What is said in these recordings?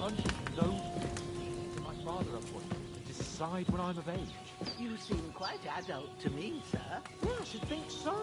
Punch those to my father appointed to decide when I'm of age. You seem quite adult to me, sir. Yeah, I should think so.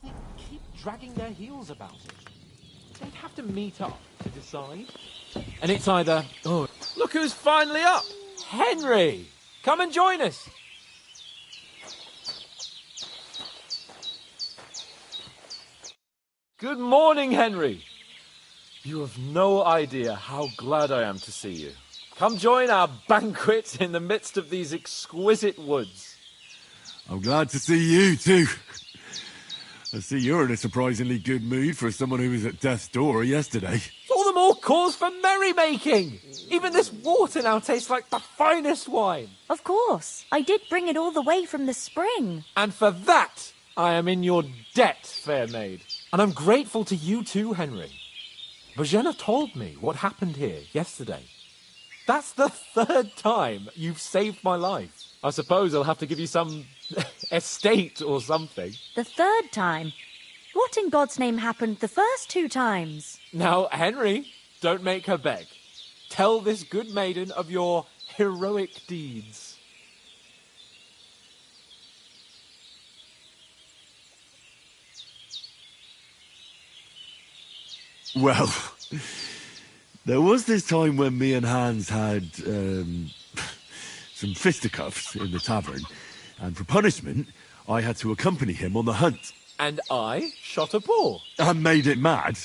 They keep dragging their heels about it. They'd have to meet up to decide. And it's either, oh, look who's finally up! Henry! Come and join us! Good morning, Henry! You have no idea how glad I am to see you. Come join our banquet in the midst of these exquisite woods. I'm glad to see you, too. I see you're in a surprisingly good mood for someone who was at death's door yesterday. All the more cause for merrymaking! Even this water now tastes like the finest wine. Of course. I did bring it all the way from the spring. And for that, I am in your debt, fair maid. And I'm grateful to you too, Henry. Bojena told me what happened here yesterday. That's the third time you've saved my life. I suppose I'll have to give you some estate or something. The third time? What in God's name happened the first 2 times? Now, Henry, don't make her beg. Tell this good maiden of your heroic deeds. Well, there was this time when me and Hans had some fisticuffs in the tavern, and for punishment, I had to accompany him on the hunt. And I shot a boar. And made it mad.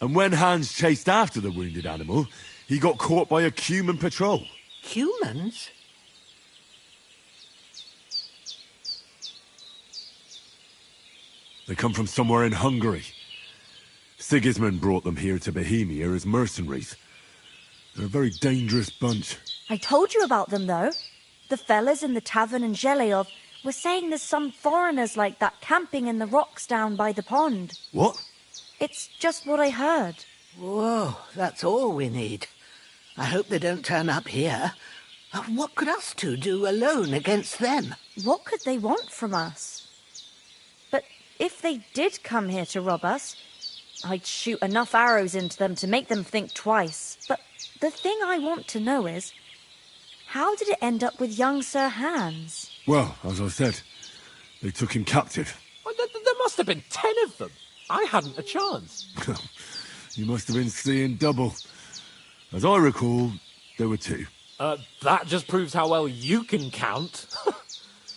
And when Hans chased after the wounded animal, he got caught by a human patrol. Humans? They come from somewhere in Hungary. Sigismund brought them here to Bohemia as mercenaries. They're a very dangerous bunch. I told you about them, though. The fellas in the tavern in Zheleov were saying there's some foreigners like that camping in the rocks down by the pond. What? It's just what I heard. Whoa, that's all we need. I hope they don't turn up here. What could us two do alone against them? What could they want from us? But if they did come here to rob us, I'd shoot enough arrows into them to make them think twice. But the thing I want to know is, how did it end up with young Sir Hans? Well, as I said, they took him captive. Well, there must have been 10 of them. I hadn't a chance. You must have been seeing double. As I recall, there were 2. That just proves how well you can count.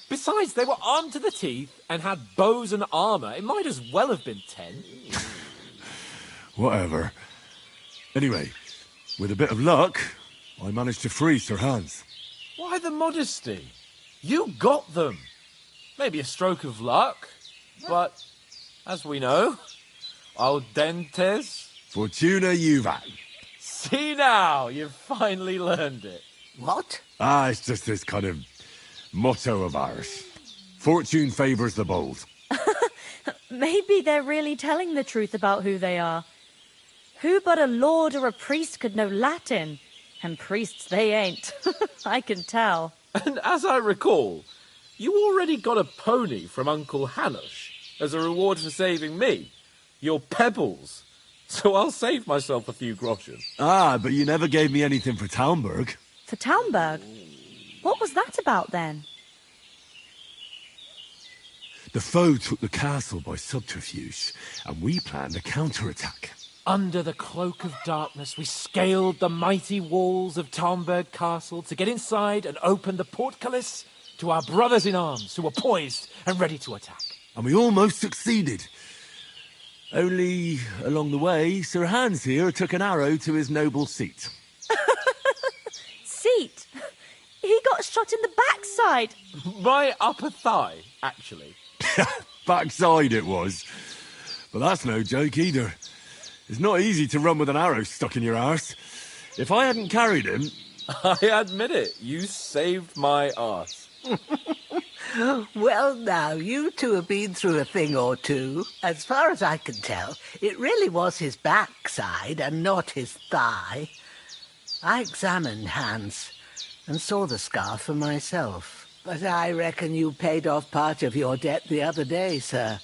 Besides, they were armed to the teeth and had bows and armour. It might as well have been 10. Whatever. Anyway, with a bit of luck, I managed to free Sir Hans. Why the modesty? You got them. Maybe a stroke of luck, but as we know, audentes. Fortuna juvat. See now, you've finally learned it. What? It's just this kind of motto of ours. Fortune favours the bold. Maybe they're really telling the truth about who they are. Who but a lord or a priest could know Latin? And priests they ain't. I can tell. And as I recall, you already got a pony from Uncle Hanush as a reward for saving me. Your pebbles. So I'll save myself a few groschen. But you never gave me anything for Talmberg. For Talmberg? What was that about then? The foe took the castle by subterfuge, and we planned a counterattack. Under the cloak of darkness, we scaled the mighty walls of Talmberg Castle to get inside and open the portcullis to our brothers in arms who were poised and ready to attack. And we almost succeeded. Only, along the way, Sir Hans here took an arrow to his noble seat. Seat? He got shot in the backside. My upper thigh, actually. Backside it was. But that's no joke either. It's not easy to run with an arrow stuck in your arse. If I hadn't carried him... I admit it, you saved my arse. Well, now, you two have been through a thing or two. As far as I can tell, it really was his backside and not his thigh. I examined Hans and saw the scar for myself. But I reckon you paid off part of your debt the other day, sir.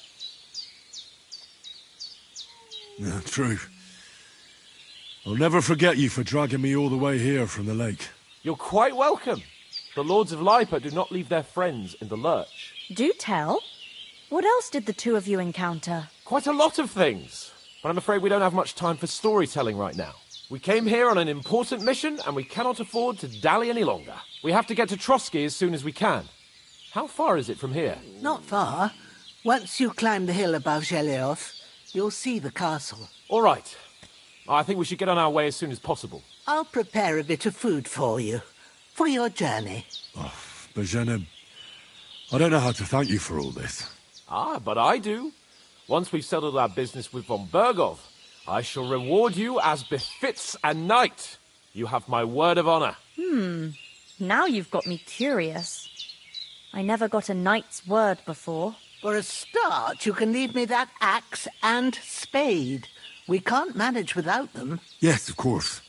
Yeah, true. I'll never forget you for dragging me all the way here from the lake. You're quite welcome. The Lords of Lipa do not leave their friends in the lurch. Do tell. What else did the two of you encounter? Quite a lot of things. But I'm afraid we don't have much time for storytelling right now. We came here on an important mission, and we cannot afford to dally any longer. We have to get to Trotsky as soon as we can. How far is it from here? Not far. Once you climb the hill above Zhelioth, you'll see the castle. All right. I think we should get on our way as soon as possible. I'll prepare a bit of food for you, for your journey. Oh, Bozhena, I don't know how to thank you for all this. Ah, but I do. Once we've settled our business with von Bergov, I shall reward you as befits a knight. You have my word of honor. Now you've got me curious. I never got a knight's word before. For a start, you can leave me that axe and spade. We can't manage without them. Yes, of course.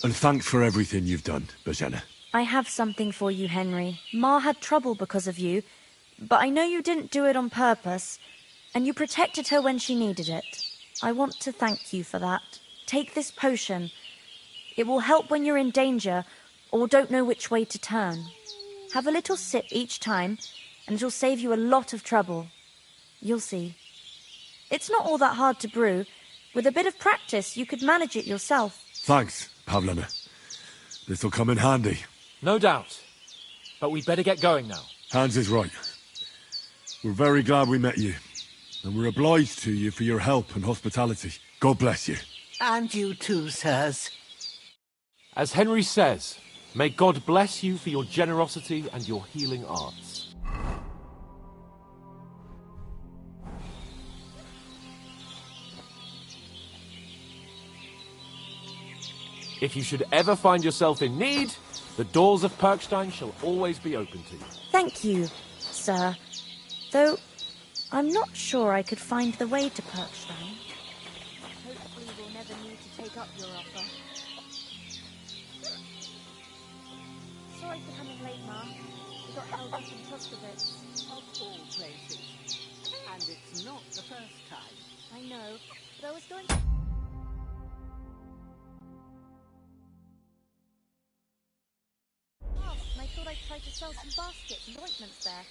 And thanks for everything you've done, Bozhena. I have something for you, Henry. Ma had trouble because of you, but I know you didn't do it on purpose, and you protected her when she needed it. I want to thank you for that. Take this potion. It will help when you're in danger or don't know which way to turn. Have a little sip each time, and it'll save you a lot of trouble. You'll see. It's not all that hard to brew. With a bit of practice, you could manage it yourself. Thanks, Pavlena. This'll come in handy. No doubt. But we'd better get going now. Hans is right. We're very glad we met you. And we're obliged to you for your help and hospitality. God bless you. And you too, sirs. As Henry says, may God bless you for your generosity and your healing arts. If you should ever find yourself in need, the doors of Perkstein shall always be open to you. Thank you, sir. Though, I'm not sure I could find the way to Perkstein. Hopefully we'll never need to take up your offer. Sorry for coming late, Ma. We got held up in Tuskowitz. Of all places. And it's not the first time. I know, but I was going to... and I thought I'd try to sell some baskets and ointments there.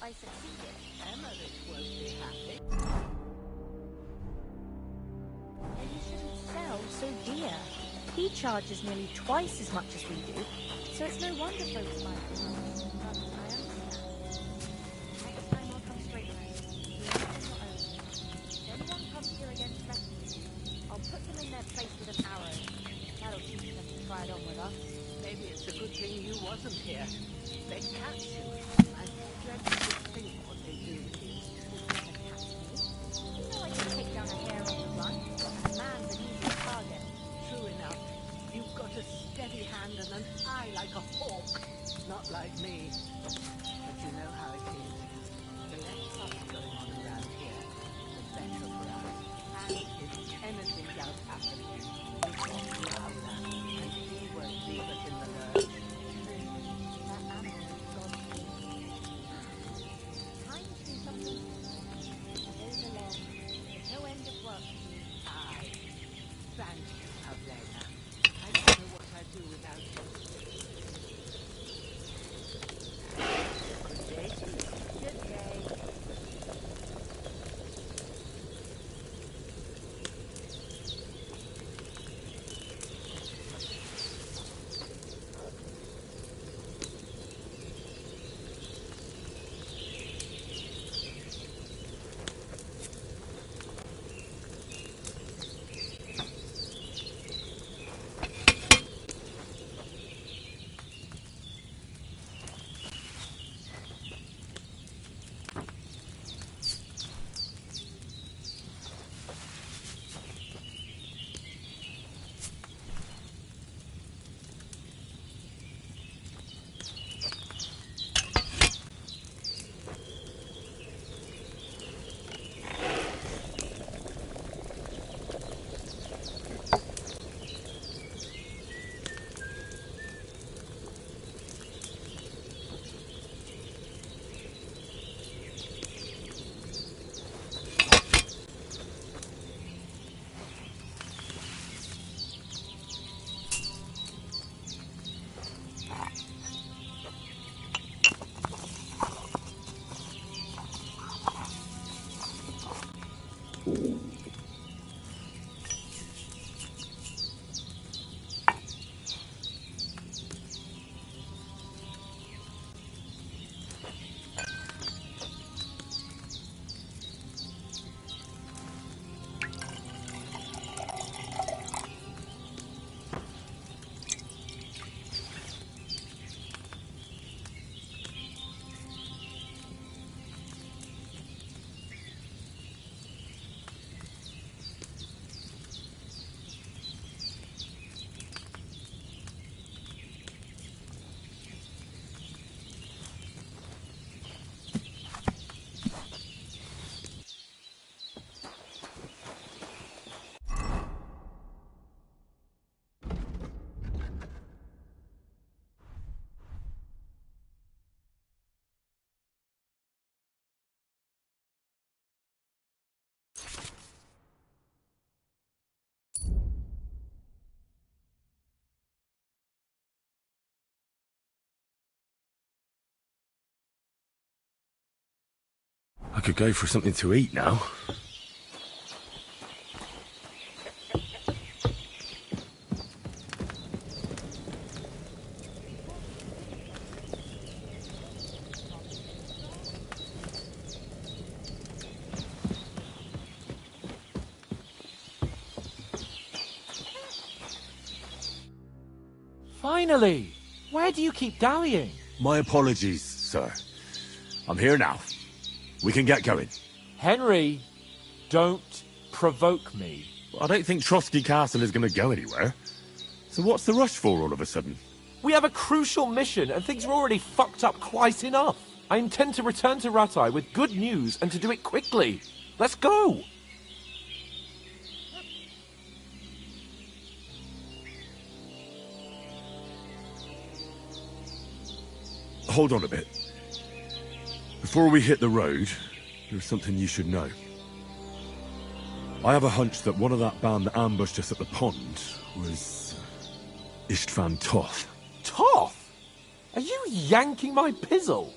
I succeeded. Emmerich won't be happy. And you shouldn't sell so dear. He charges nearly twice as much as we do, so it's no wonder folks like him. But I understand. Next time I'll come straight home. The enemy's not over. If anyone comes here again threatening me, I'll put them in their place with an arrow. That'll teach them to try it on with us. Maybe it's a good thing you wasn't here. They'd catch you. I dread to think what they do with you. You know I can take down a hare on the run. A man's an easy target. True enough. You've got a steady hand and an eye like a hawk. Not like me. But you know how it is. The less fuss going on around here, the better for us. And if anything does happen, we've got Laura, and he won't leave us in the lurch. That animal is God's gift. Time to do something. The days are long. There's no end of work to do. Aye. Thank you, Pavlena. I don't know what I'd do without you. Good day to you. Good day. I could go for something to eat now. Finally! Where do you keep dallying? My apologies, sir. I'm here now. We can get going. Henry, don't provoke me. I don't think Trotsky Castle is going to go anywhere. So what's the rush for all of a sudden? We have a crucial mission and things are already fucked up quite enough. I intend to return to Rattay with good news and to do it quickly. Let's go! Hold on a bit. Before we hit the road, there's something you should know. I have a hunch that one of that band that ambushed us at the pond was Istvan Toth. Toth? Are you yanking my pizzle?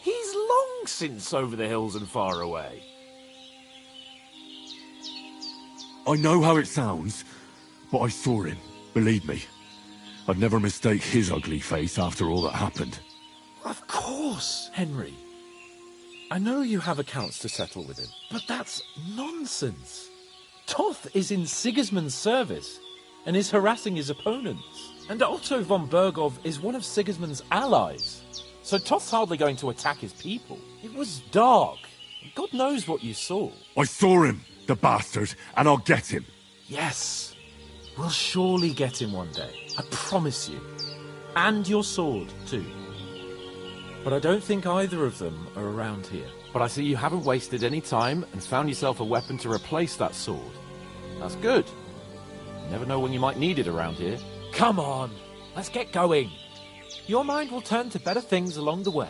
He's long since over the hills and far away. I know how it sounds, but I saw him, believe me. I'd never mistake his ugly face after all that happened. Of course, Henry. I know you have accounts to settle with him, but that's nonsense. Toth is in Sigismund's service and is harassing his opponents. And Otto von Bergov is one of Sigismund's allies. So Toth's hardly going to attack his people. It was dark. God knows what you saw. I saw him, the bastard, and I'll get him. Yes. We'll surely get him one day. I promise you. And your sword, too. But I don't think either of them are around here. But I see you haven't wasted any time and found yourself a weapon to replace that sword. That's good. You never know when you might need it around here. Come on, let's get going. Your mind will turn to better things along the way.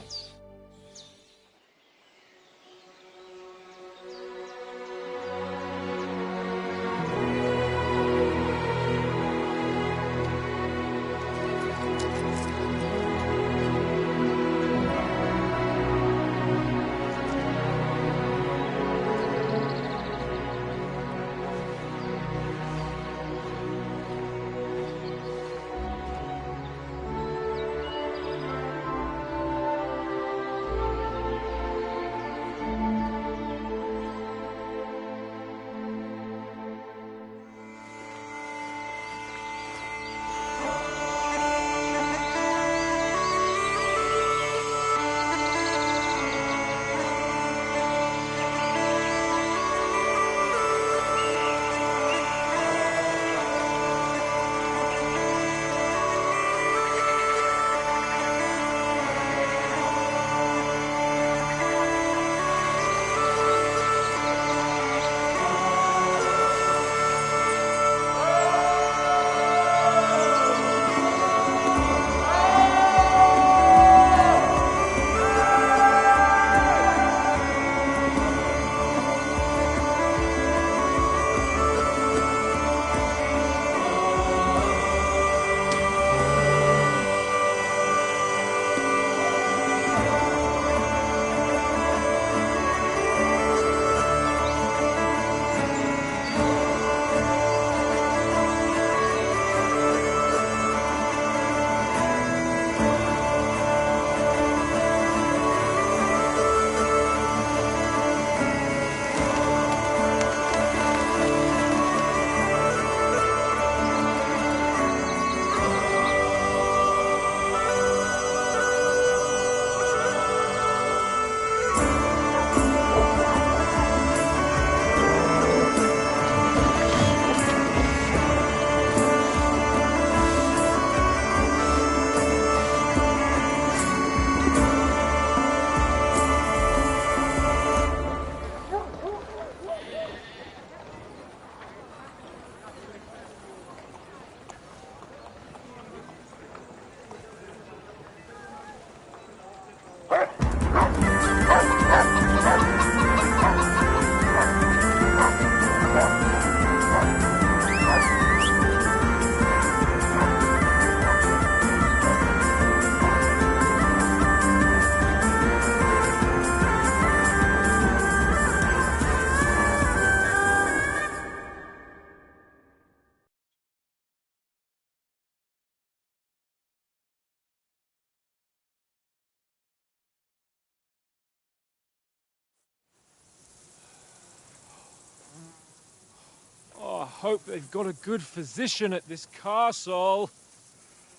I hope they've got a good physician at this castle.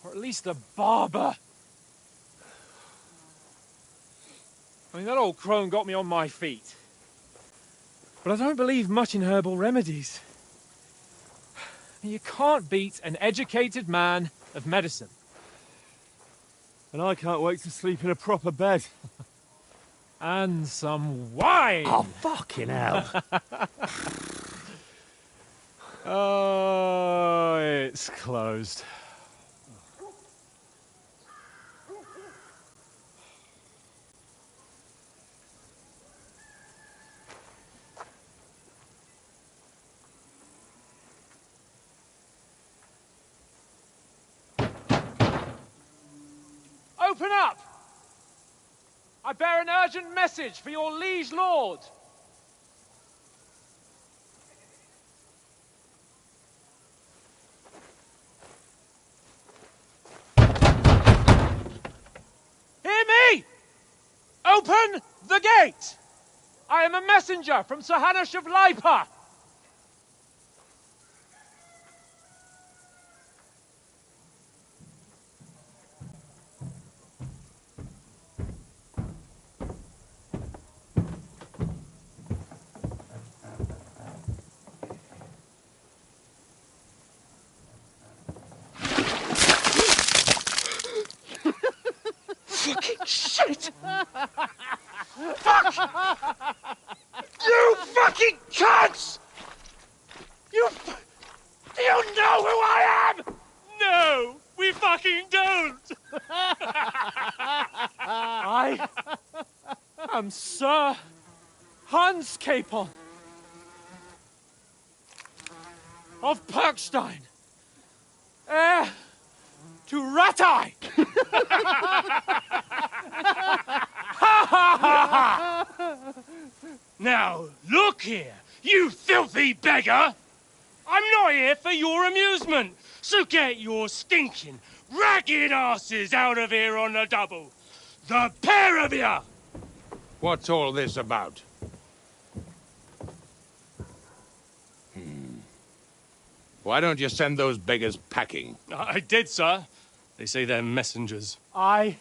Or at least a barber. I mean, that old crone got me on my feet. But I don't believe much in herbal remedies. You can't beat an educated man of medicine. And I can't wait to sleep in a proper bed. And some wine! Oh, fucking hell. Oh, it's closed. Open up! I bear an urgent message for your liege lord. Hear me! Open the gate! I am a messenger from Sir Hanush of Lipa. Fucking shit! Fuck! You fucking cunts! Do you know who I am? No, we fucking don't. I am Sir Hans Capon of Perkstein, heir to Ratai. Now, look here, you filthy beggar! I'm not here for your amusement, so get your stinking, ragged asses out of here on the double. The pair of you! What's all this about? Why don't you send those beggars packing? I did, sir. They say they're messengers. I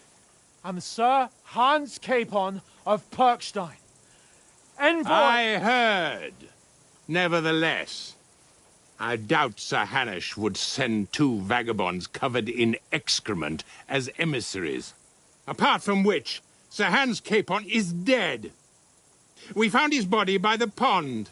am Sir Hans Capon of Perkstein, envoy. I heard. Nevertheless, I doubt Sir Hanush would send two vagabonds covered in excrement as emissaries. Apart from which, Sir Hans Capon is dead. We found his body by the pond.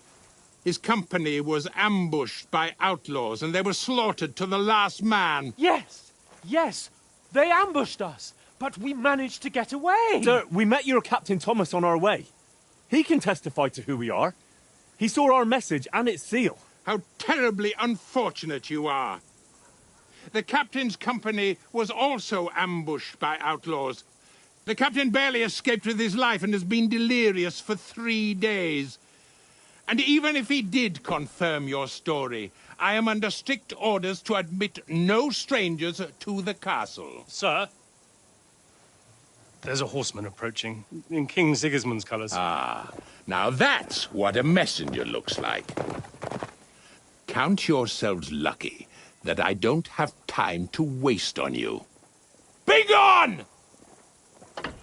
His company was ambushed by outlaws, and they were slaughtered to the last man. Yes, yes, they ambushed us, but we managed to get away. Sir, we met your Captain Thomas on our way. He can testify to who we are. He saw our message and its seal. How terribly unfortunate you are. The captain's company was also ambushed by outlaws. The captain barely escaped with his life and has been delirious for 3 days. And even if he did confirm your story, I am under strict orders to admit no strangers to the castle. Sir, there's a horseman approaching in King Sigismund's colours. Ah, now that's what a messenger looks like. Count yourselves lucky that I don't have time to waste on you. Be gone! I'm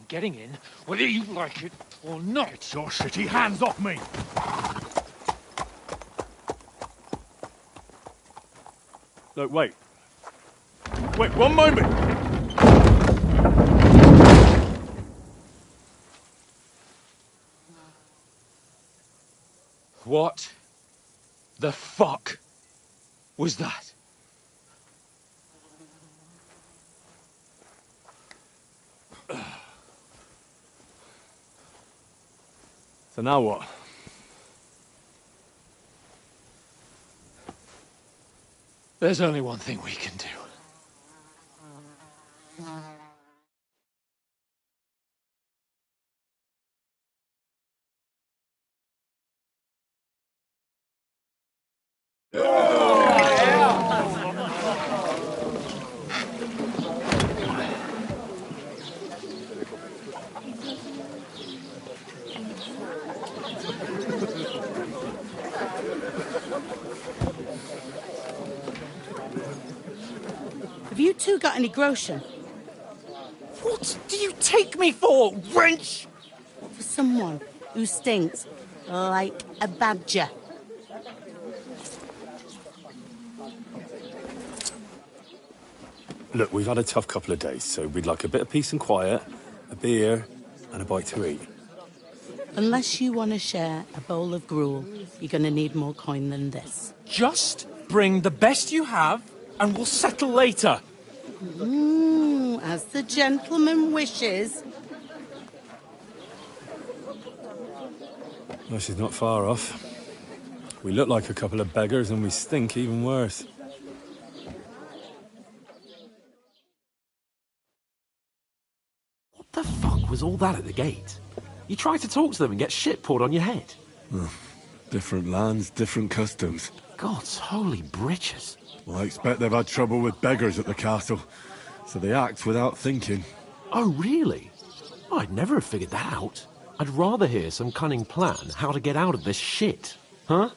getting in, whether you like it or not. Your shitty hands off me! Look, wait. Wait, one moment! What the fuck was that? So now what? There's only one thing we can do. Have you two got any groschen? What do you take me for, wench? For someone who stinks like a badger. Look, we've had a tough couple of days, so we'd like a bit of peace and quiet, a beer, and a bite to eat. Unless you want to share a bowl of gruel, you're going to need more coin than this. Just bring the best you have, and we'll settle later. As the gentleman wishes. Well, she's not far off. We look like a couple of beggars, and we stink even worse. was all that at the gate. You try to talk to them and get shit poured on your head. Different lands, different customs. God's holy britches. Well, I expect they've had trouble with beggars at the castle, so they act without thinking. Oh, really? I'd never have figured that out. I'd rather hear some cunning plan how to get out of this shit. Huh?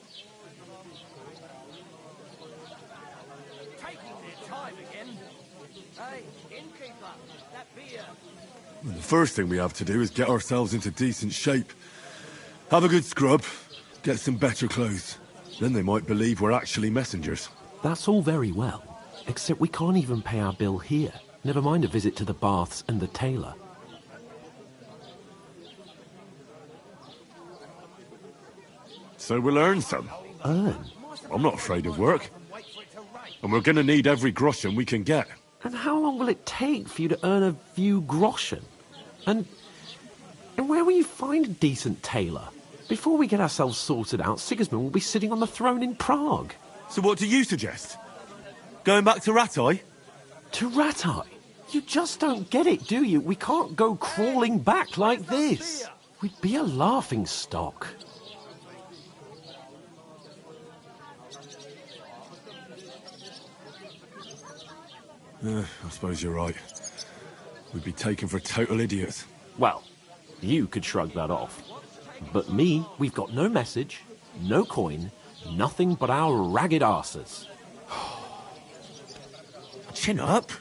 The first thing we have to do is get ourselves into decent shape. Have a good scrub, get some better clothes. Then they might believe we're actually messengers. That's all very well, except we can't even pay our bill here. Never mind a visit to the baths and the tailor. So we'll earn some. Earn? I'm not afraid of work. And we're gonna need every groschen we can get. And how long will it take for you to earn a few groschen? And where will you find a decent tailor? Before we get ourselves sorted out, Sigismund will be sitting on the throne in Prague. So what do you suggest? Going back to Ratai? To Ratai? You just don't get it, do you? We can't go crawling back like this. We'd be a laughing stock. I suppose you're right. We'd be taken for total idiots. Well, you could shrug that off. But me, we've got no message, no coin, nothing but our ragged arses. Chin up.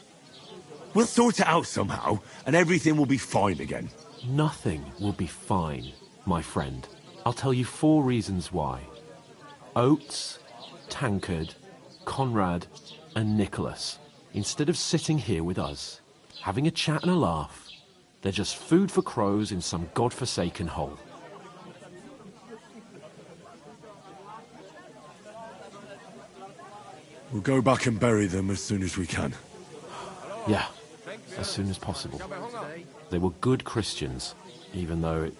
We'll sort it out somehow, and everything will be fine again. Nothing will be fine, my friend. I'll tell you 4 reasons why. Oates, Tankard, Conrad, and Nicholas. Instead of sitting here with us, having a chat and a laugh, they're just food for crows in some godforsaken hole. We'll go back and bury them as soon as we can. Yeah, as soon as possible. They were good Christians, even though it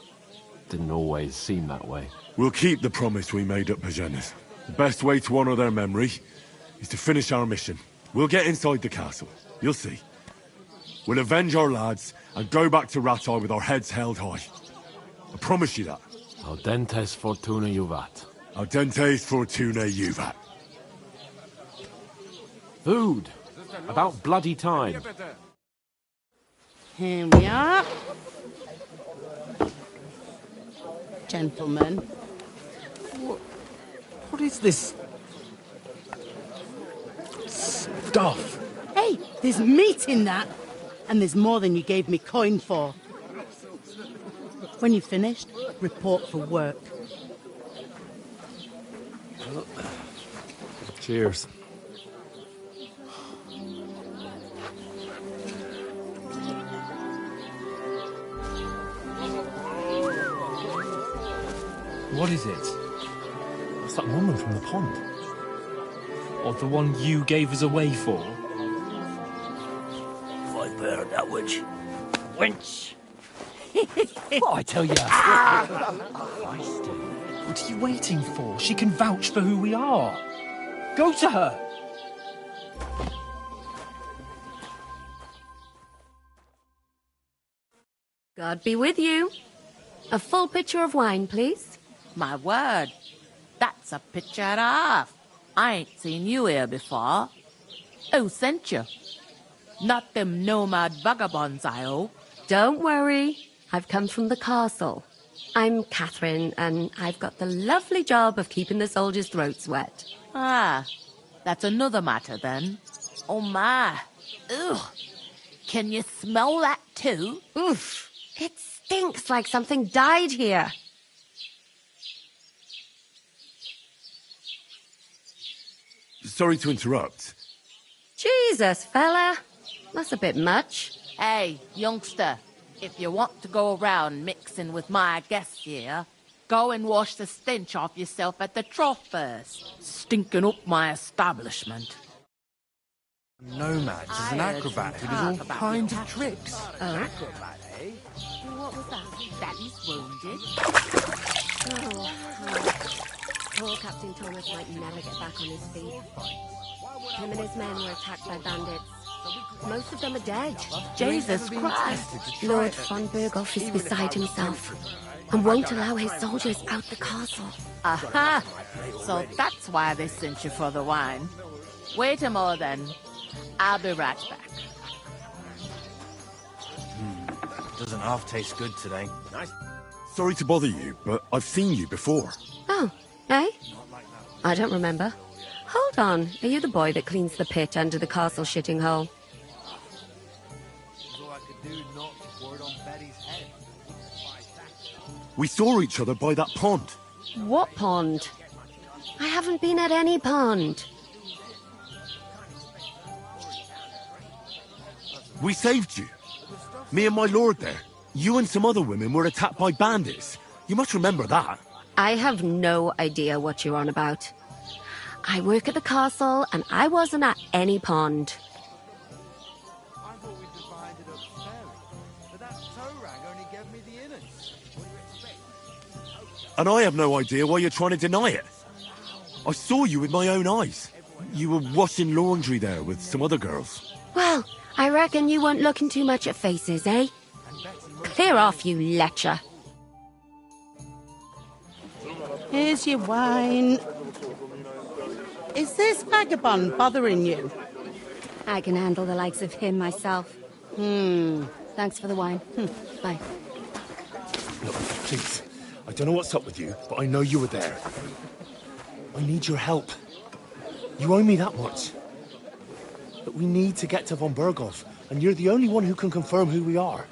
didn't always seem that way. We'll keep the promise we made at Bajena's. The best way to honor their memory is to finish our mission. We'll get inside the castle. You'll see. We'll avenge our lads and go back to Ratai with our heads held high. I promise you that. Audentes fortuna juvat. Audentes fortuna juvat. Food. About bloody time. Here we are. Gentlemen. What is this stuff? Hey, there's meat in that. And there's more than you gave me coin for. When you've finished, report for work. Cheers. What is it? It's that woman from the pond. Or the one you gave us away for? I've heard that witch. Wench! What I tell you? What are you waiting for? She can vouch for who we are. Go to her. God be with you. A full pitcher of wine, please. My word, that's a picture and a half. I ain't seen you here before. Who sent you? Not them nomad vagabonds, I hope. Don't worry. I've come from the castle. I'm Catherine, and I've got the lovely job of keeping the soldiers' throats wet. Ah, that's another matter then. Oh my. Ugh. Can you smell that too? Oof. It stinks like something died here. Sorry to interrupt. Jesus, fella. That's a bit much. Hey, youngster, if you want to go around mixing with my guests here, go and wash the stench off yourself at the trough first. Stinking up my establishment. Nomads is an acrobat who does all kinds of tricks. Oh? Acrobat, eh? What was that? That is wounded. Poor Captain Thomas might never get back on his feet. Him and his men were attacked by bandits. Most of them are dead. Jesus Christ. Lord von Berghoff is beside himself and won't allow his soldiers out the castle. Aha! So that's why they sent you for the wine. Wait a moment then. I'll be right back. Doesn't half taste good today. Nice. Sorry to bother you, but I've seen you before. Oh, eh? I don't remember. Hold on, are you the boy that cleans the pit under the castle shitting hole? We saw each other by that pond. What pond? I haven't been at any pond. We saved you. Me and my lord there. You and some other women were attacked by bandits. You must remember that. I have no idea what you're on about. I work at the castle, and I wasn't at any pond. And I have no idea why you're trying to deny it. I saw you with my own eyes. You were washing laundry there with some other girls. Well, I reckon you weren't looking too much at faces, eh? Clear off, you lecher. Here's your wine. Is this vagabond bothering you? I can handle the likes of him myself. Thanks for the wine. Bye. Look, please. I don't know what's up with you, but I know you were there. I need your help. You owe me that much. But we need to get to von Berghoff, and you're the only one who can confirm who we are.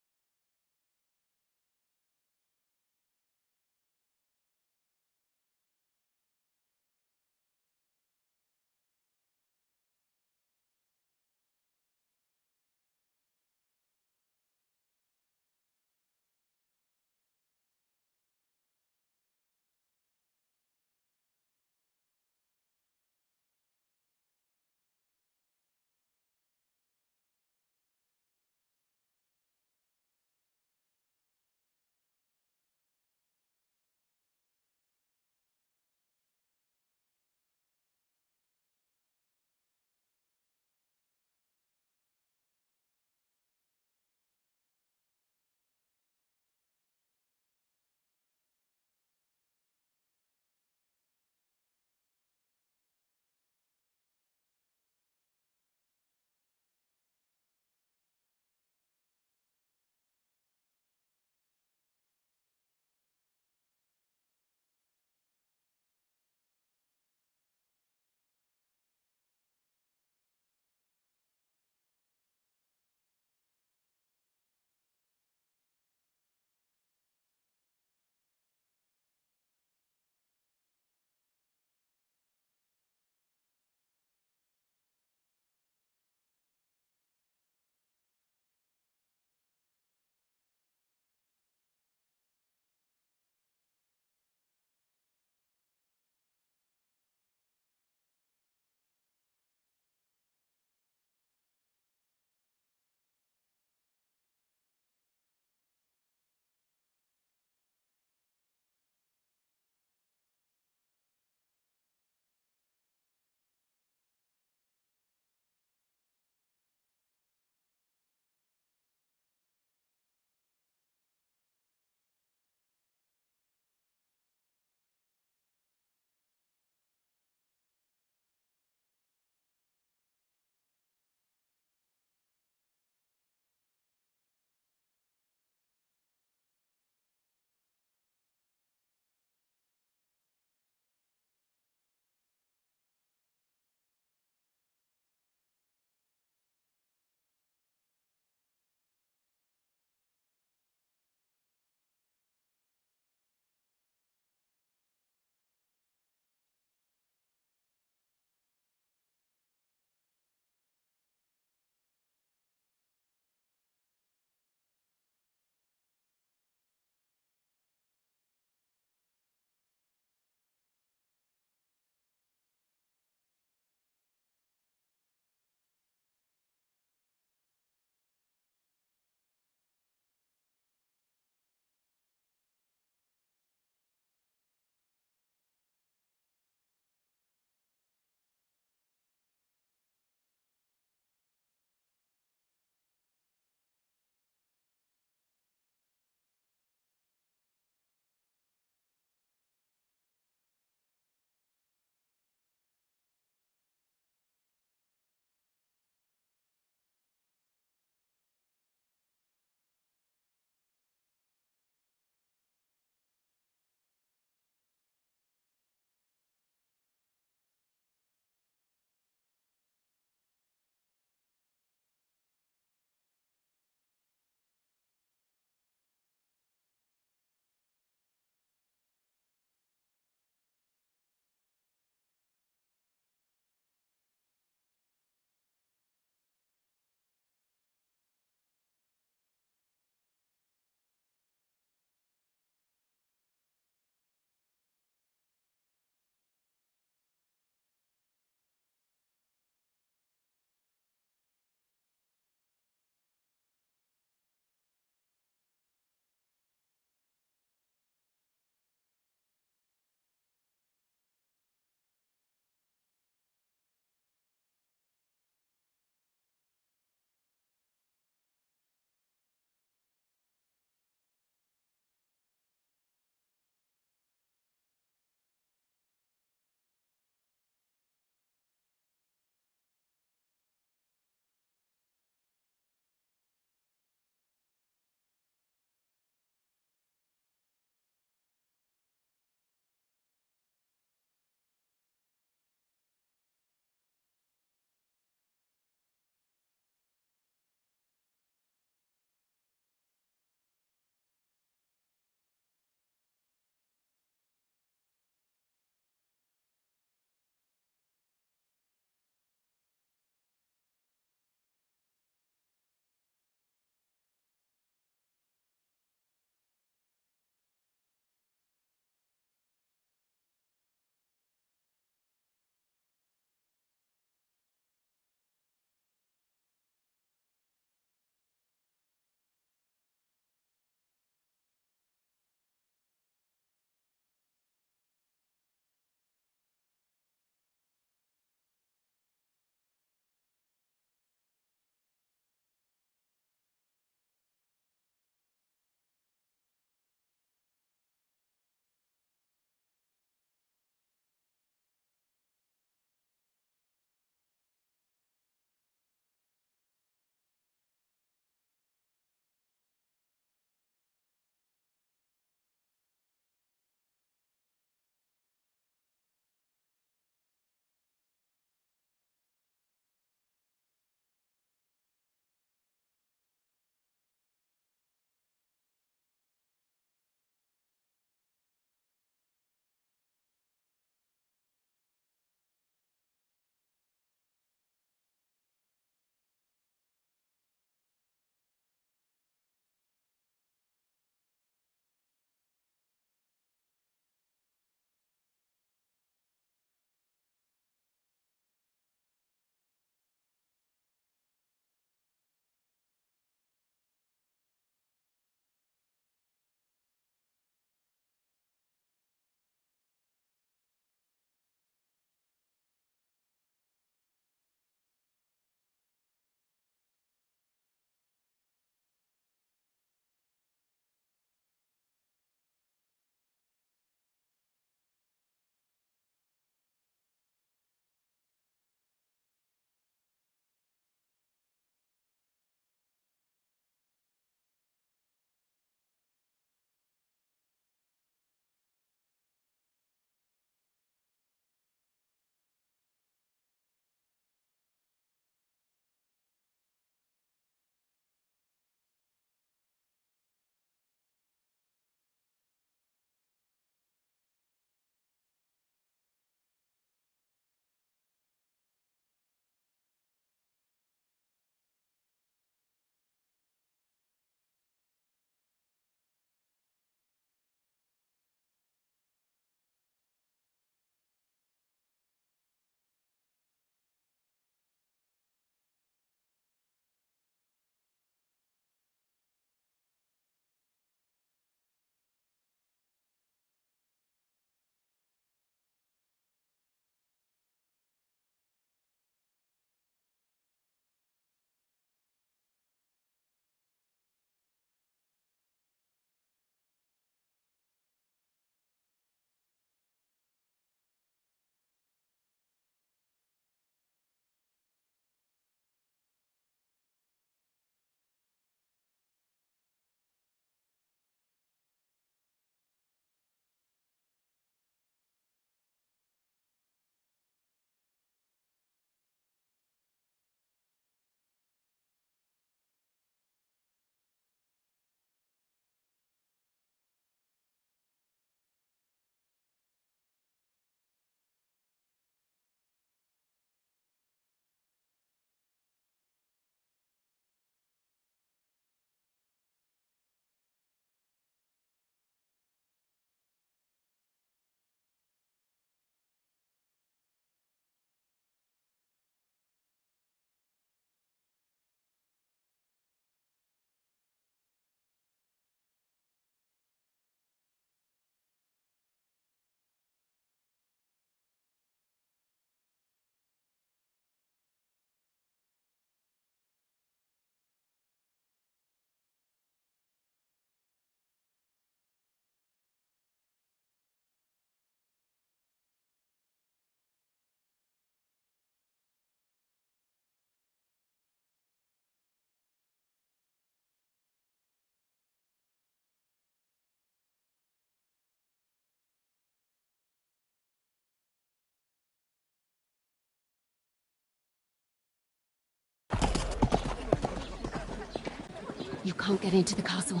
You can't get into the castle.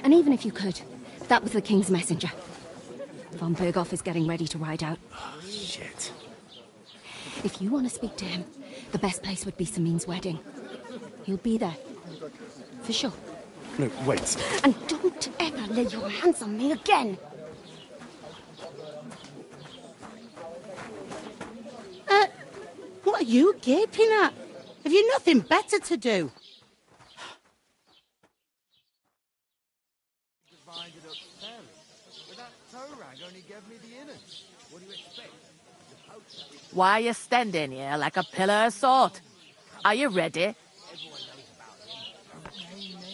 And even if you could, that was the king's messenger. Von Berghoff is getting ready to ride out. Oh, shit. If you want to speak to him, the best place would be Samin's wedding. He'll be there. For sure. No, wait. And don't ever lay your hands on me again! What are you gaping at? Have you nothing better to do? Why are you standing here like a pillar of salt? Are you ready?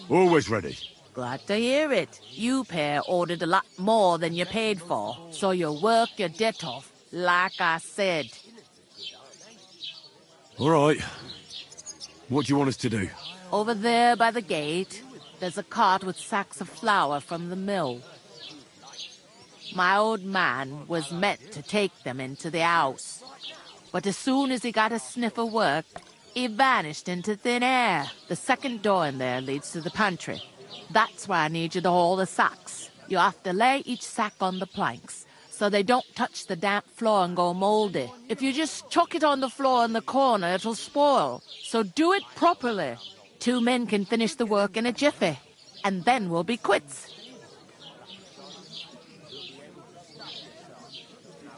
Always ready. Glad to hear it. You pair ordered a lot more than you paid for, so you work your debt off, like I said. All right. What do you want us to do? Over there by the gate, there's a cart with sacks of flour from the mill. My old man was meant to take them into the house. But as soon as he got a sniff of work, he vanished into thin air. The second door in there leads to the pantry. That's where I need you to haul the sacks. You have to lay each sack on the planks, so they don't touch the damp floor and go moldy. If you just chuck it on the floor in the corner, it'll spoil. So do it properly. 2 men can finish the work in a jiffy, and then we'll be quits.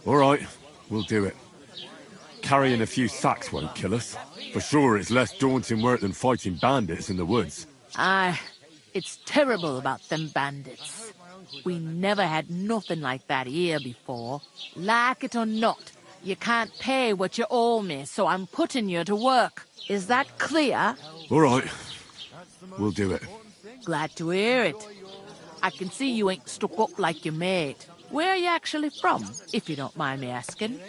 All right, we'll do it. Carrying a few sacks won't kill us. For sure, it's less daunting work than fighting bandits in the woods. Aye, it's terrible about them bandits. We never had nothing like that here before. Like it or not, you can't pay what you owe me, so I'm putting you to work. Is that clear? All right, we'll do it. Glad to hear it. I can see you ain't stuck up like your mate. Where are you actually from, if you don't mind me asking?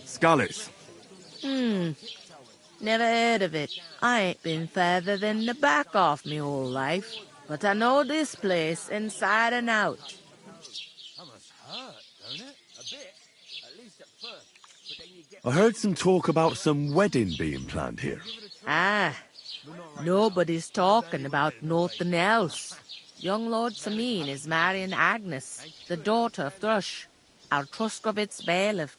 Skalitz. Never heard of it. I ain't been further than the back off me whole life. But I know this place inside and out. I heard some talk about some wedding being planned here. Ah, nobody's talking about nothing else. Young Lord Samin is marrying Agnes, the daughter of Thrush, our Truskovitz bailiff.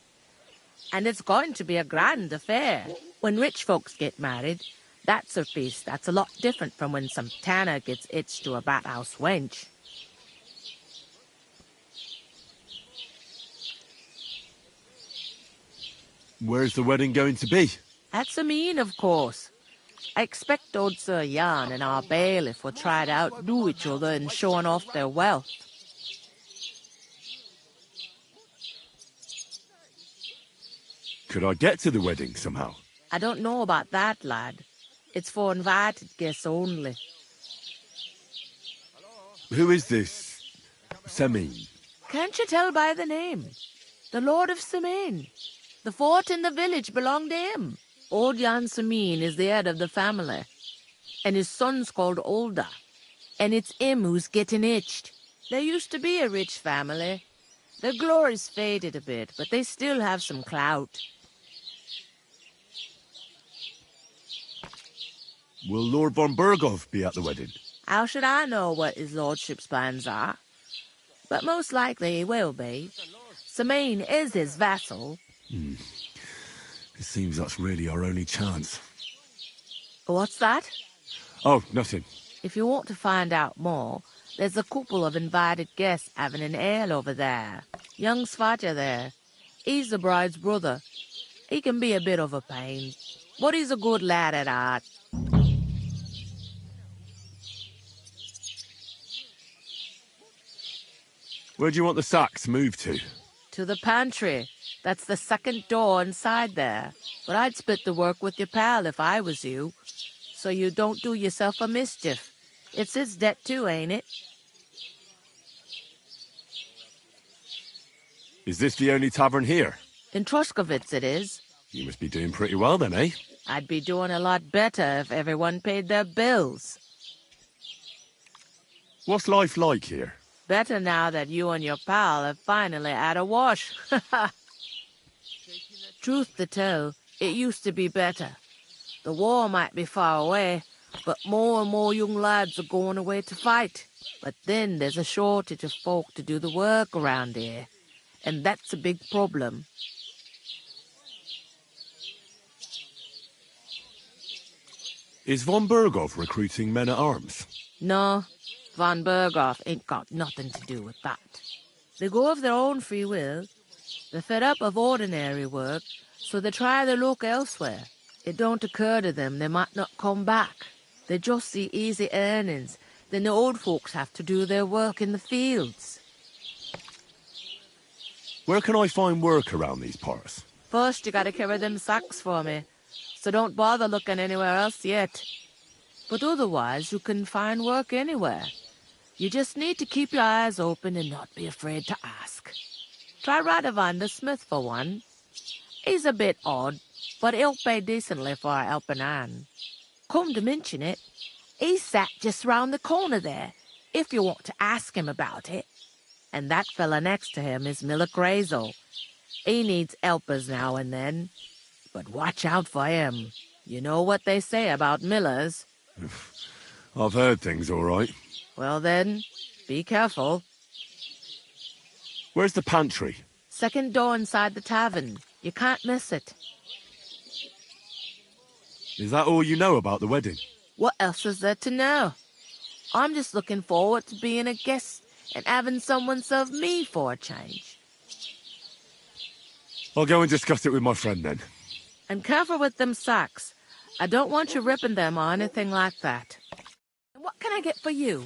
And it's going to be a grand affair. When rich folks get married, that's a feast that's a lot different from when some tanner gets hitched to a bathhouse wench. Where's the wedding going to be? At Samin, of course. I expect old Sir Jan and our bailiff will try to outdo each other in showing off their wealth. Could I get to the wedding somehow? I don't know about that, lad. It's for invited guests only. Who is this Samin? Can't you tell by the name? The Lord of Samin. The fort in the village belonged to him. Old Jan Samin is the head of the family. And his son's called Olda. And it's him who's getting hitched. There used to be a rich family. Their glory's faded a bit, but they still have some clout. Will Lord von Berghoff be at the wedding? How should I know what his lordship's plans are? But most likely he will be. Samin is his vassal. It seems that's really our only chance. What's that? Oh, nothing. If you want to find out more, there's a couple of invited guests having an ale over there. Young Svaja there. He's the bride's brother. He can be a bit of a pain, but he's a good lad at heart. Where do you want the sacks moved to? To the pantry. That's the second door inside there. But I'd split the work with your pal if I was you, so you don't do yourself a mischief. It's his debt too, ain't it? Is this the only tavern here? In Truskovitz it is. You must be doing pretty well then, eh? I'd be doing a lot better if everyone paid their bills. What's life like here? better now that you and your pal have finally had a wash. Truth to tell, it used to be better. The war might be far away, but more and more young lads are going away to fight. But then there's a shortage of folk to do the work around here, and that's a big problem. Is von Berghoff recruiting men-at-arms? No, von Berghoff ain't got nothing to do with that. They go of their own free will. They're fed up of ordinary work, so they try their luck elsewhere. It don't occur to them they might not come back. They just see easy earnings. Then the old folks have to do their work in the fields. Where can I find work around these parts? First, you gotta carry them sacks for me, so don't bother looking anywhere else yet. But otherwise, you can find work anywhere. You just need to keep your eyes open and not be afraid to ask. Try Radovan the smith for one. He's a bit odd, but he'll pay decently for a helping hand. Come to mention it, he's sat just round the corner there, if you want to ask him about it. And that fella next to him is Miller Crazel. He needs helpers now and then. But watch out for him. You know what they say about Millers. I've heard things all right. Well then, be careful. Where's the pantry? Second door inside the tavern. You can't miss it. Is that all you know about the wedding? What else is there to know? I'm just looking forward to being a guest and having someone serve me for a change. I'll go and discuss it with my friend then. And careful with them sacks. I don't want you ripping them or anything like that. And what can I get for you?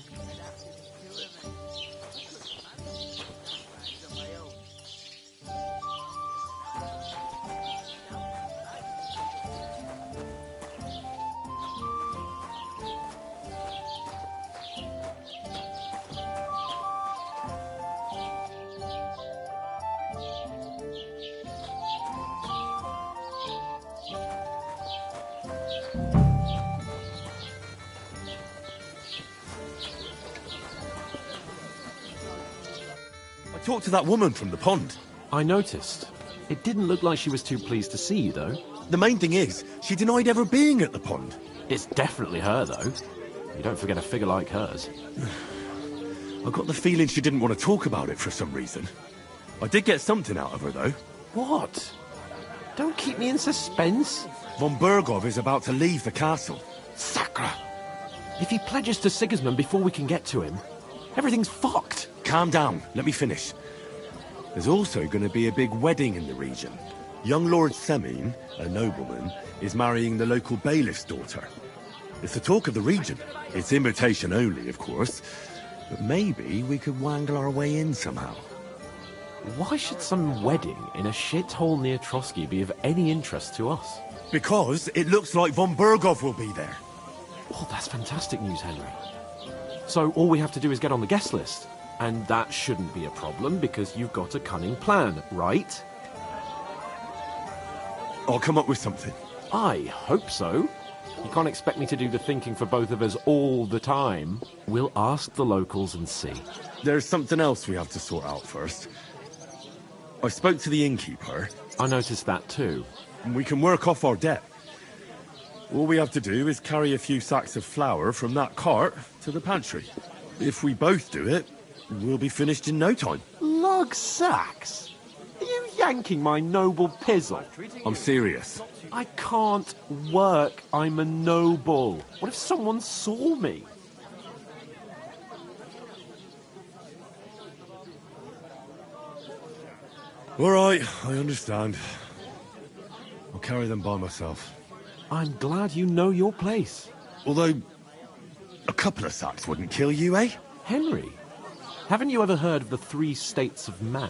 I talked to that woman from the pond. I noticed. It didn't look like she was too pleased to see you, though. The main thing is, she denied ever being at the pond. It's definitely her, though. You don't forget a figure like hers. I got the feeling she didn't want to talk about it for some reason. I did get something out of her, though. What? Don't keep me in suspense. Von Berghoff is about to leave the castle. Sacre! If he pledges to Sigismund before we can get to him, everything's fucked. Calm down. Let me finish. There's also going to be a big wedding in the region. Young Lord Semin, a nobleman, is marrying the local bailiff's daughter. It's the talk of the region. It's invitation only, of course. But maybe we could wangle our way in somehow. Why should some wedding in a shithole near Trotsky be of any interest to us? Because it looks like von Berghoff will be there. Oh, that's fantastic news, Henry. So all we have to do is get on the guest list. And that shouldn't be a problem because you've got a cunning plan, right? I'll come up with something. I hope so. You can't expect me to do the thinking for both of us all the time. We'll ask the locals and see. There's something else we have to sort out first. I spoke to the innkeeper. I noticed that too. And we can work off our debt. All we have to do is carry a few sacks of flour from that cart to the pantry. If we both do it, we'll be finished in no time. Lug sacks? Are you yanking my noble pizzle? I'm serious. I can't work. I'm a noble. What if someone saw me? All right, I understand. I'll carry them by myself. I'm glad you know your place. Although, a couple of sacks wouldn't kill you, eh? Henry, haven't you ever heard of the 3 states of man?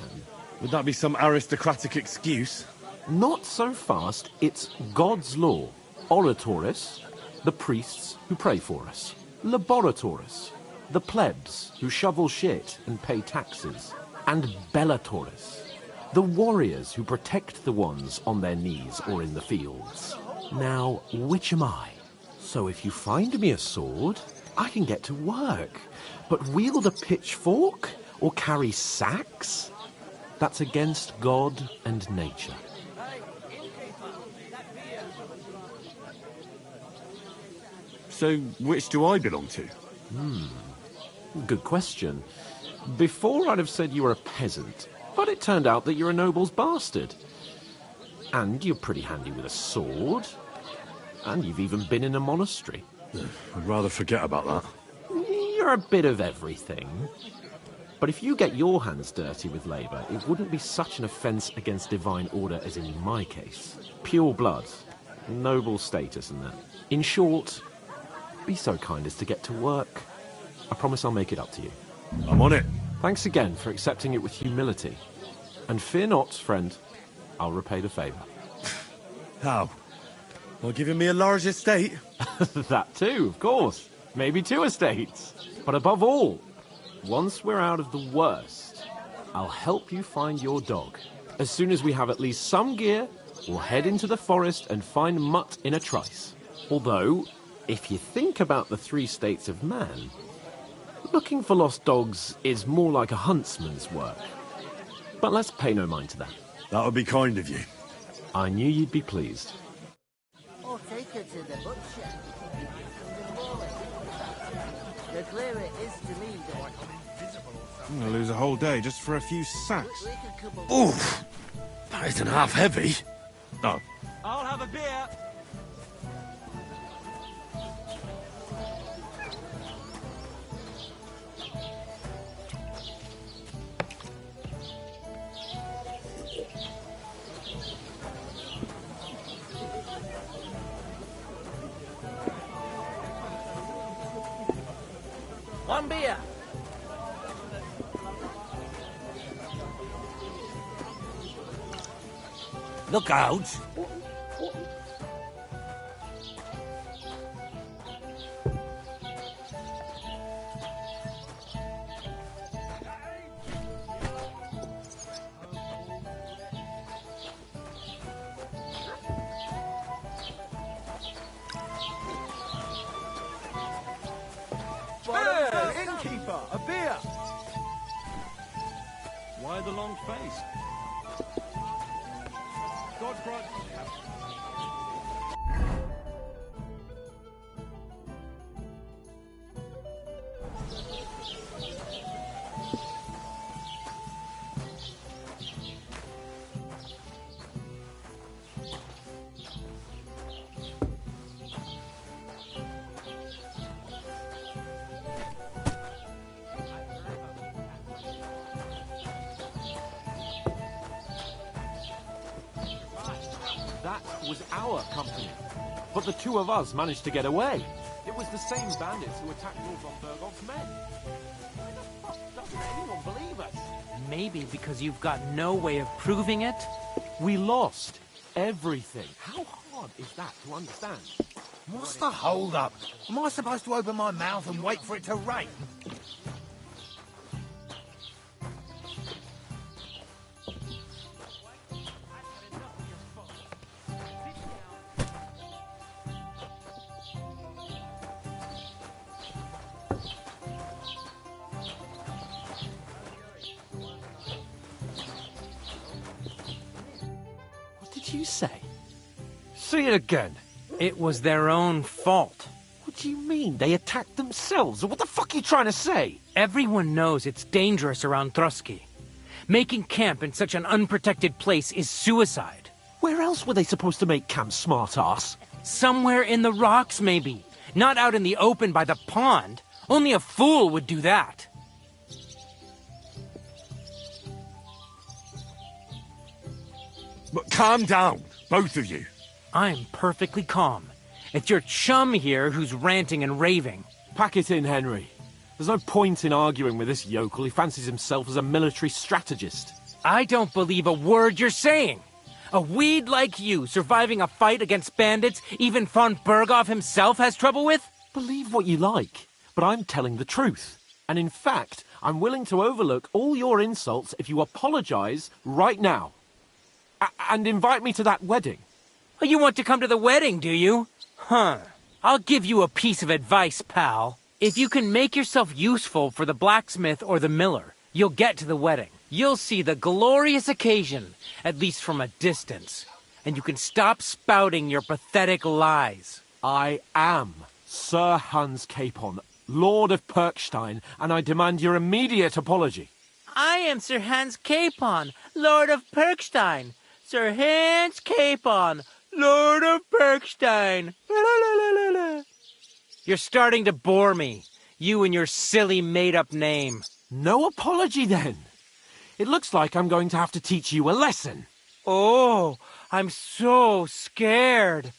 Would that be some aristocratic excuse? Not so fast. It's God's law. Oratoris, the priests who pray for us. Laboratoris, the plebs who shovel shit and pay taxes. And Bellatoris, the warriors who protect the ones on their knees or in the fields. Now, which am I? So if you find me a sword, I can get to work. But wield a pitchfork? or carry sacks? That's against God and nature. So, which do I belong to? Good question. Before I'd have said you were a peasant, but it turned out that you're a noble's bastard. And you're pretty handy with a sword. And you've even been in a monastery. I'd rather forget about that. You're a bit of everything. But if you get your hands dirty with labour, it wouldn't be such an offence against divine order as in my case. Pure blood, noble status and that. In short, be so kind as to get to work. I promise I'll make it up to you. I'm on it. Thanks again for accepting it with humility. And fear not, friend, I'll repay the favour. How? By giving me a large estate? That too, of course. Maybe 2 estates. But above all, once we're out of the worst, I'll help you find your dog. As soon as we have at least some gear, we'll head into the forest and find Mutt in a trice. Although, if you think about the 3 states of man, looking for lost dogs is more like a huntsman's work. But let's pay no mind to that. That would be kind of you. I knew you'd be pleased. Or take her to the butcher. The clearer it is to me, I'm gonna lose a whole day just for a few sacks. Oof! That isn't half heavy. Oh. I'll have a beer. One beer. Look out! Hey, innkeeper, a beer. Why the long face? God grant. That was our company. But the 2 of us managed to get away. It was the same bandits who attacked Lord von Bergov's men. Why the fuck doesn't anyone believe us? Maybe because you've got no way of proving it? We lost everything. How hard is that to understand? What's the hold up? Am I supposed to open my mouth and wait for it to rain? What did you say? Say it again. It was their own fault. What do you mean? They attacked themselves? What the fuck are you trying to say? Everyone knows it's dangerous around Trotsky. Making camp in such an unprotected place is suicide. Where else were they supposed to make camp, smart-ass? Somewhere in the rocks, maybe. Not out in the open by the pond. Only a fool would do that. But calm down, both of you. I'm perfectly calm. It's your chum here who's ranting and raving. Pack it in, Henry. There's no point in arguing with this yokel. He fancies himself as a military strategist. I don't believe a word you're saying. A weed like you surviving a fight against bandits even von Berghoff himself has trouble with? Believe what you like, but I'm telling the truth. And in fact, I'm willing to overlook all your insults if you apologize right now. And invite me to that wedding. Oh, you want to come to the wedding, do you? Huh. I'll give you a piece of advice, pal. If you can make yourself useful for the blacksmith or the miller, You'll get to the wedding. You'll see the glorious occasion, at least from a distance. And you can stop spouting your pathetic lies. I am Sir Hans Capon, Lord of Perkstein, and I demand your immediate apology. I am Sir Hans Capon, Lord of Perkstein. Sir Hans Capon, Lord of Perkstein. You're starting to bore me. You and your silly made-up name. No apology, then. It looks like I'm going to have to teach you a lesson. Oh, I'm so scared.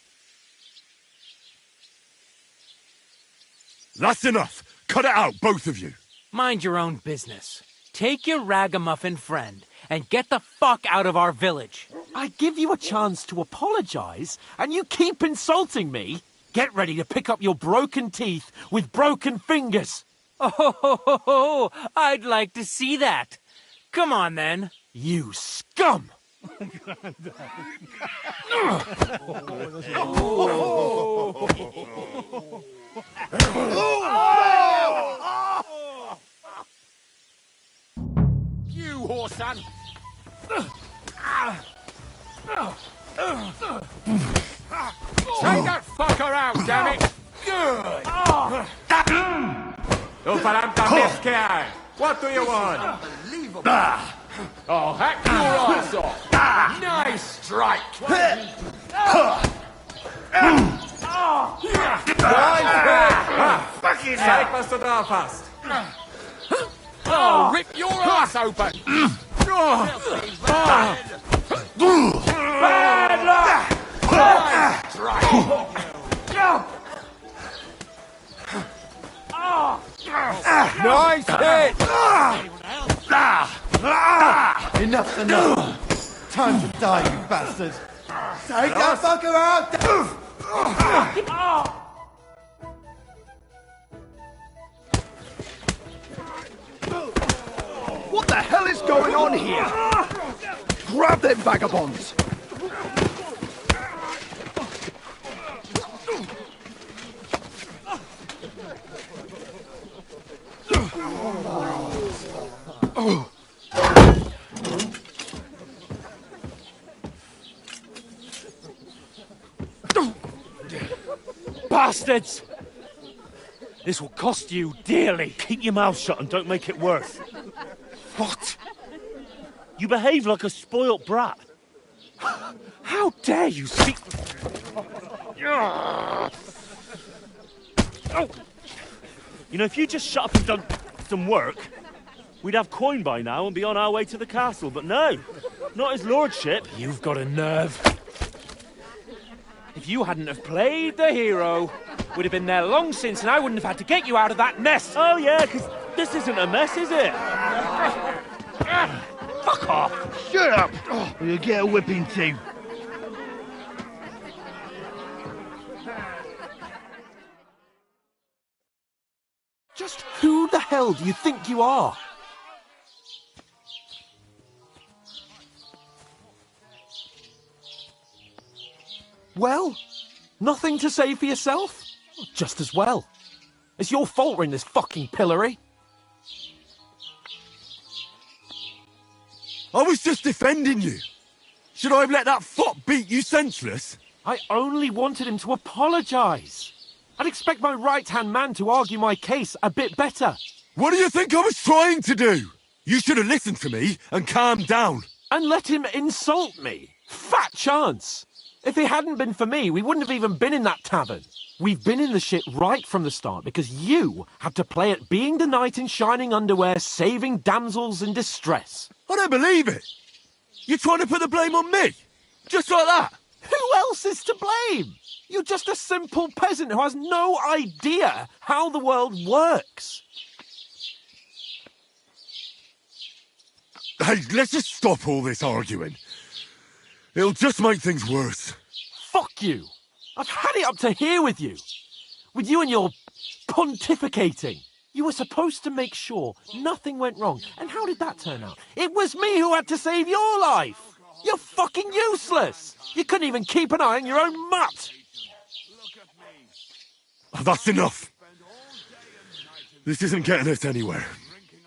That's enough. Cut it out, both of you. Mind your own business. Take your ragamuffin friend and get the fuck out of our village. I give you a chance to apologize, and you keep insulting me. Get ready to pick up your broken teeth with broken fingers. Oh, I'd like to see that. Come on, then. You scum! You whoreson! Take that fucker out, damn it! You Falanta Miscare! What do you want? Oh, hack your ass off! Nice strike! Zeig, was du drauf hast! Oh, rip your ass open! Bad luck! Nice strike! Nice hit! Enough's enough! Time to die, you bastard! Take that fucker out! What the hell is going on here? Grab them vagabonds! Bastards! This will cost you dearly. Keep your mouth shut and don't make it worse. What? You behave like a spoilt brat. How dare you speak... Oh. You know, if you just shut up and done some work, we'd have coin by now and be on our way to the castle, but no, not his lordship. You've got a nerve. If you hadn't have played the hero, we'd have been there long since and I wouldn't have had to get you out of that mess. Oh yeah, because this isn't a mess, is it? Fuck off. Shut up! Or you'll get a whipping too. Just who the hell do you think you are? Well, nothing to say for yourself? Just as well. It's your fault we're in this fucking pillory. I was just defending you. Should I have let that fop beat you senseless? I only wanted him to apologise. I'd expect my right-hand man to argue my case a bit better. What do you think I was trying to do? You should have listened to me and calmed down. And let him insult me. Fat chance. If it hadn't been for me, we wouldn't have even been in that tavern. We've been in the shit right from the start because you had to play at being the knight in shining underwear, saving damsels in distress. I don't believe it. You're trying to put the blame on me? Just like that? Who else is to blame? You're just a simple peasant who has no idea how the world works. Hey, let's just stop all this arguing. It'll just make things worse. Fuck you. I've had it up to here with you. With you and your pontificating. You were supposed to make sure nothing went wrong. And how did that turn out? It was me who had to save your life. You're fucking useless. You couldn't even keep an eye on your own mutt. Oh, that's enough. This isn't getting us anywhere.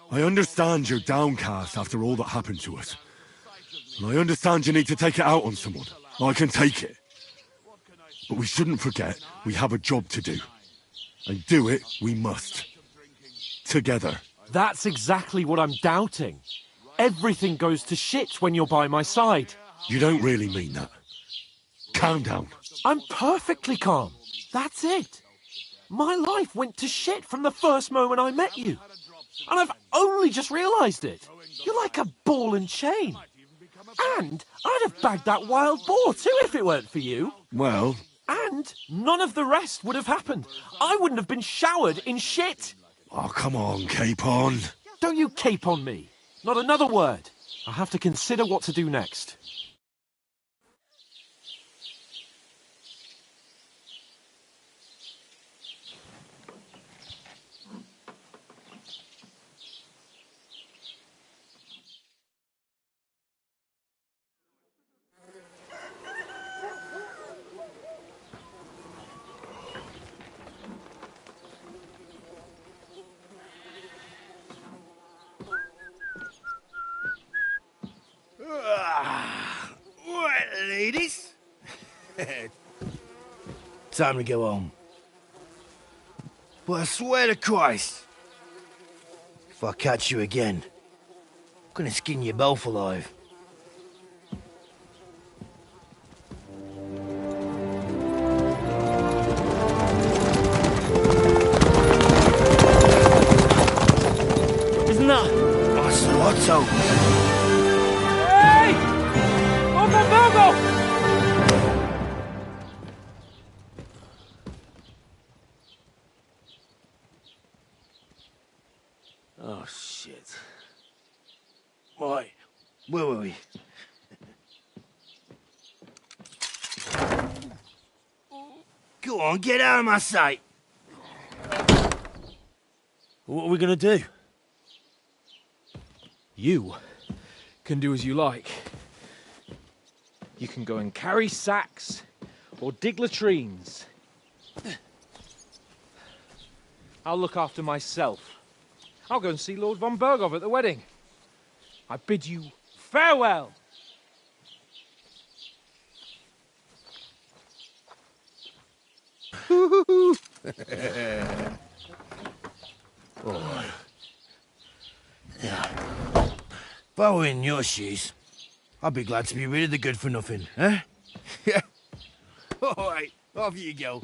I understand you're downcast after all that happened to us. And I understand you need to take it out on someone. I can take it. But we shouldn't forget we have a job to do. And do it we must. Together. That's exactly what I'm doubting. Everything goes to shit when you're by my side. You don't really mean that. Calm down. I'm perfectly calm. That's it. My life went to shit from the first moment I met you. And I've only just realised it. You're like a ball and chain. And I'd have bagged that wild boar too if it weren't for you. Well... And none of the rest would have happened. I wouldn't have been showered in shit. Oh, come on, cape on. Don't you cape on me. Not another word. I'll have to consider what to do next. Right, ladies. Time to go home. But I swear to Christ, if I catch you again, I'm gonna skin you both alive. Isn't that nice lotto? Hey! Uncle Bogo! Oh, shit. Right, where were we? Go on, get out of my sight. What are we gonna do? You can do as you like. You can go and carry sacks or dig latrines. I'll look after myself. I'll go and see Lord von Berghoff at the wedding. I bid you farewell. Oh. Yeah. If I were in your shoes, I'd be glad to be rid of the good for nothing, eh? Yeah. All right, off you go.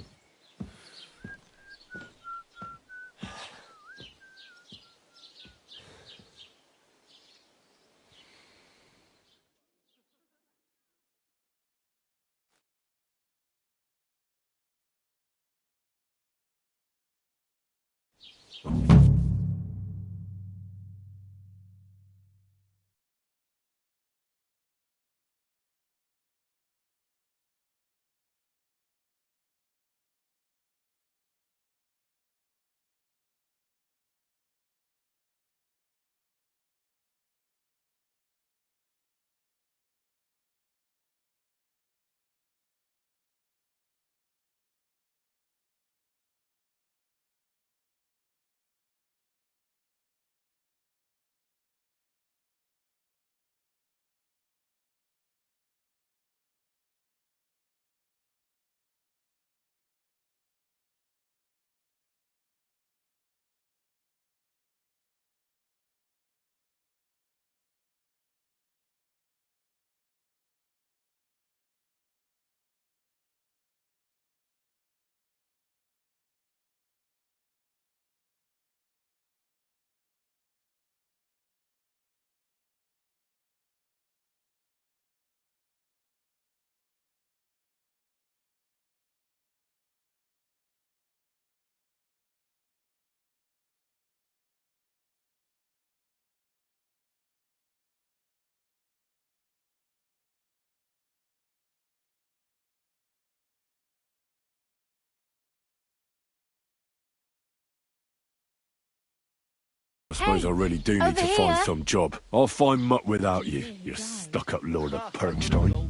I suppose I really do need to find some job. I'll find mutt without you, you stuck-up lord of Perkstein.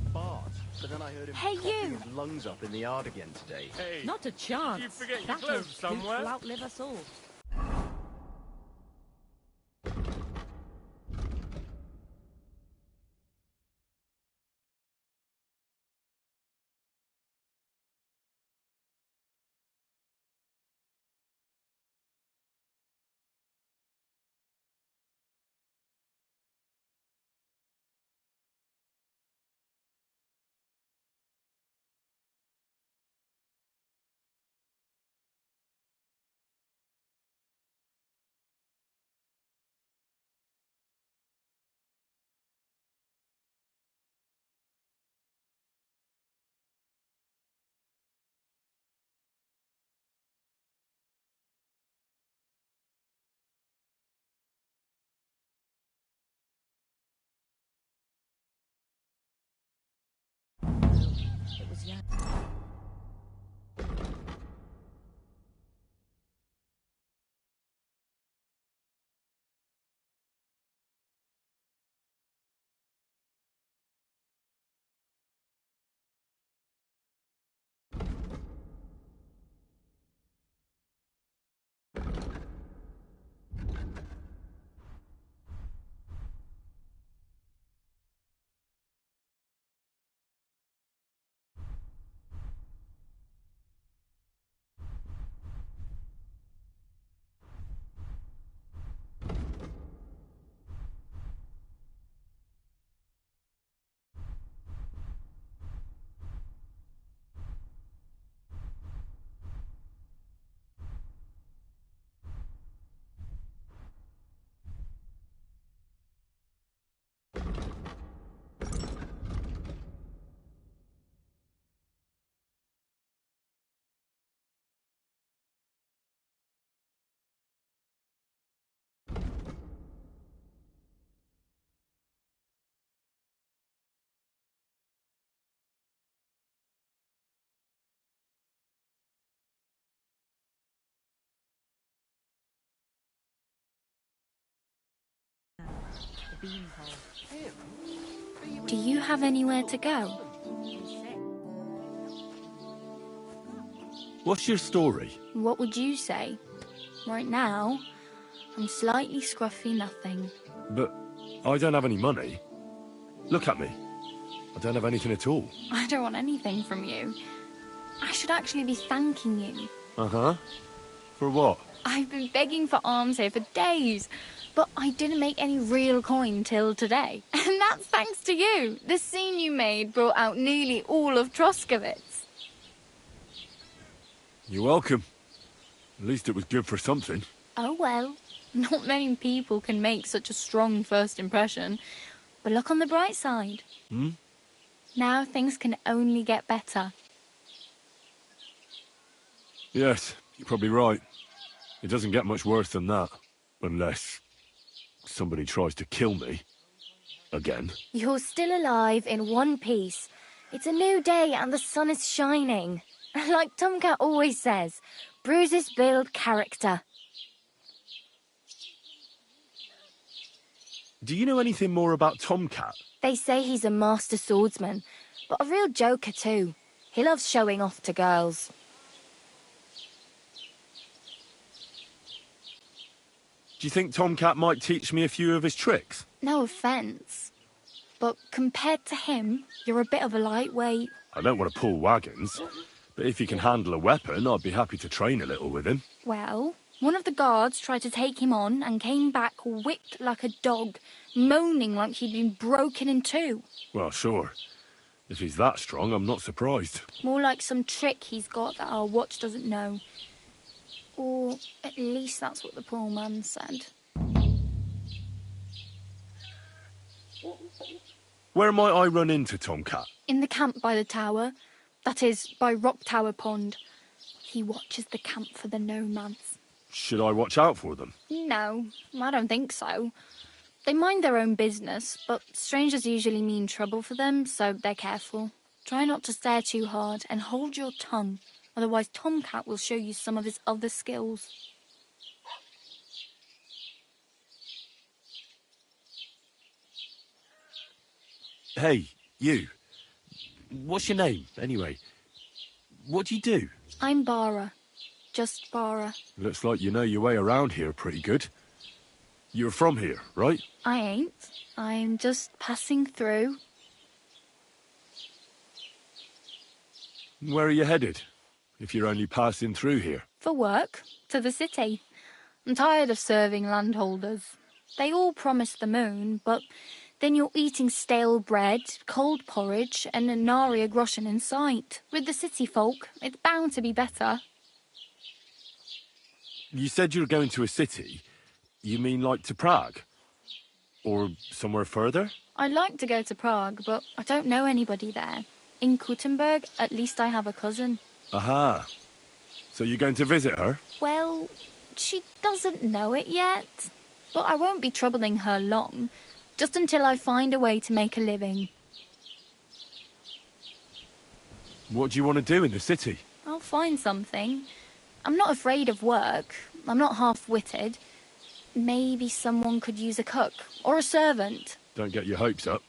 Hey, you! Lungs up in the yard again today. Hey, Not a chance. you forget your That clothes old somewhere? will outlive us all. was young. Do you have anywhere to go? What's your story? What would you say? Right now, I'm slightly scruffy nothing. But I don't have any money. Look at me. I don't have anything at all. I don't want anything from you. I should actually be thanking you. Uh-huh. For what? I've been begging for alms here for days, but I didn't make any real coin till today. And that's thanks to you. The scene you made brought out nearly all of Troskowitz. You're welcome. At least it was good for something. Oh well, not many people can make such a strong first impression. But look on the bright side. Hmm? Now things can only get better. Yes, you're probably right. It doesn't get much worse than that. Unless somebody tries to kill me. Again. You're still alive in one piece. It's a new day and the sun is shining. Like Tomcat always says, bruises build character. Do you know anything more about Tomcat? They say he's a master swordsman, but a real joker too. He loves showing off to girls. Do you think Tomcat might teach me a few of his tricks? No offence, but compared to him, you're a bit of a lightweight. I don't want to pull wagons, but if he can handle a weapon, I'd be happy to train a little with him. Well, one of the guards tried to take him on and came back whipped like a dog, moaning like he'd been broken in two. Well, sure. If he's that strong, I'm not surprised. More like some trick he's got that our watch doesn't know. Or at least that's what the poor man said. Where might I run into Tomcat? In the camp by the tower. That is, by Rock Tower Pond. He watches the camp for the nomads. Should I watch out for them? No, I don't think so. They mind their own business, but strangers usually mean trouble for them, so they're careful. Try not to stare too hard and hold your tongue. Otherwise, Tomcat will show you some of his other skills. Hey, you. What's your name, anyway? What do you do? I'm Bara. Just Bara. Looks like you know your way around here pretty good. You're from here, right? I ain't. I'm just passing through. Where are you headed? If you're only passing through here. For work. To the city. I'm tired of serving landholders. They all promise the moon, but then you're eating stale bread, cold porridge, and a nary a groschen in sight. With the city folk, it's bound to be better. You said you were going to a city. You mean like to Prague? Or somewhere further? I'd like to go to Prague, but I don't know anybody there. In Kuttenberg, at least I have a cousin. Aha. So you're going to visit her? Well, she doesn't know it yet. But I won't be troubling her long. Just until I find a way to make a living. What do you want to do in the city? I'll find something. I'm not afraid of work. I'm not half-witted. Maybe someone could use a cook or a servant. Don't get your hopes up.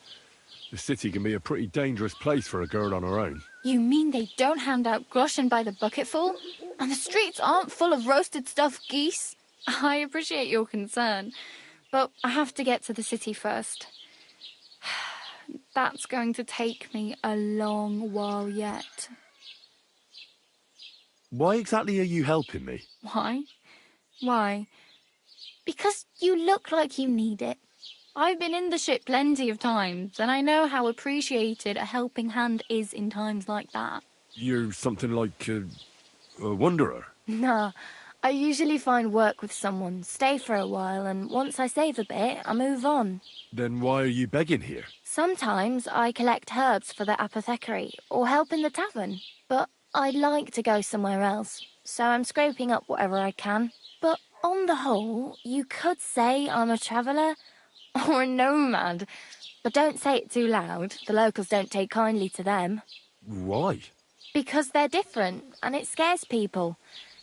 The city can be a pretty dangerous place for a girl on her own. You mean they don't hand out groschen by the bucketful? And the streets aren't full of roasted stuffed geese? I appreciate your concern, but I have to get to the city first. That's going to take me a long while yet. Why exactly are you helping me? Why? Why? Because you look like you need it. I've been in the ship plenty of times, and I know how appreciated a helping hand is in times like that. You're something like a wanderer. Nah, I usually find work with someone, stay for a while, and once I save a bit, I move on. Then why are you begging here? Sometimes I collect herbs for the apothecary, or help in the tavern, but I'd like to go somewhere else, so I'm scraping up whatever I can. But on the whole, you could say I'm a traveller, or a nomad. But don't say it too loud, the locals don't take kindly to them. Why? Because they're different, and it scares people.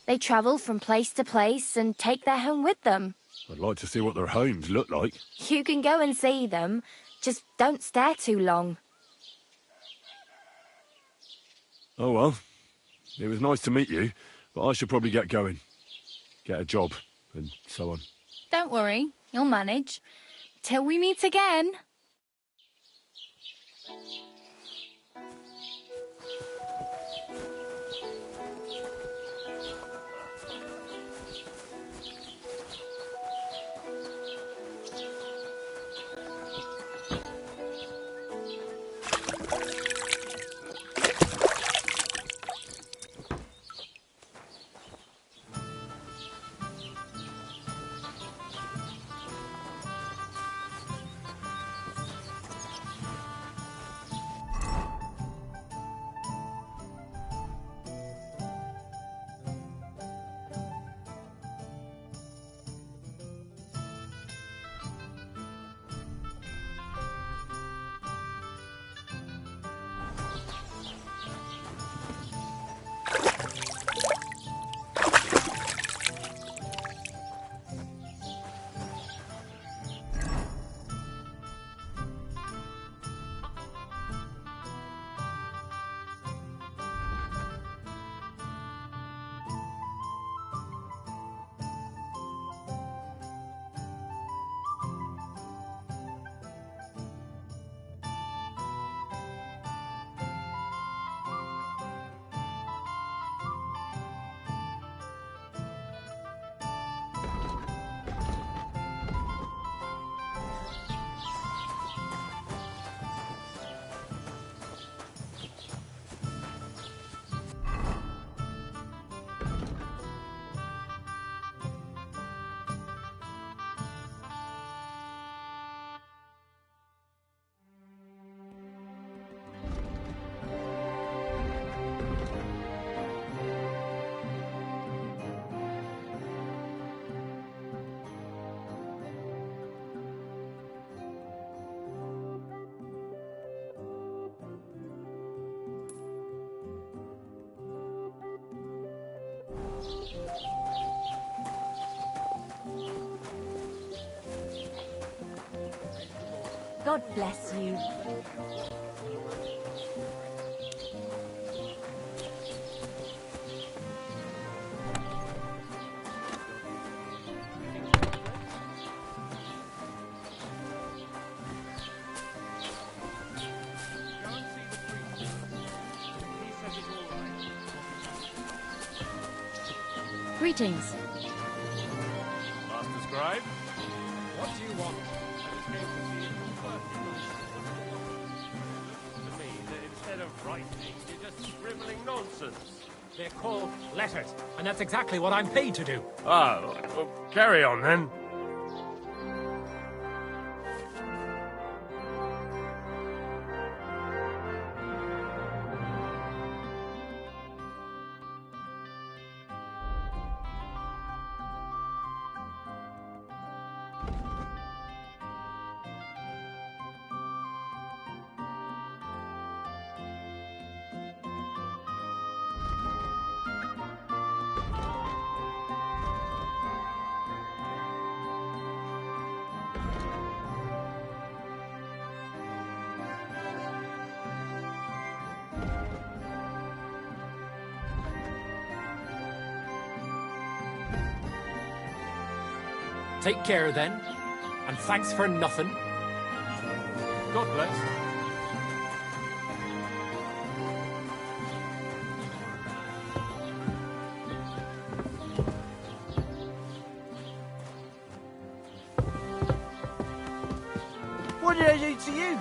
They travel from place to place and take their home with them. I'd like to see what their homes look like. You can go and see them, just don't stare too long. Oh well, it was nice to meet you, but I should probably get going. Get a job, and so on. Don't worry, you'll manage. Till we meet again. God bless you. Greetings. Master Scribe, what do you want? I just came to see to me that instead of writing, you're just scribbling nonsense. They're called letters, and that's exactly what I'm paid to do. Oh, well, carry on then. Take care then, and thanks for nothing. God bless. What did I do to you?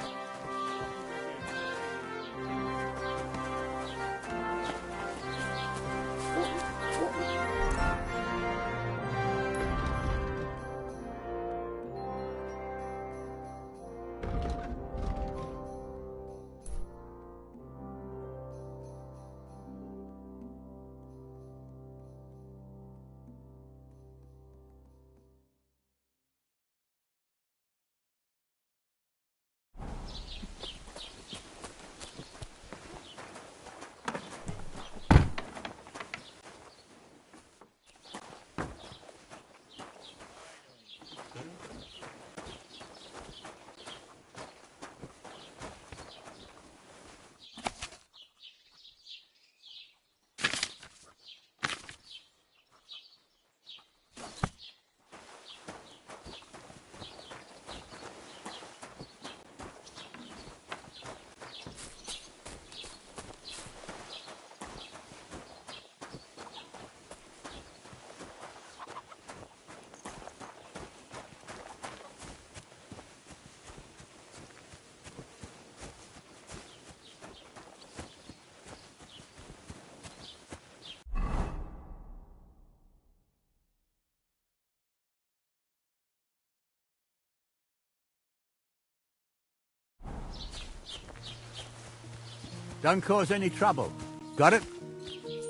Don't cause any trouble. Got it?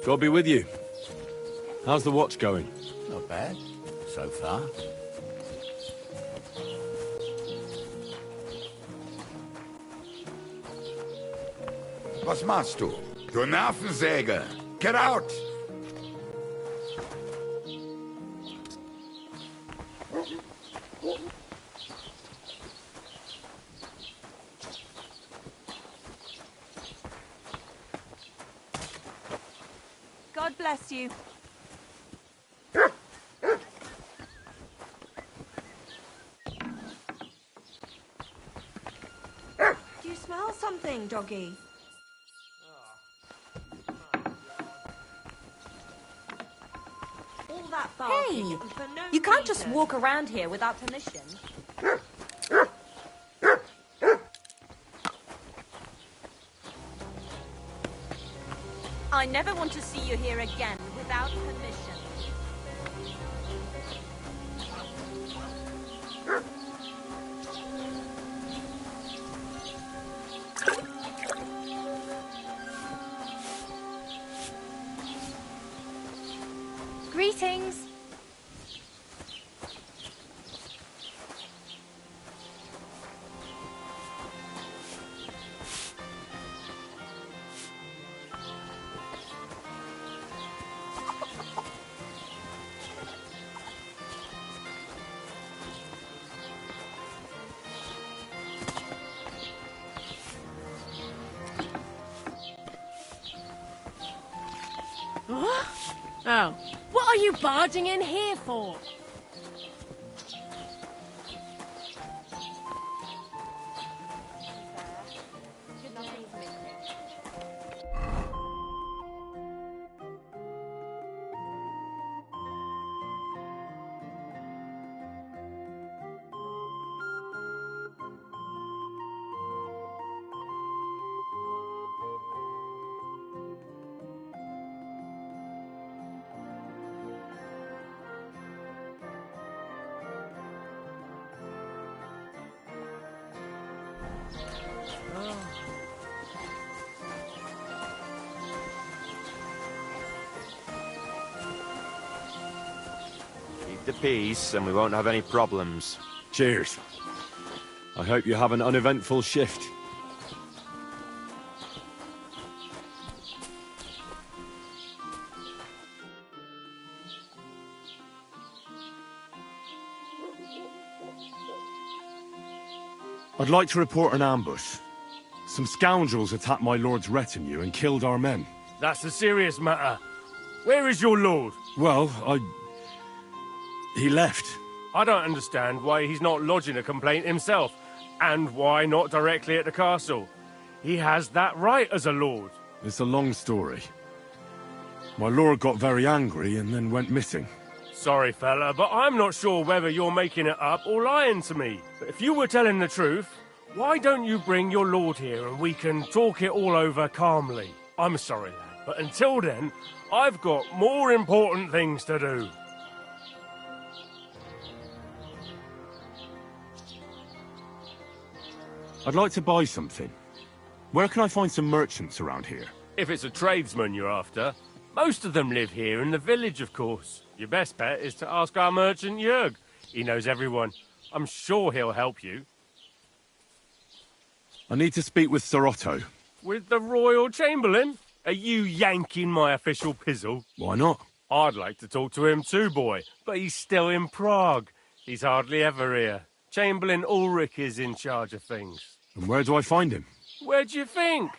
God be with you. How's the watch going? Not bad, so far. Was machst du? Du Nervensäge! Get out! God bless you. Do you smell something, doggy? All that barking Hey! for no You can't just reason. walk around here without permission. I never want to see you here again without permission. Greetings. What? Oh. What are you barging in here for? Keep the peace and we won't have any problems. Cheers. I hope you have an uneventful shift. I'd like to report an ambush. Some scoundrels attacked my lord's retinue and killed our men. That's a serious matter. Where is your lord? Well, he left. I don't understand why he's not lodging a complaint himself, and why not directly at the castle. He has that right as a lord. It's a long story. My lord got very angry and then went missing. Sorry, fella, but I'm not sure whether you're making it up or lying to me. But if you were telling the truth, why don't you bring your lord here and we can talk it all over calmly? I'm sorry, lad, but until then, I've got more important things to do. I'd like to buy something. Where can I find some merchants around here? If it's a tradesman you're after, most of them live here in the village, of course. Your best bet is to ask our merchant Jörg. He knows everyone. I'm sure he'll help you. I need to speak with Sir Otto. With the Royal Chamberlain? Are you yanking my official pizzle? Why not? I'd like to talk to him too, boy, but he's still in Prague. He's hardly ever here. Chamberlain Ulrich is in charge of things. And where do I find him? Where do you think?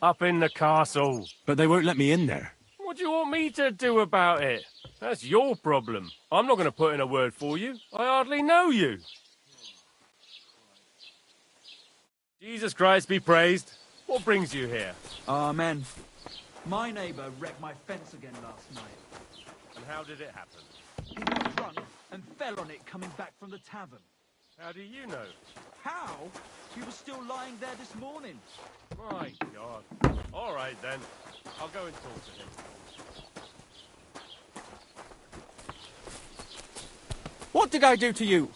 Up in the castle. But they won't let me in there. What do you want me to do about it? That's your problem. I'm not going to put in a word for you. I hardly know you. Jesus Christ be praised. What brings you here? Amen. My neighbour wrecked my fence again last night. And how did it happen? He got drunk and fell on it coming back from the tavern. How do you know? How? He was still lying there this morning. My God. All right, then. I'll go and talk to him. What did I do to you?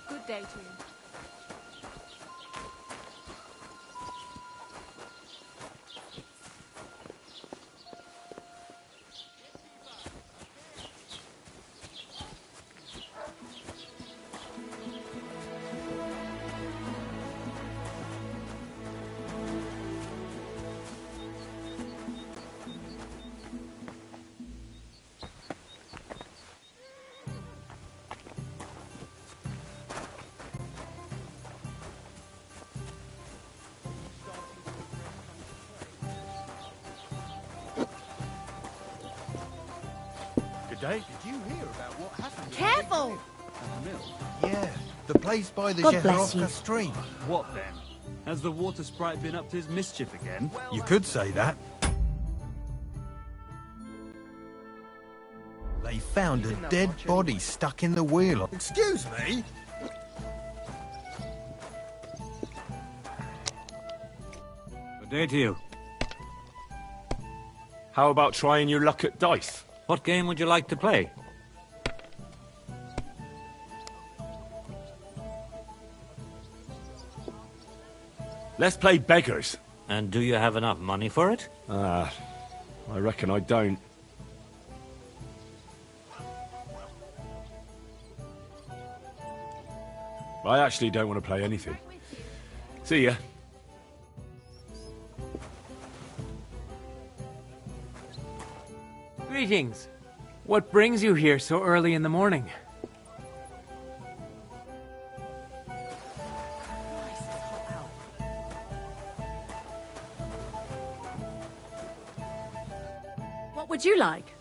Good day to you. Good day. Did you hear about what happened? Careful! Yeah, the place by the God bless you. Zhehorovka stream. What then? Has the water sprite been up to his mischief again? You could say that. They found a dead body stuck in the wheel. Excuse me? Good day to you. How about trying your luck at dice? What game would you like to play? Let's play beggars. And do you have enough money for it? I reckon I don't. I actually don't want to play anything. See ya. Greetings. What brings you here so early in the morning? What would you like?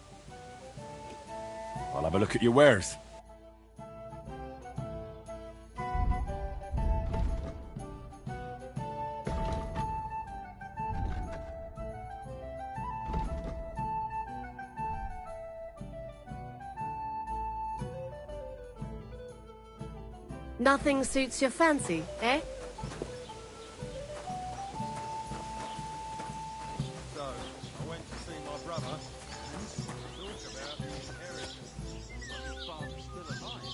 I'll have a look at your wares. Nothing suits your fancy, eh? So, I went to see my brother and talk about the inheritance. Your father's still alive.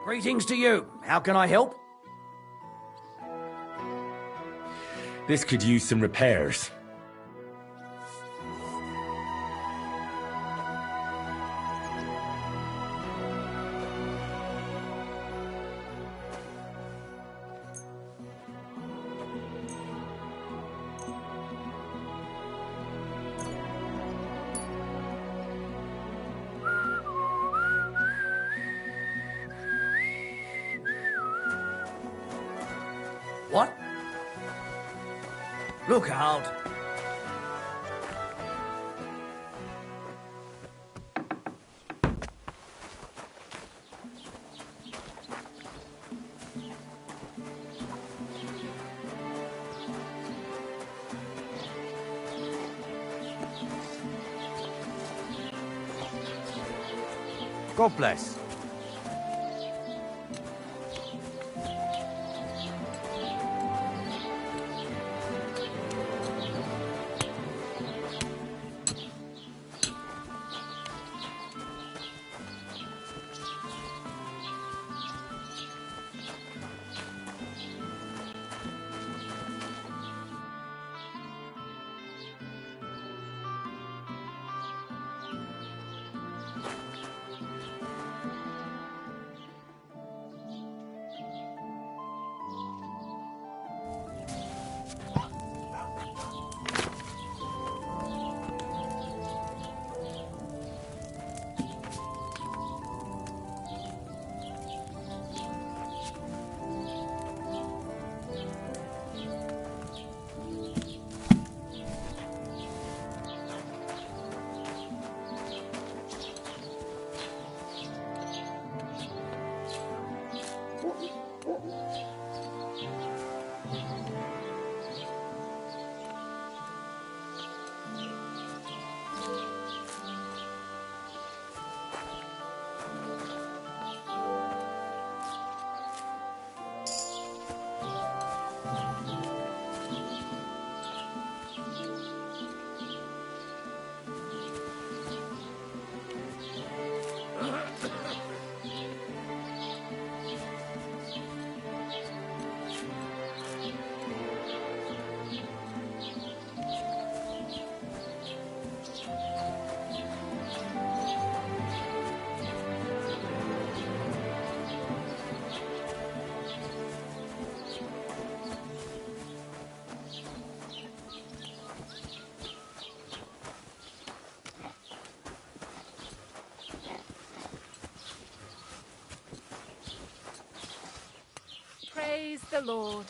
Greetings to you. How can I help? This could use some repairs. What? Look out. God bless. Praise the Lord.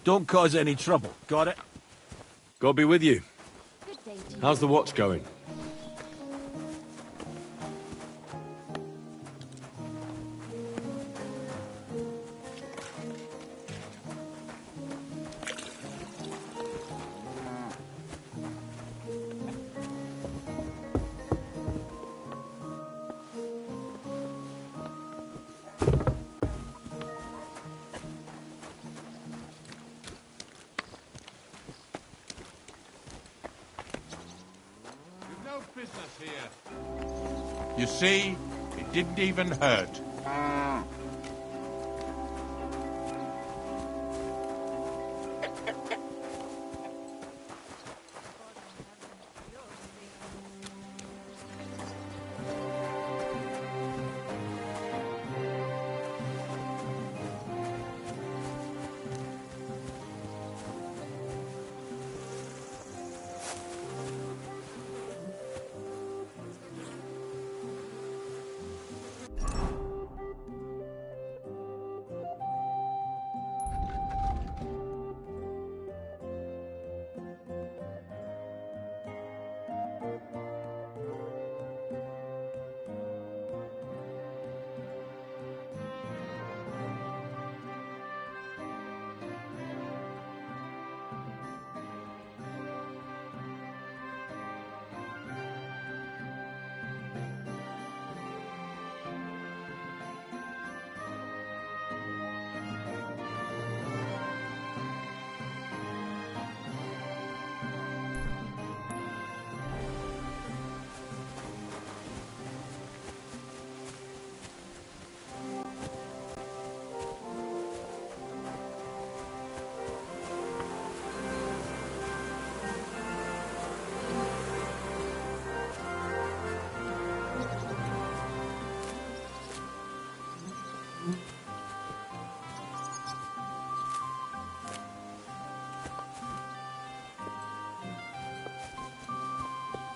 Don't cause any trouble. Got it? God be with you. How's the watch going? No business here. You see, it didn't even hurt.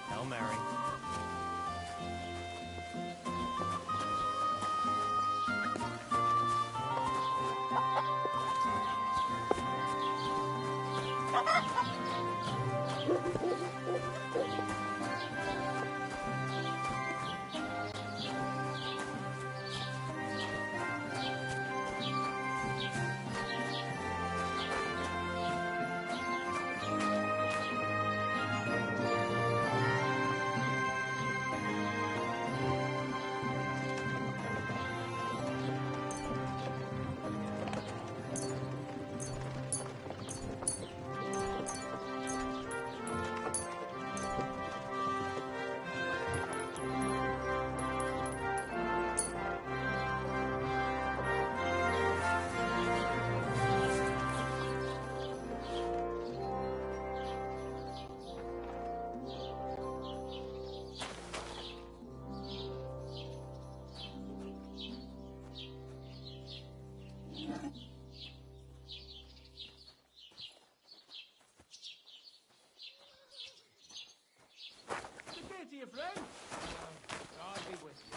Hail Mary. Good day to you, friend. God be with you.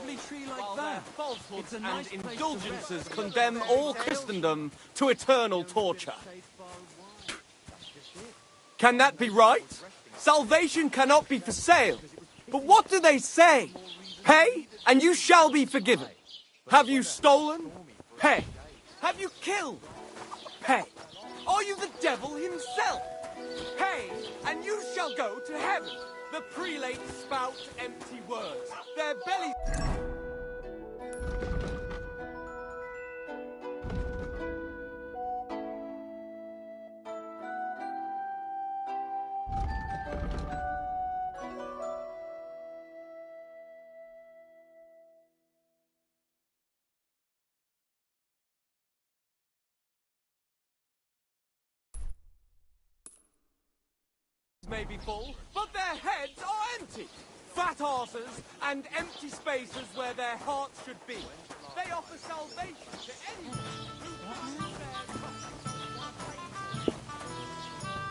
lovely tree like While that. their falsehoods It's a nice and place to indulgences rest. condemn all Christendom to eternal torture. Can that be right? Salvation cannot be for sale. But what do they say? Pay, and you shall be forgiven. Have you stolen? Pay. Have you killed? Pay. Are you the devil himself? Pay, and you shall go to heaven. The prelates spout empty words. Their bellies... may be full, but their heads are empty. Fat arses and empty spaces where their hearts should be. They offer salvation to anyone who...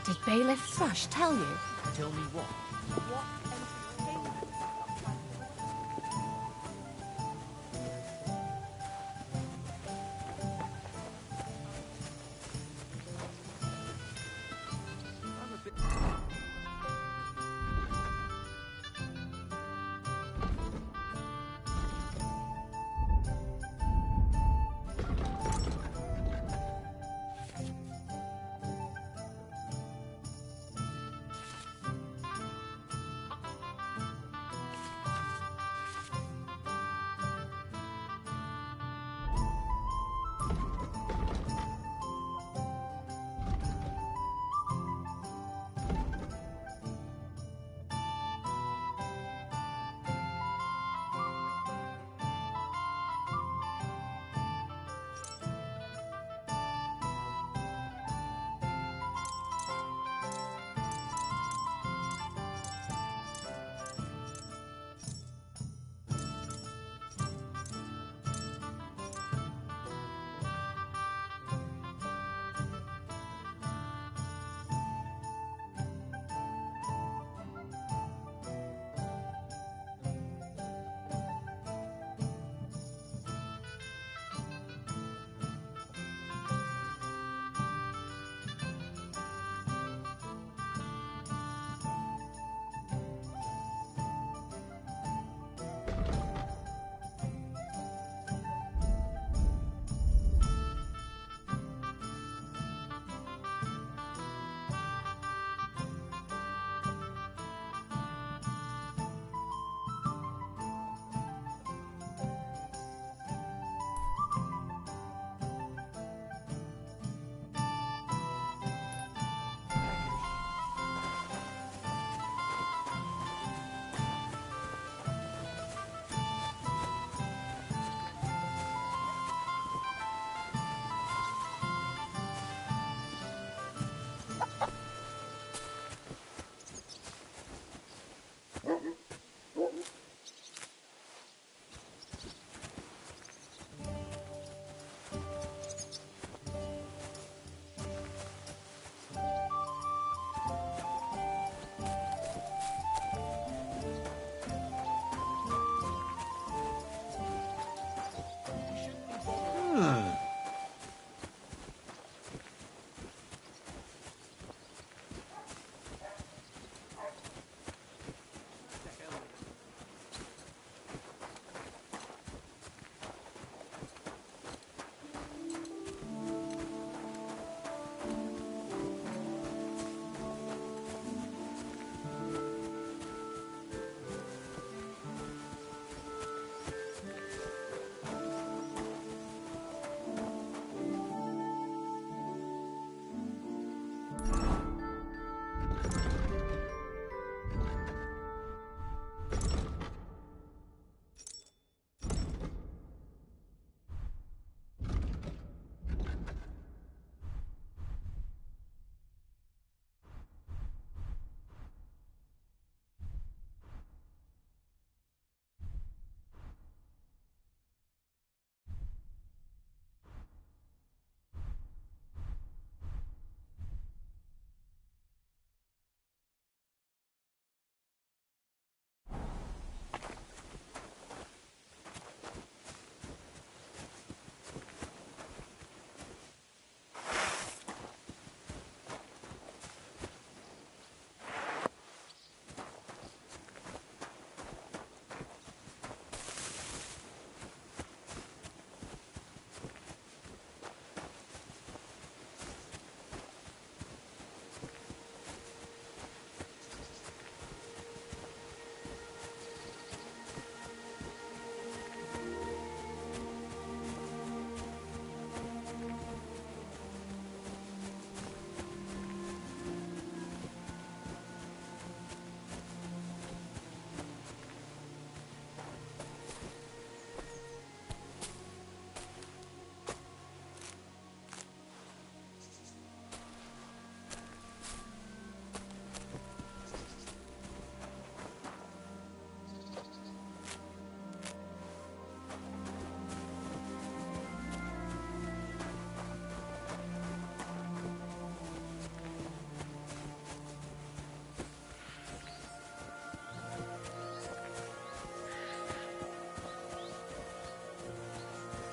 Did Bailiff Thrush tell you? Tell me what?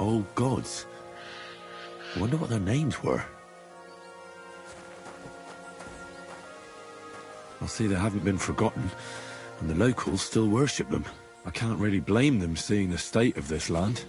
old gods. I wonder what their names were. I see they haven't been forgotten, and the locals still worship them. I can't really blame them seeing the state of this land.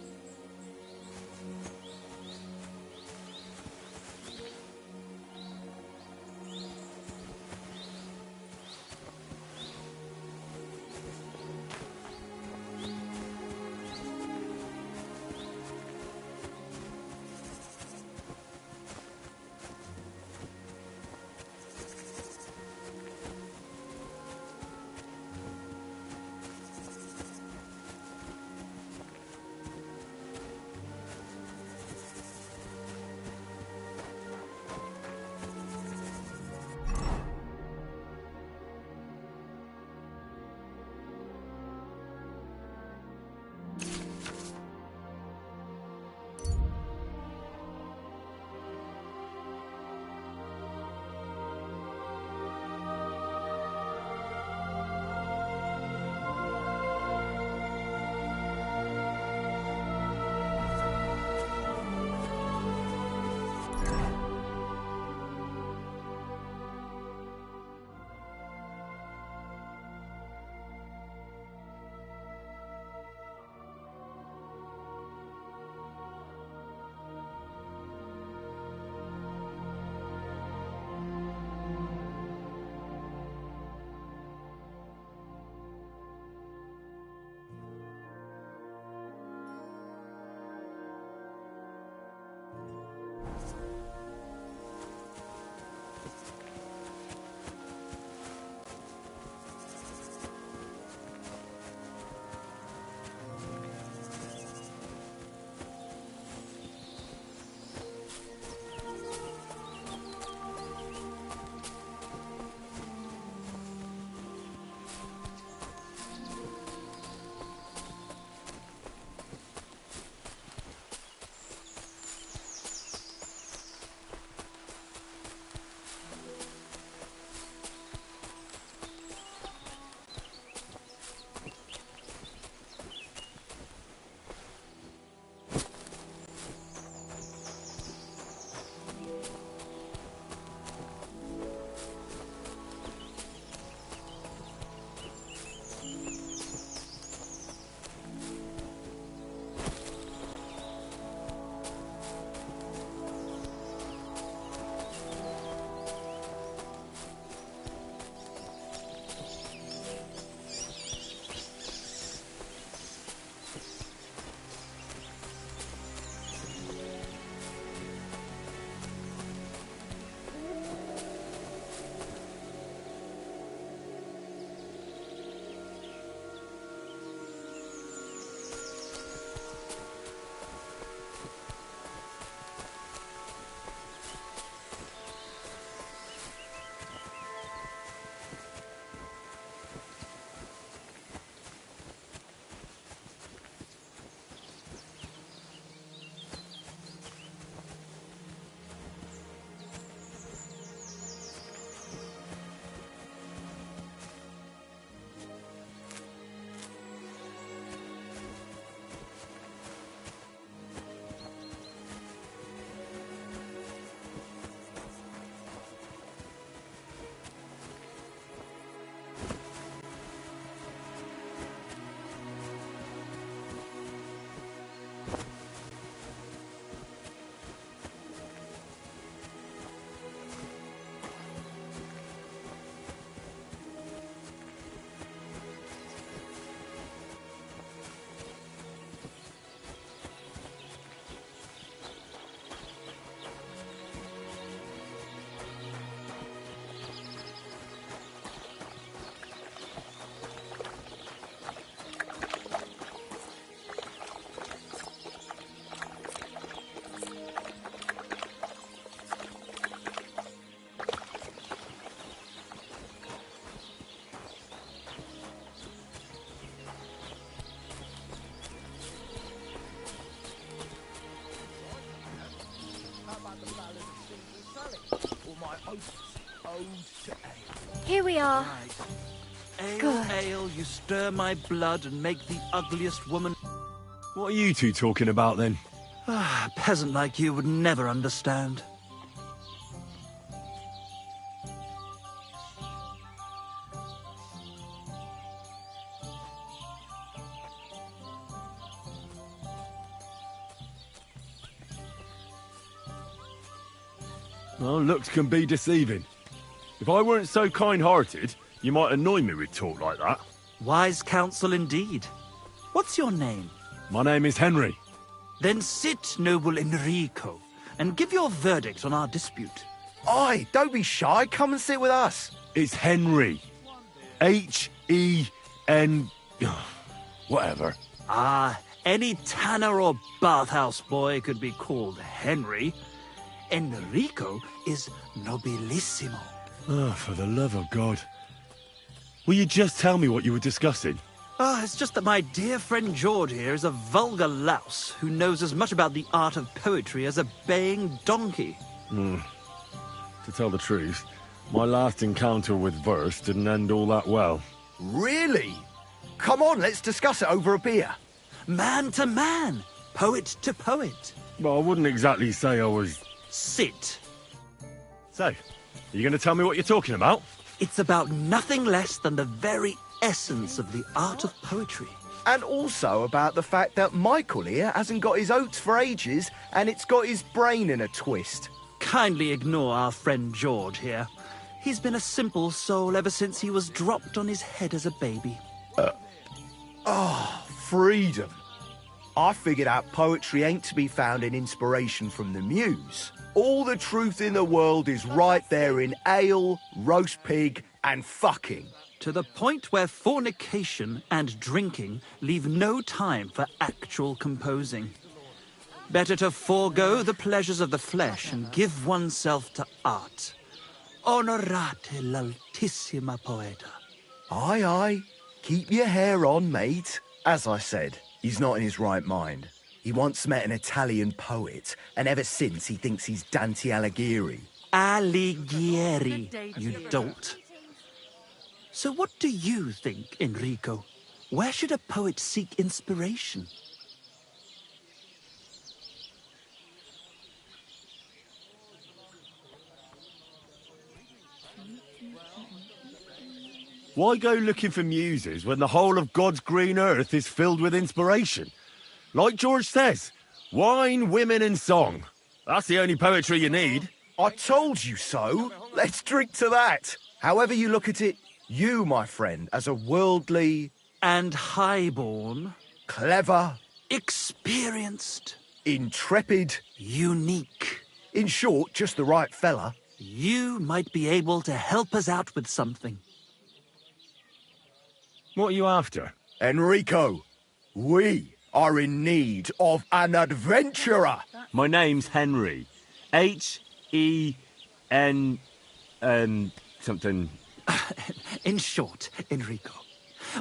Here we are. Ale, Good. ale, you stir my blood and make the ugliest woman... What are you two talking about then? A peasant like you would never understand. Well, looks can be deceiving. If I weren't so kind-hearted, you might annoy me with talk like that. Wise counsel indeed. What's your name? My name is Henry. Then sit, noble Enrico, and give your verdict on our dispute. Aye, don't be shy. Come and sit with us. It's Henry. H-E-N... whatever. Ah, any tanner or bathhouse boy could be called Henry. Enrico is nobilissimo. Oh, for the love of God. Will you just tell me what you were discussing? It's just that my dear friend George here is a vulgar louse who knows as much about the art of poetry as a baying donkey. To tell the truth, my last encounter with verse didn't end all that well. Really? Come on, let's discuss it over a beer. Man to man, poet to poet. Well, I wouldn't exactly say I was... Sit. So, are you going to tell me what you're talking about? It's about nothing less than the very essence of the art of poetry. And also about the fact that Michael here hasn't got his oats for ages and it's got his brain in a twist. Kindly ignore our friend George here. He's been a simple soul ever since he was dropped on his head as a baby. Freedom. I figured out poetry ain't to be found in inspiration from the muse. All the truth in the world is right there in ale, roast pig, and fucking. To the point where fornication and drinking leave no time for actual composing. Better to forego the pleasures of the flesh and give oneself to art. Honorate l'altissima poeta. Aye, aye. Keep your hair on, mate. As I said, he's not in his right mind. He once met an Italian poet, and ever since he thinks he's Dante Alighieri. Alighieri, you dolt. So what do you think, Enrico? Where should a poet seek inspiration? Why go looking for muses when the whole of God's green earth is filled with inspiration? Like George says, wine, women and song. That's the only poetry you need. I told you so. Let's drink to that. However you look at it, you, my friend, as a worldly... and highborn... clever... experienced... intrepid... unique... in short, just the right fella. You might be able to help us out with something. What are you after? Enrico, we are in need of an adventurer. My name's Henry. H-E-N... something... In short, Enrico,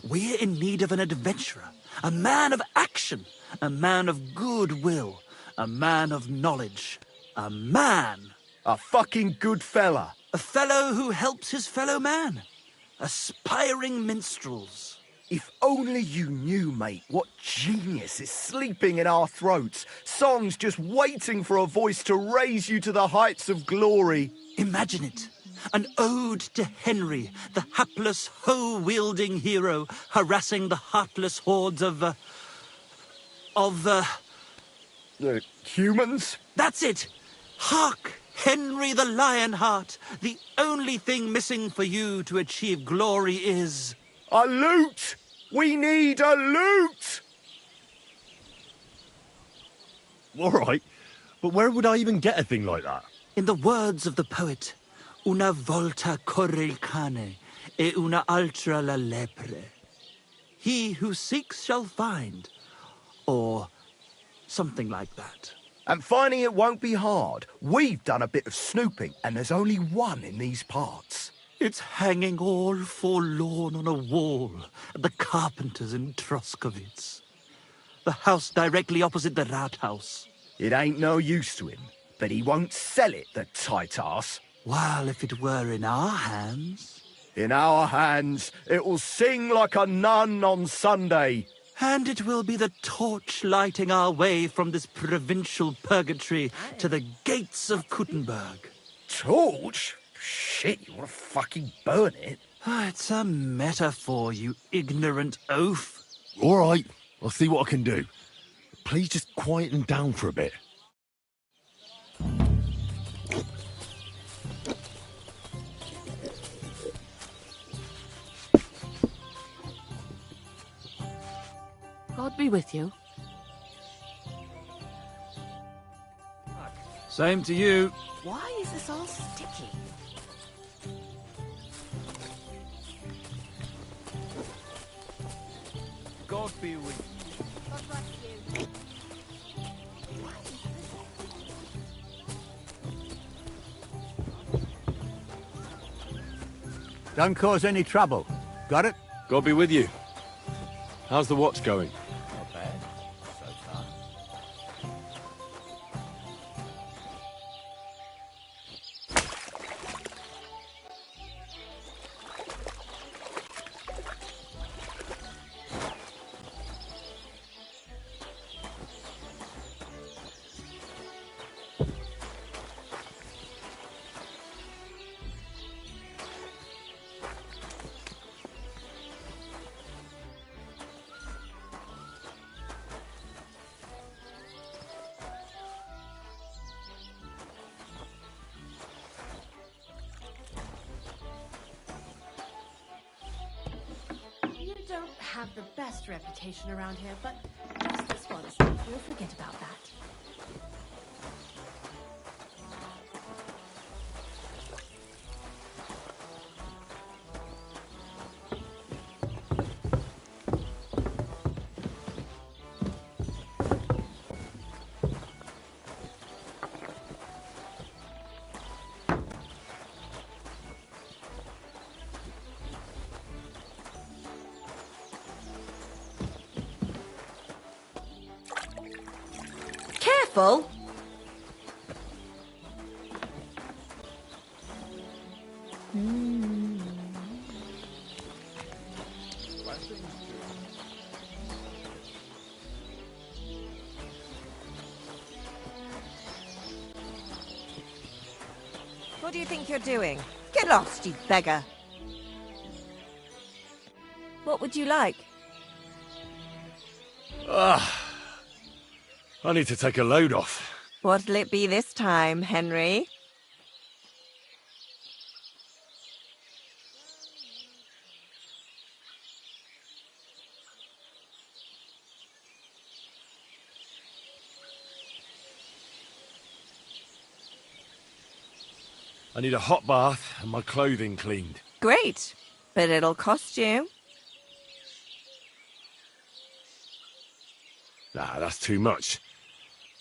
we're in need of an adventurer, a man of action, a man of goodwill, a man of knowledge, a man... a fucking good fella. A fellow who helps his fellow man. Aspiring minstrels. If only you knew, mate, what genius is sleeping in our throats. Songs just waiting for a voice to raise you to the heights of glory. Imagine it. An ode to Henry, the hapless, hoe-wielding hero, harassing the heartless hordes of humans? That's it! Hark! Henry the Lionheart! The only thing missing for you to achieve glory is... a lute! We need a lute! All right, but where would I even get a thing like that? In the words of the poet, una volta corre il cane, e una altra la lepre. He who seeks shall find, or something like that. And finding it won't be hard. We've done a bit of snooping, and there's only one in these parts. It's hanging all forlorn on a wall at the carpenter's in Troskowitz. The house directly opposite the Rathaus. It ain't no use to him, but he won't sell it, the tight ass. While if it were in our hands... In our hands, it will sing like a nun on Sunday. And it will be the torch lighting our way from this provincial purgatory to the gates of Kuttenberg. Torch? Shit, you want to fucking burn it? It's a metaphor, you ignorant oaf. All right, I'll see what I can do. Please just quieten down for a bit. God be with you. Same to you. Why is this all sticky? God be with you. Don't cause any trouble. Got it? God be with you. How's the watch going? Not bad, so far. You don't have the best reputation around here, but just this once, we'll forget about that. Careful! What do you think you're doing? Get lost, you beggar! What would you like? I need to take a load off. What'll it be this time, Henry? I need a hot bath and my clothing cleaned. Great, but it'll cost you. Nah, that's too much.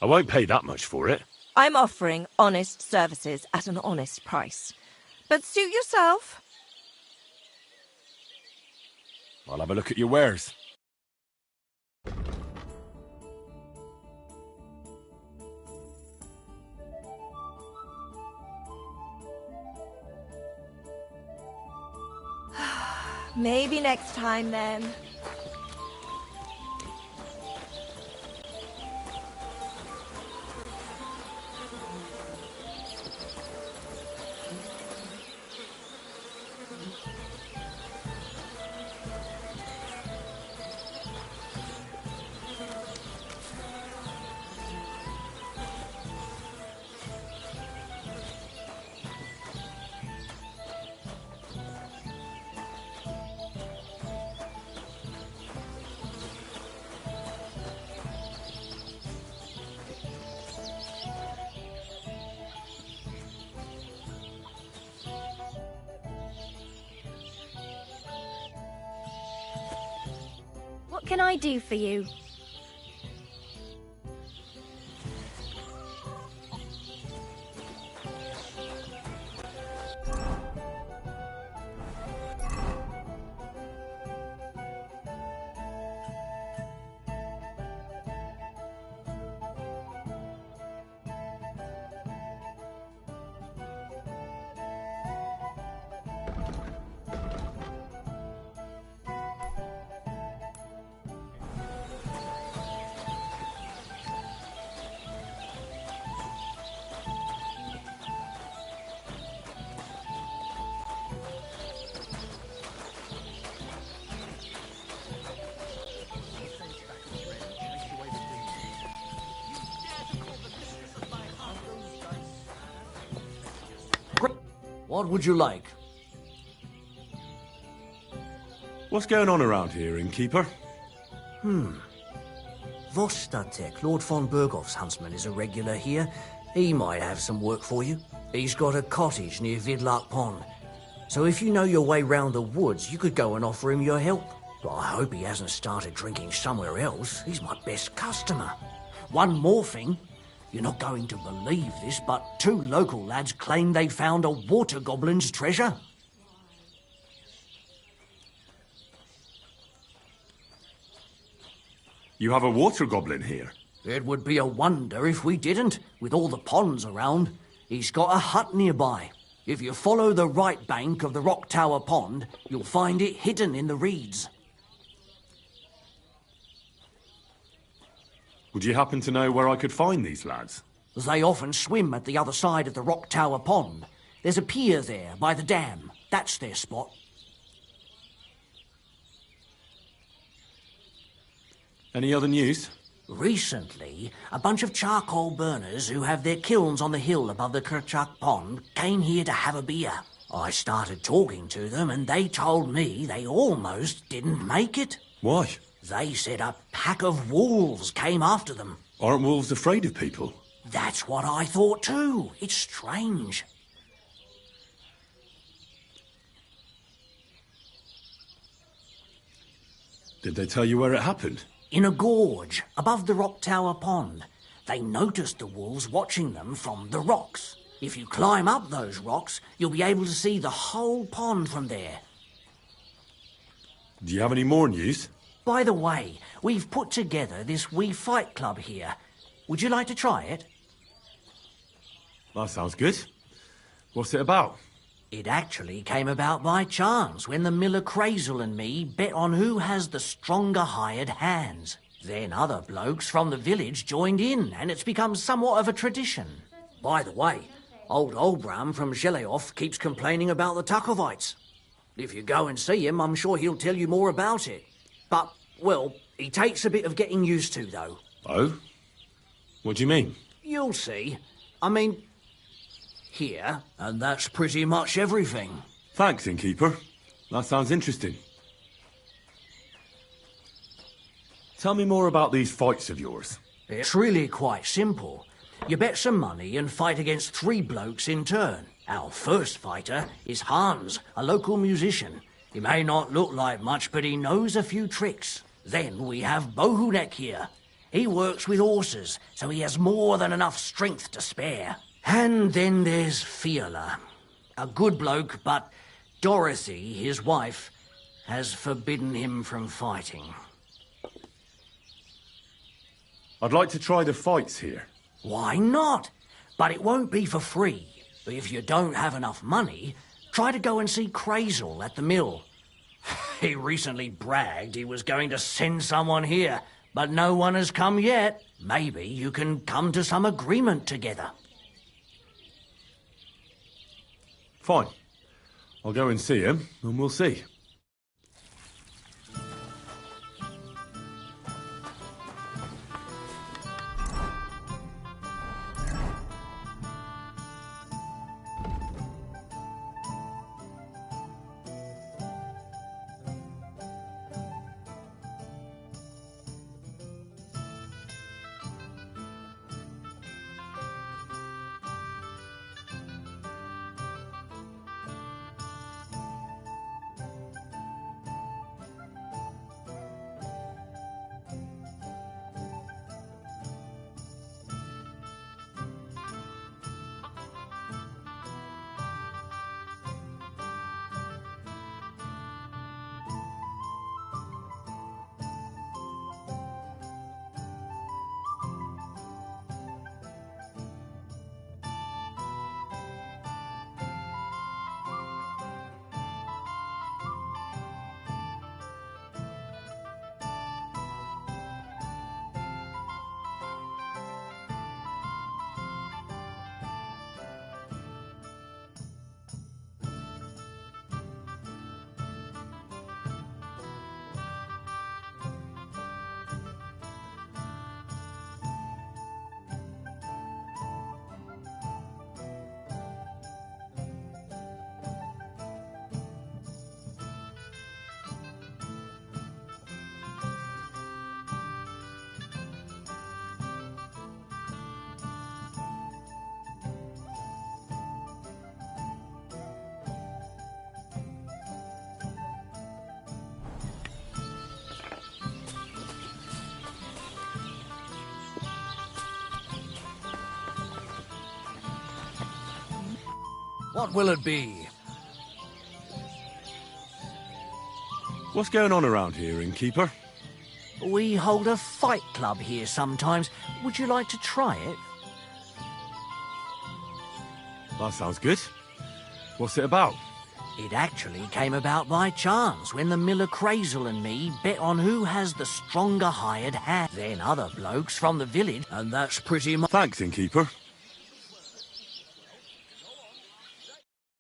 I won't pay that much for it. I'm offering honest services at an honest price. But suit yourself. I'll have a look at your wares. Maybe next time, then. What can I do for you? What would you like? What's going on around here, innkeeper? Vostatek, Lord von Berghoff's huntsman, is a regular here. He might have some work for you. He's got a cottage near Vidlark Pond. So if you know your way round the woods, you could go and offer him your help. But I hope he hasn't started drinking somewhere else. He's my best customer. One more thing. You're not going to believe this, but 2 local lads claim they found a water goblin's treasure. You have a water goblin here? It would be a wonder if we didn't, with all the ponds around. He's got a hut nearby. If you follow the right bank of the Rock Tower Pond, you'll find it hidden in the reeds. Would you happen to know where I could find these lads? They often swim at the other side of the Rock Tower Pond. There's a pier there by the dam. That's their spot. Any other news? Recently, a bunch of charcoal burners who have their kilns on the hill above the Kerchak Pond came here to have a beer. I started talking to them and they told me they almost didn't make it. Why? They said a pack of wolves came after them. Aren't wolves afraid of people? That's what I thought too. It's strange. Did they tell you where it happened? In a gorge above the Rock Tower Pond. They noticed the wolves watching them from the rocks. If you climb up those rocks, you'll be able to see the whole pond from there. Do you have any more news? By the way, we've put together this wee fight club here. Would you like to try it? That sounds good. What's it about? It actually came about by chance when the miller Crazel and me bet on who has the stronger hired hands. Then other blokes from the village joined in, and it's become somewhat of a tradition. By the way, old Olbram from Zheleov keeps complaining about the Takovites. If you go and see him, I'm sure he'll tell you more about it. But, well, he takes a bit of getting used to, though. Oh? What do you mean? You'll see. I mean, here, and that's pretty much everything. Thanks, innkeeper. That sounds interesting. Tell me more about these fights of yours. It's really quite simple. You bet some money and fight against 3 blokes in turn. Our first fighter is Hans, a local musician. He may not look like much, but he knows a few tricks. Then we have Bohunek here. He works with horses, so he has more than enough strength to spare. And then there's Fiala. A good bloke, but Dorothy, his wife, has forbidden him from fighting. I'd like to try the fights here. Why not? But it won't be for free. If you don't have enough money, try to go and see Crazel at the mill. He recently bragged he was going to send someone here, but no one has come yet. Maybe you can come to some agreement together. Fine. I'll go and see him, and we'll see. What will it be? What's going on around here, innkeeper? We hold a fight club here sometimes. Would you like to try it? That sounds good. What's it about? It actually came about by chance when the Miller Crazel and me bet on who has the stronger hired hand than other blokes from the village, and that's pretty much... Thanks, innkeeper.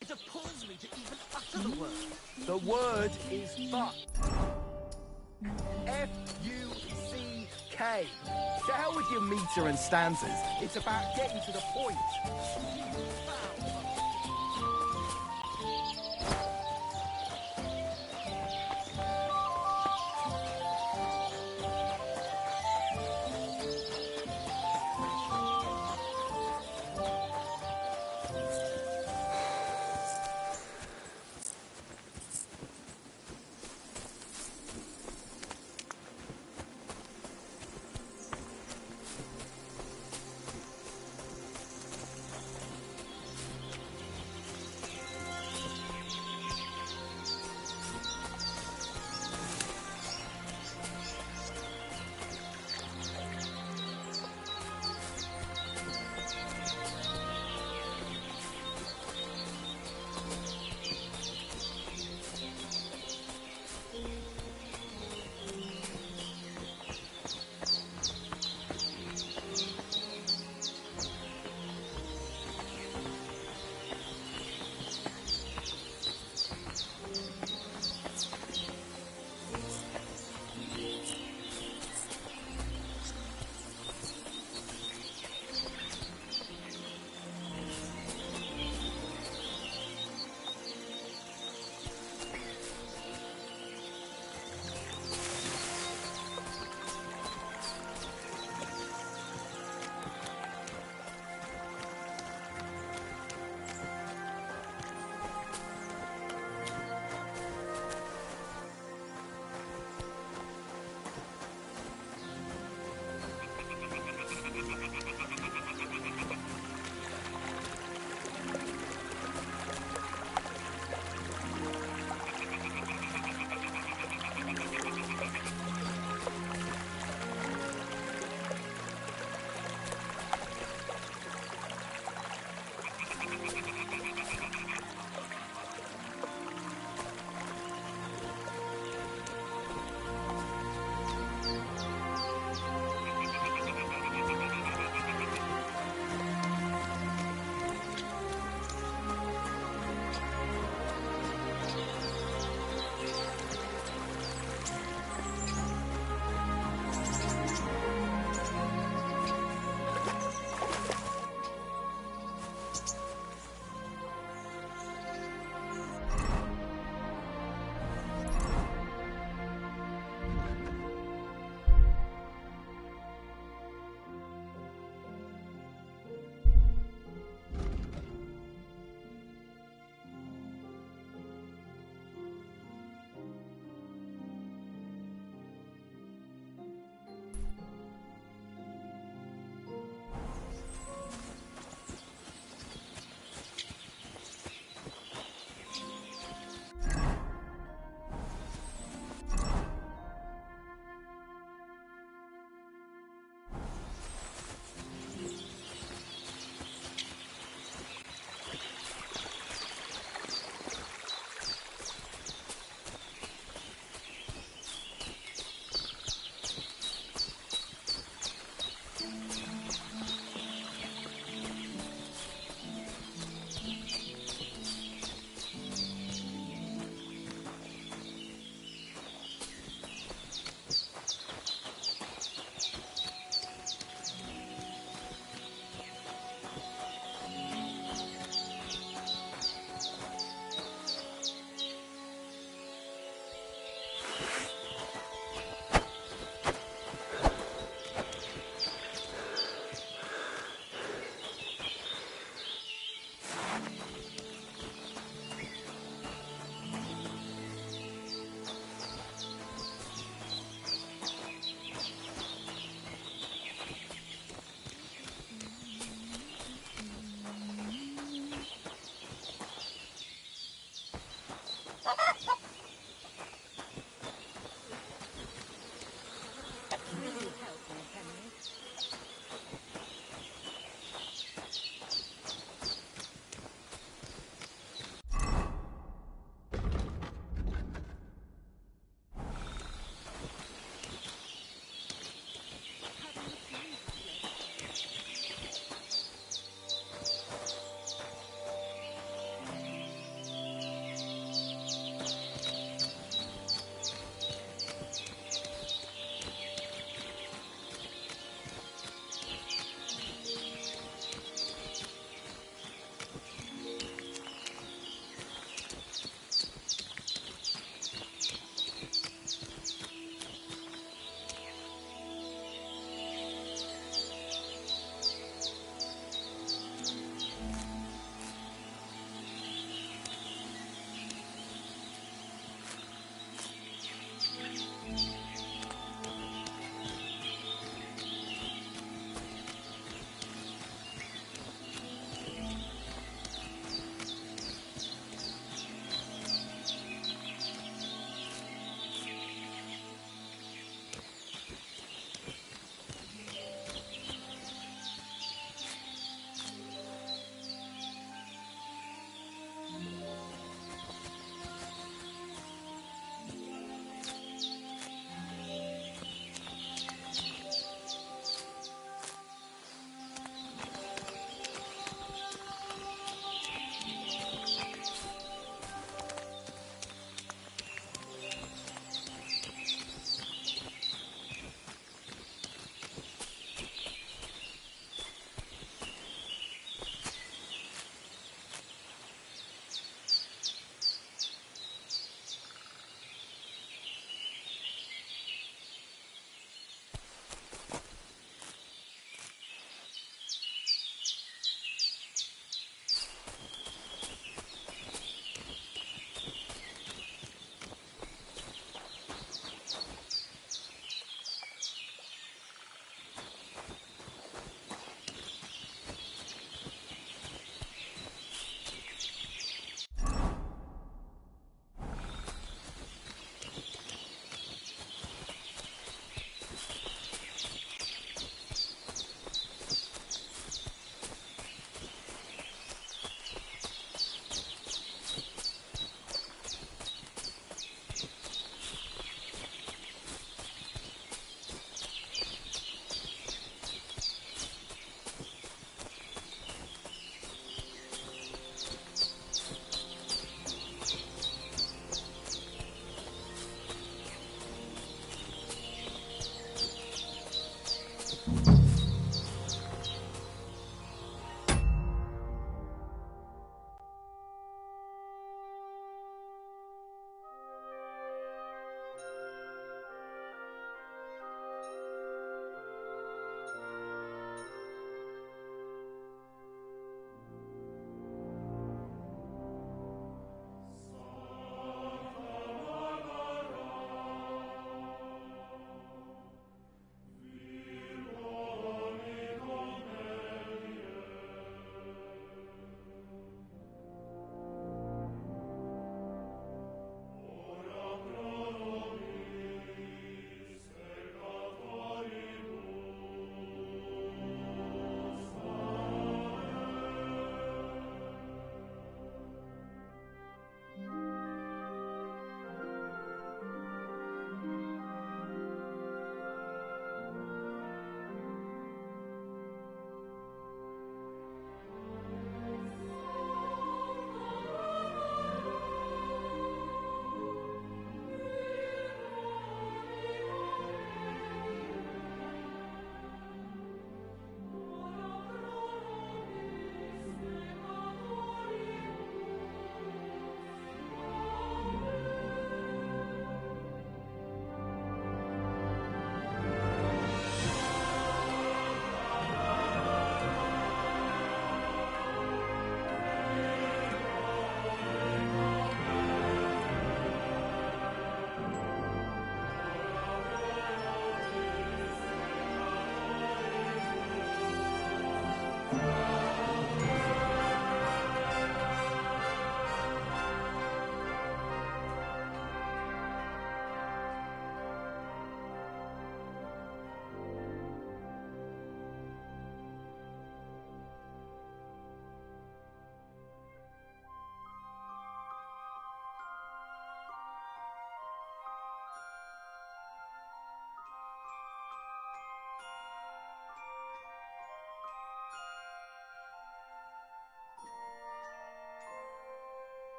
It appalls me to even utter the word. The word is fuck. F-U-C-K. To hell with your meter and stanzas. It's about getting to the point.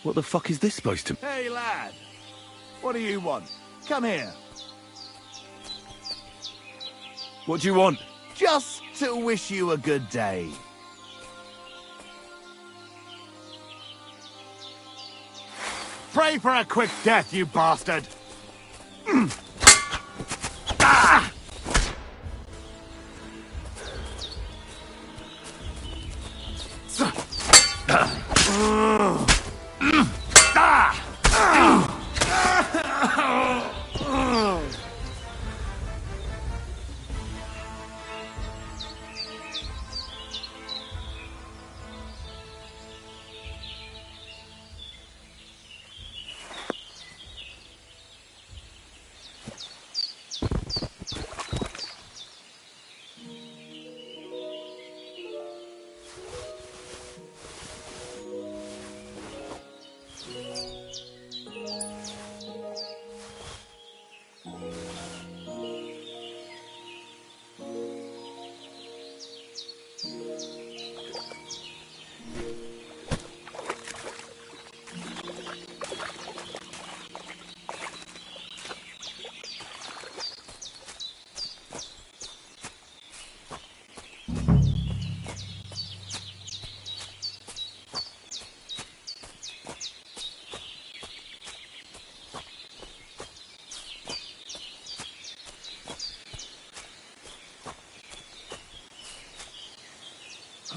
What the fuck is this supposed to... Hey, lad. What do you want? Come here. What do you want? Just to wish you a good day. Pray for a quick death, you bastard! Ah!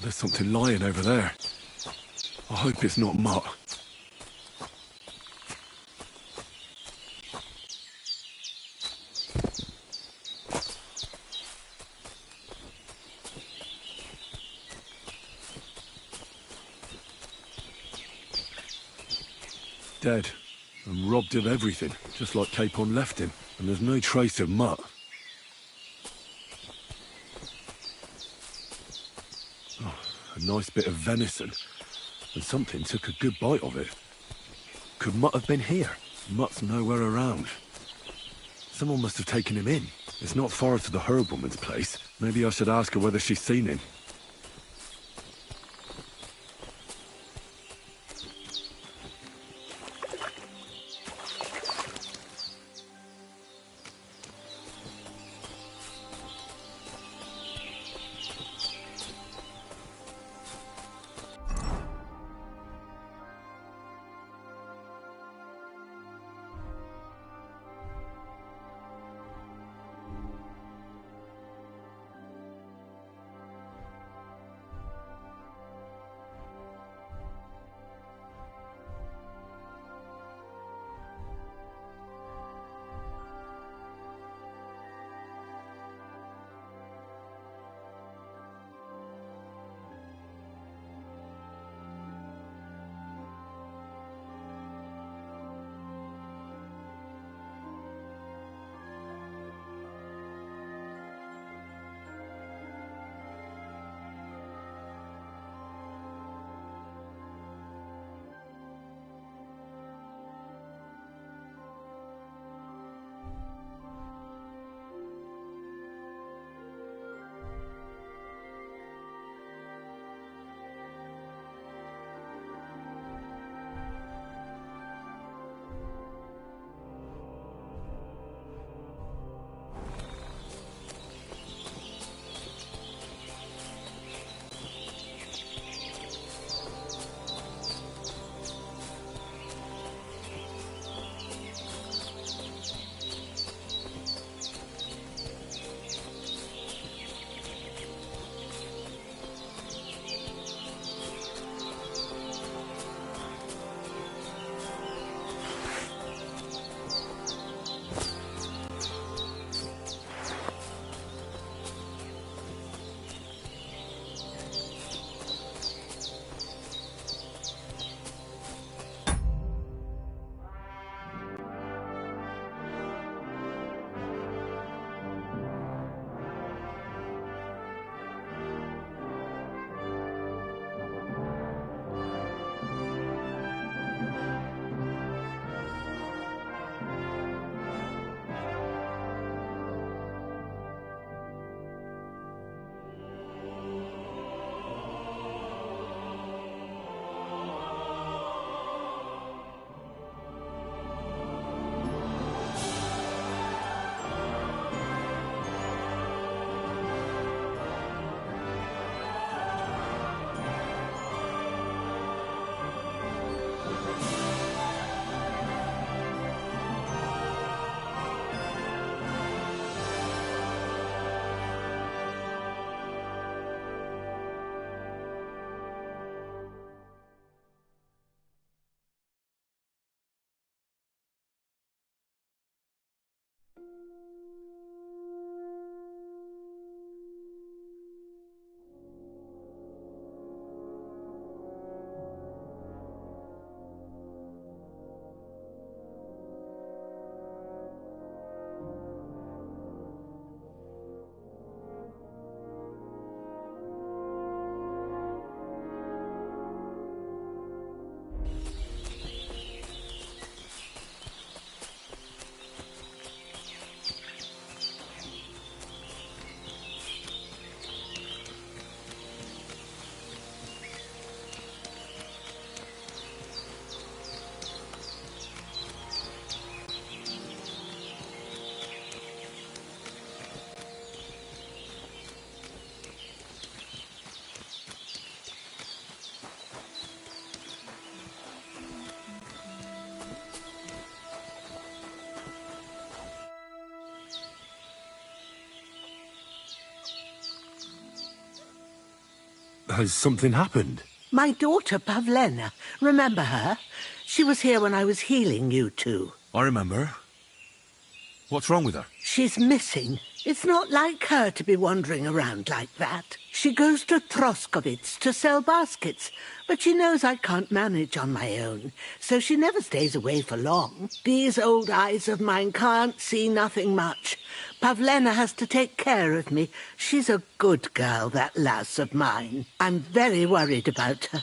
There's something lying over there. I hope it's not Mutt. Dead. And robbed of everything, just like Capon left him. And there's no trace of Mutt. a nice bit of venison, and something took a good bite of it. Could Mutt have been here? Mutt's nowhere around. Someone must have taken him in. It's not far to the herb woman's place. Maybe I should ask her whether she's seen him. Has something happened? My daughter, Pavlena. Remember her? She was here when I was healing you two. I remember. What's wrong with her? She's missing. It's not like her to be wandering around like that. She goes to Troskovitz to sell baskets, but she knows I can't manage on my own, so she never stays away for long. These old eyes of mine can't see nothing much, Pavlena has to take care of me. She's a good girl, that lass of mine. I'm very worried about her.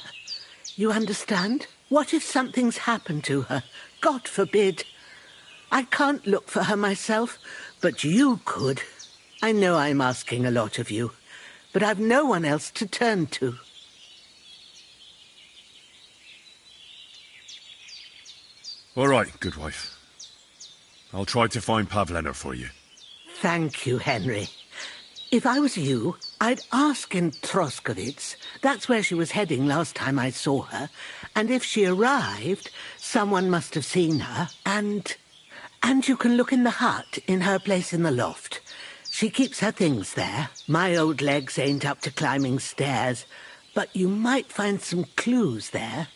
You understand? What if something's happened to her? God forbid. I can't look for her myself, but you could. I know I'm asking a lot of you, but I've no one else to turn to. All right, good wife. I'll try to find Pavlena for you. Thank you, Henry. If I was you, I'd ask in Troskovitz. That's where she was heading last time I saw her. And if she arrived, someone must have seen her. And you can look in the hut in her place in the loft. She keeps her things there. My old legs ain't up to climbing stairs, but you might find some clues there.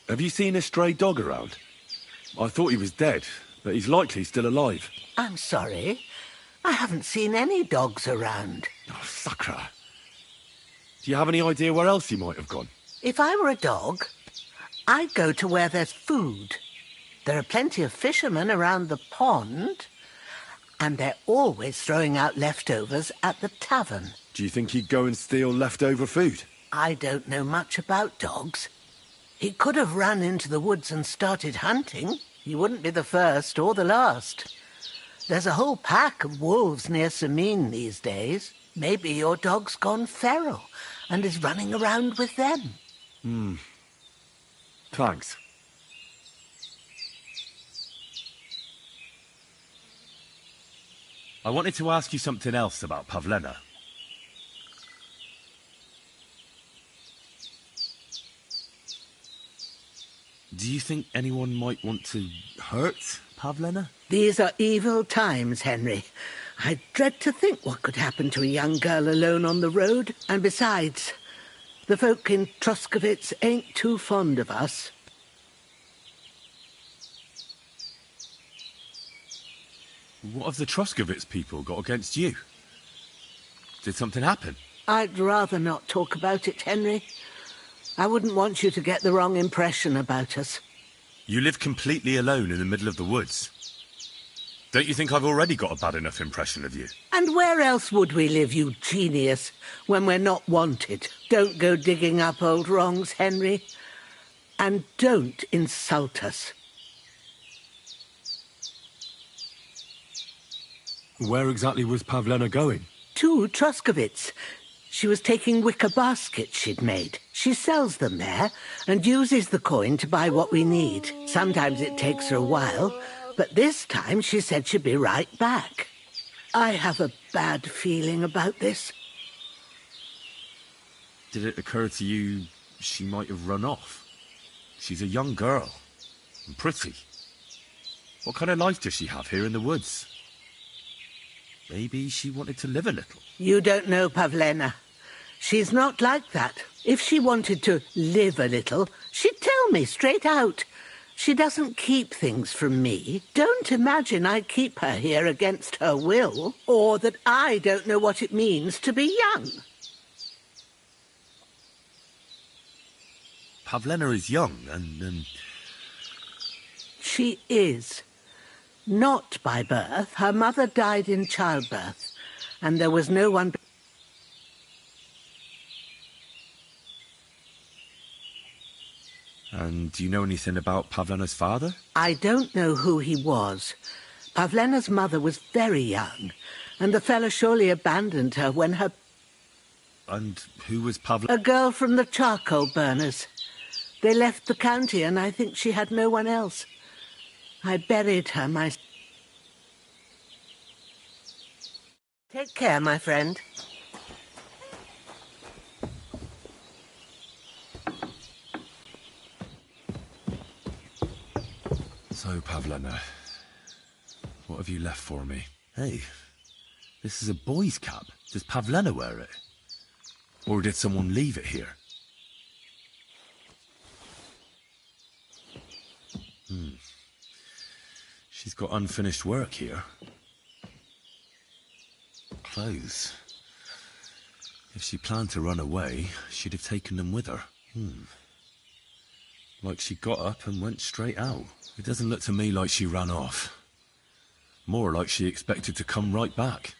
Have you seen a stray dog around? I thought he was dead, but he's likely still alive. I'm sorry. I haven't seen any dogs around. Oh, Sakra. Do you have any idea where else he might have gone? If I were a dog, I'd go to where there's food. There are plenty of fishermen around the pond, and they're always throwing out leftovers at the tavern. Do you think he'd go and steal leftover food? I don't know much about dogs. He could have run into the woods and started hunting. He wouldn't be the first or the last. There's a whole pack of wolves near Samin these days. Maybe your dog's gone feral and is running around with them. Thanks. I wanted to ask you something else about Pavlena. Do you think anyone might want to hurt Pavlena? These are evil times, Henry. I dread to think what could happen to a young girl alone on the road. And besides, the folk in Troskovitz ain't too fond of us. What have the Troskovitz people got against you? Did something happen? I'd rather not talk about it, Henry. I wouldn't want you to get the wrong impression about us. You live completely alone in the middle of the woods. Don't you think I've already got a bad enough impression of you? And where else would we live, you genius, when we're not wanted? Don't go digging up old wrongs, Henry. And don't insult us. Where exactly was Pavlena going? To Troskovitz. She was taking wicker baskets she'd made. She sells them there and uses the coin to buy what we need. Sometimes it takes her a while, but this time she said she'd be right back. I have a bad feeling about this. Did it occur to you she might have run off? She's a young girl and pretty. What kind of life does she have here in the woods? Maybe she wanted to live a little. You don't know Pavlena. She's not like that. If she wanted to live a little, she'd tell me straight out. She doesn't keep things from me. Don't imagine I keep her here against her will, or that I don't know what it means to be young. Pavlena is young and... She is. Not by birth. Her mother died in childbirth, and there was no one... And do you know anything about Pavlena's father? I don't know who he was. Pavlena's mother was very young, and the fella surely abandoned her when her... And who was Pavlena? A girl from the charcoal burners. They left the county, and I think she had no one else. I buried her myself. Take care, my friend. So, Pavlena, what have you left for me? Hey, this is a boy's cap. Does Pavlena wear it? Or did someone leave it here? She's got unfinished work here. Clothes. If she planned to run away, she'd have taken them with her. Like she got up and went straight out. It doesn't look to me like she ran off. More like she expected to come right back.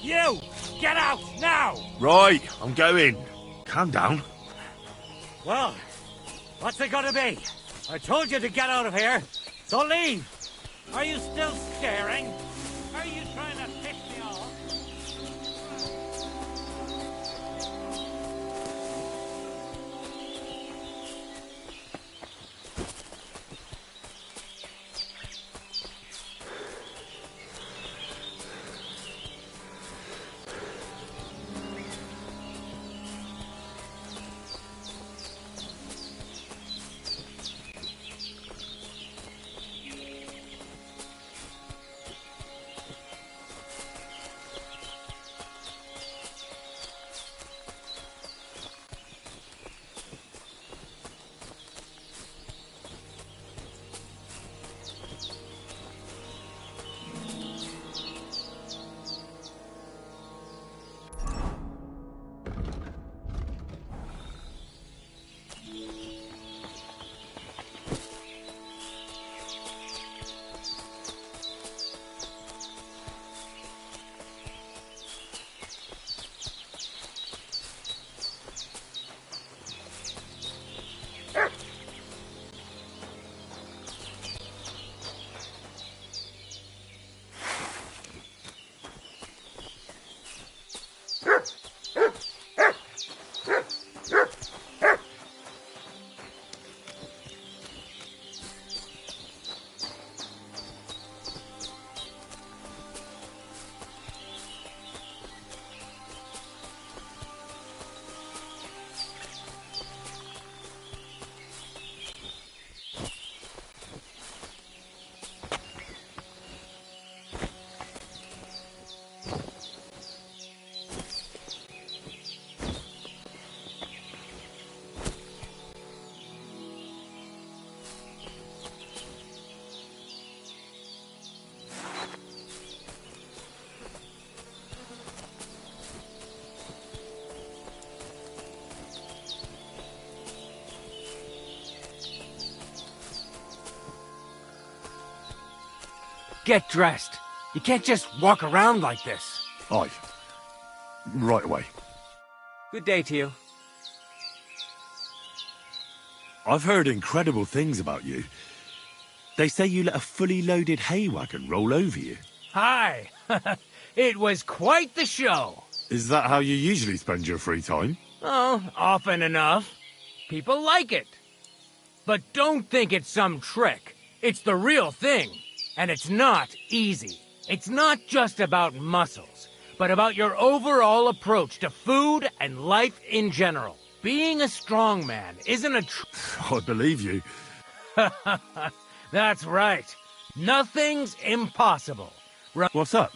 You! Get out, now! Right, I'm going. Calm down. Well, what's it gonna be? I told you to get out of here. So leave! Are you still staring? Are you trying to piss me off? Get dressed. You can't just walk around like this. Aye. Right away. Good day to you. I've heard incredible things about you. They say you let a fully loaded hay wagon roll over you. Hi. It was quite the show. Is that how you usually spend your free time? Oh, often enough. People like it. But don't think it's some trick. It's the real thing. And it's not easy. It's not just about muscles, but about your overall approach to food and life in general. Being a strong man isn't a I believe you. That's right. Nothing's impossible. What's up?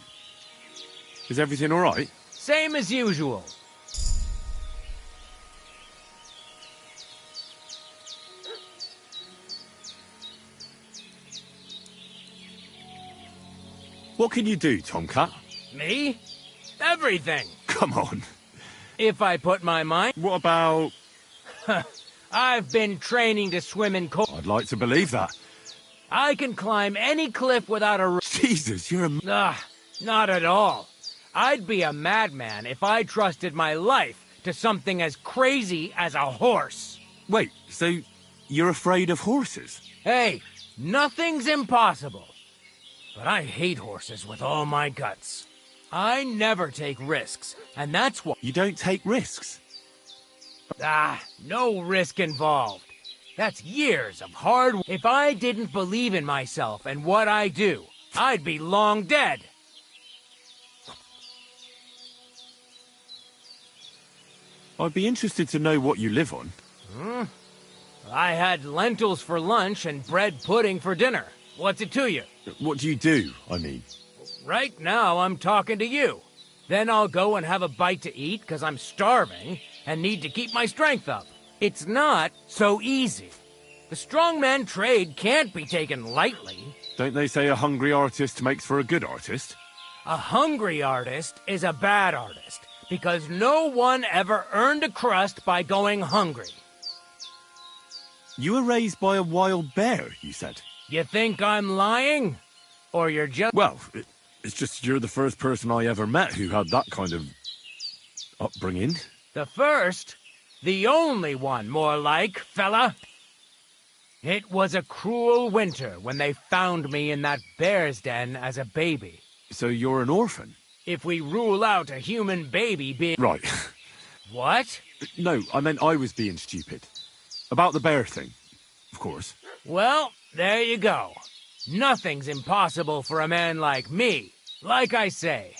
Is everything all right? Same as usual. What can you do, Tomcat? Me? Everything. Come on. If I put my mind... What about... I've been training to swim in cold... I'd like to believe that. I can climb any cliff without a... Jesus, you're a... Not at all. I'd be a madman if I trusted my life to something as crazy as a horse. Wait, so you're afraid of horses? Hey, nothing's impossible. But I hate horses with all my guts. I never take risks, and that's why... You don't take risks? No risk involved. That's years of hard... If I didn't believe in myself and what I do, I'd be long dead. I'd be interested to know what you live on. I had lentils for lunch and bread pudding for dinner. What's it to you? What do you do, I mean? Right now, I'm talking to you. Then I'll go and have a bite to eat because I'm starving and need to keep my strength up. It's not so easy. The strongman trade can't be taken lightly. Don't they say a hungry artist makes for a good artist? A hungry artist is a bad artist because no one ever earned a crust by going hungry. You were raised by a wild bear, you said. You think I'm lying? Or you're just... Well, It's just you're the first person I ever met who had that kind of upbringing. The first? The only one, more like, fella. It was a cruel winter when they found me in that bear's den as a baby. So you're an orphan? If we rule out a human baby being... Right. What? No, I meant I was being stupid. About the bear thing, of course. Well, there you go. Nothing's impossible for a man like me. Like I say.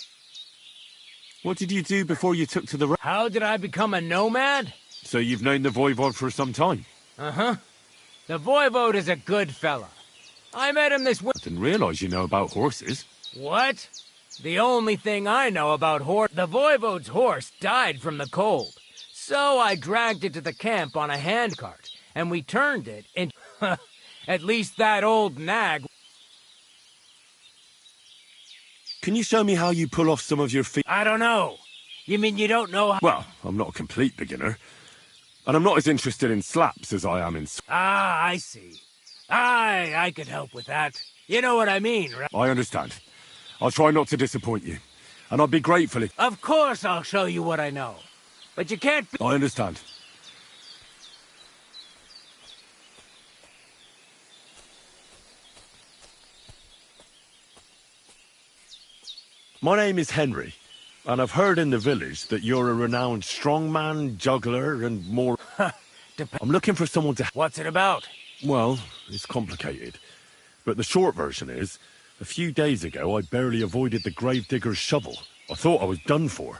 What did you do before you took to the... How did I become a nomad? So you've known the Voivod for some time? Uh-huh. The Voivod is a good fella. I met him this winter. I didn't realize you know about horses. What? The only thing I know about the Voivod's horse died from the cold. So I dragged it to the camp on a handcart, and we turned it into... At least that old nag... Can you show me how you pull off some of your feet? I don't know. You mean you don't know how... Well, I'm not a complete beginner. And I'm not as interested in slaps as I am in... Ah, I see. I could help with that. You know what I mean, right? I understand. I'll try not to disappoint you. And I'd be grateful if... Of course I'll show you what I know. But you can't be... I understand. My name is Henry, and I've heard in the village that you're a renowned strongman, juggler, and more... I'm looking for someone to... What's it about? Well, it's complicated. But the short version is, a few days ago I barely avoided the gravedigger's shovel. I thought I was done for.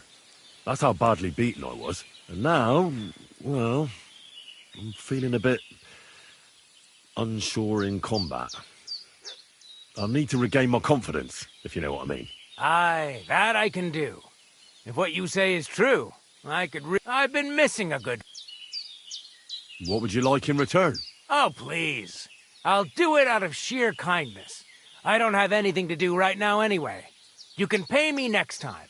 That's how badly beaten I was. And now, well, I'm feeling a bit unsure in combat. I'll need to regain my confidence, if you know what I mean. Aye, that I can do. If what you say is true, I could I've been missing a good... What would you like in return? Oh, please. I'll do it out of sheer kindness. I don't have anything to do right now anyway. You can pay me next time.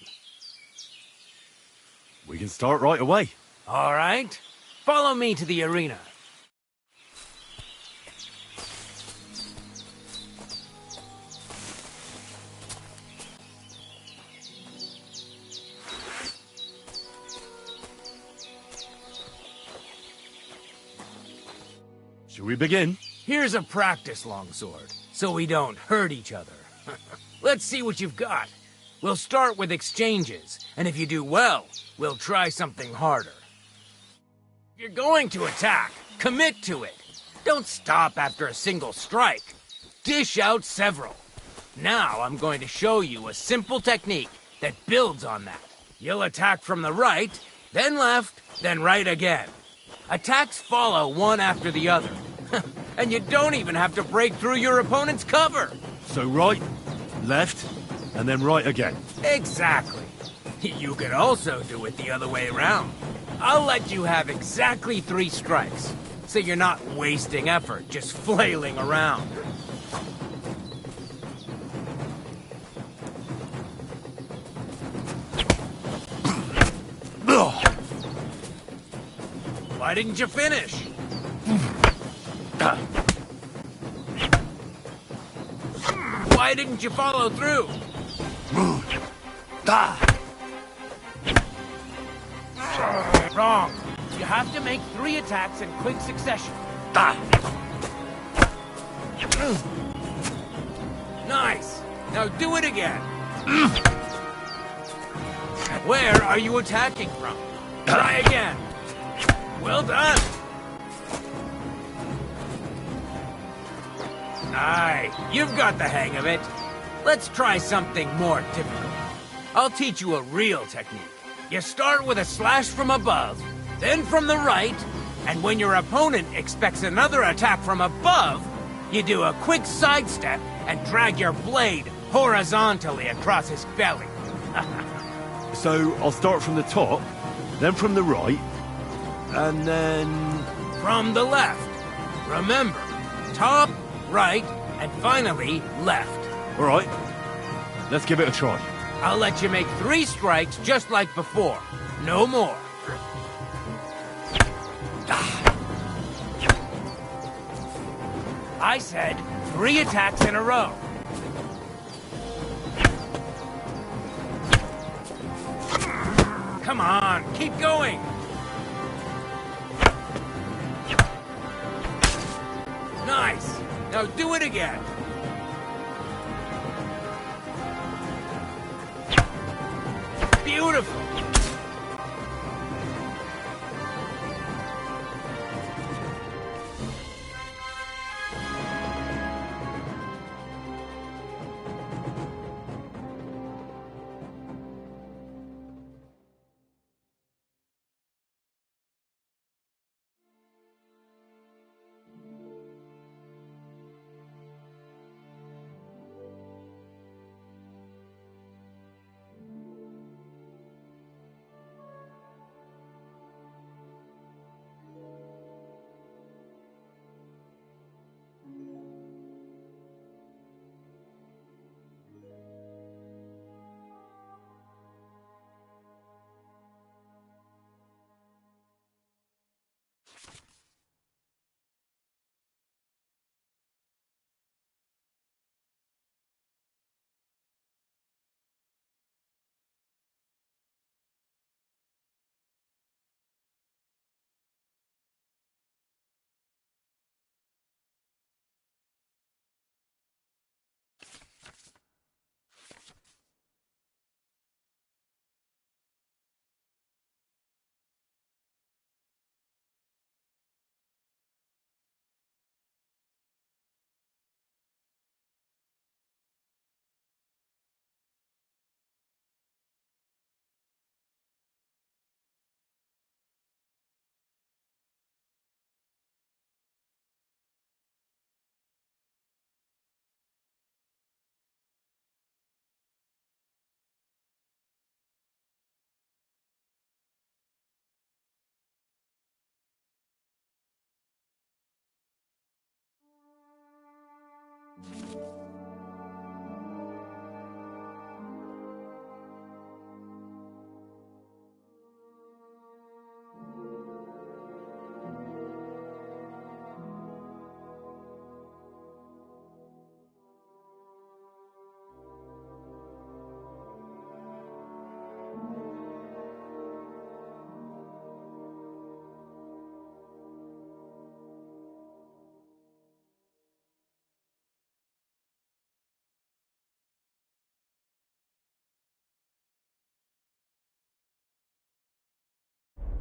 We can start right away. All right. Follow me to the arena. Shall we begin? Here's a practice longsword, so we don't hurt each other. Let's see what you've got. We'll start with exchanges, and if you do well, we'll try something harder. If you're going to attack, commit to it. Don't stop after a single strike. Dish out several. Now I'm going to show you a simple technique that builds on that. You'll attack from the right, then left, then right again. Attacks follow one after the other. And you don't even have to break through your opponent's cover. So right, left, and then right again. Exactly. You could also do it the other way around. I'll let you have exactly 3 strikes, so you're not wasting effort just flailing around. Why didn't you finish? Why didn't you follow through? Wrong. You have to make 3 attacks in quick succession. Nice. Now do it again. Where are you attacking from? Try again. Well done. Aye, you've got the hang of it. Let's try something more difficult. I'll teach you a real technique. You start with a slash from above, then from the right, and when your opponent expects another attack from above, you do a quick sidestep and drag your blade horizontally across his belly. So I'll start from the top, then from the right, and then... From the left. Remember, top, right, and finally, left. All right, let's give it a try. I'll let you make 3 strikes just like before. No more. I said 3 attacks in a row. Come on, keep going! Nice! Now do it again! Beautiful!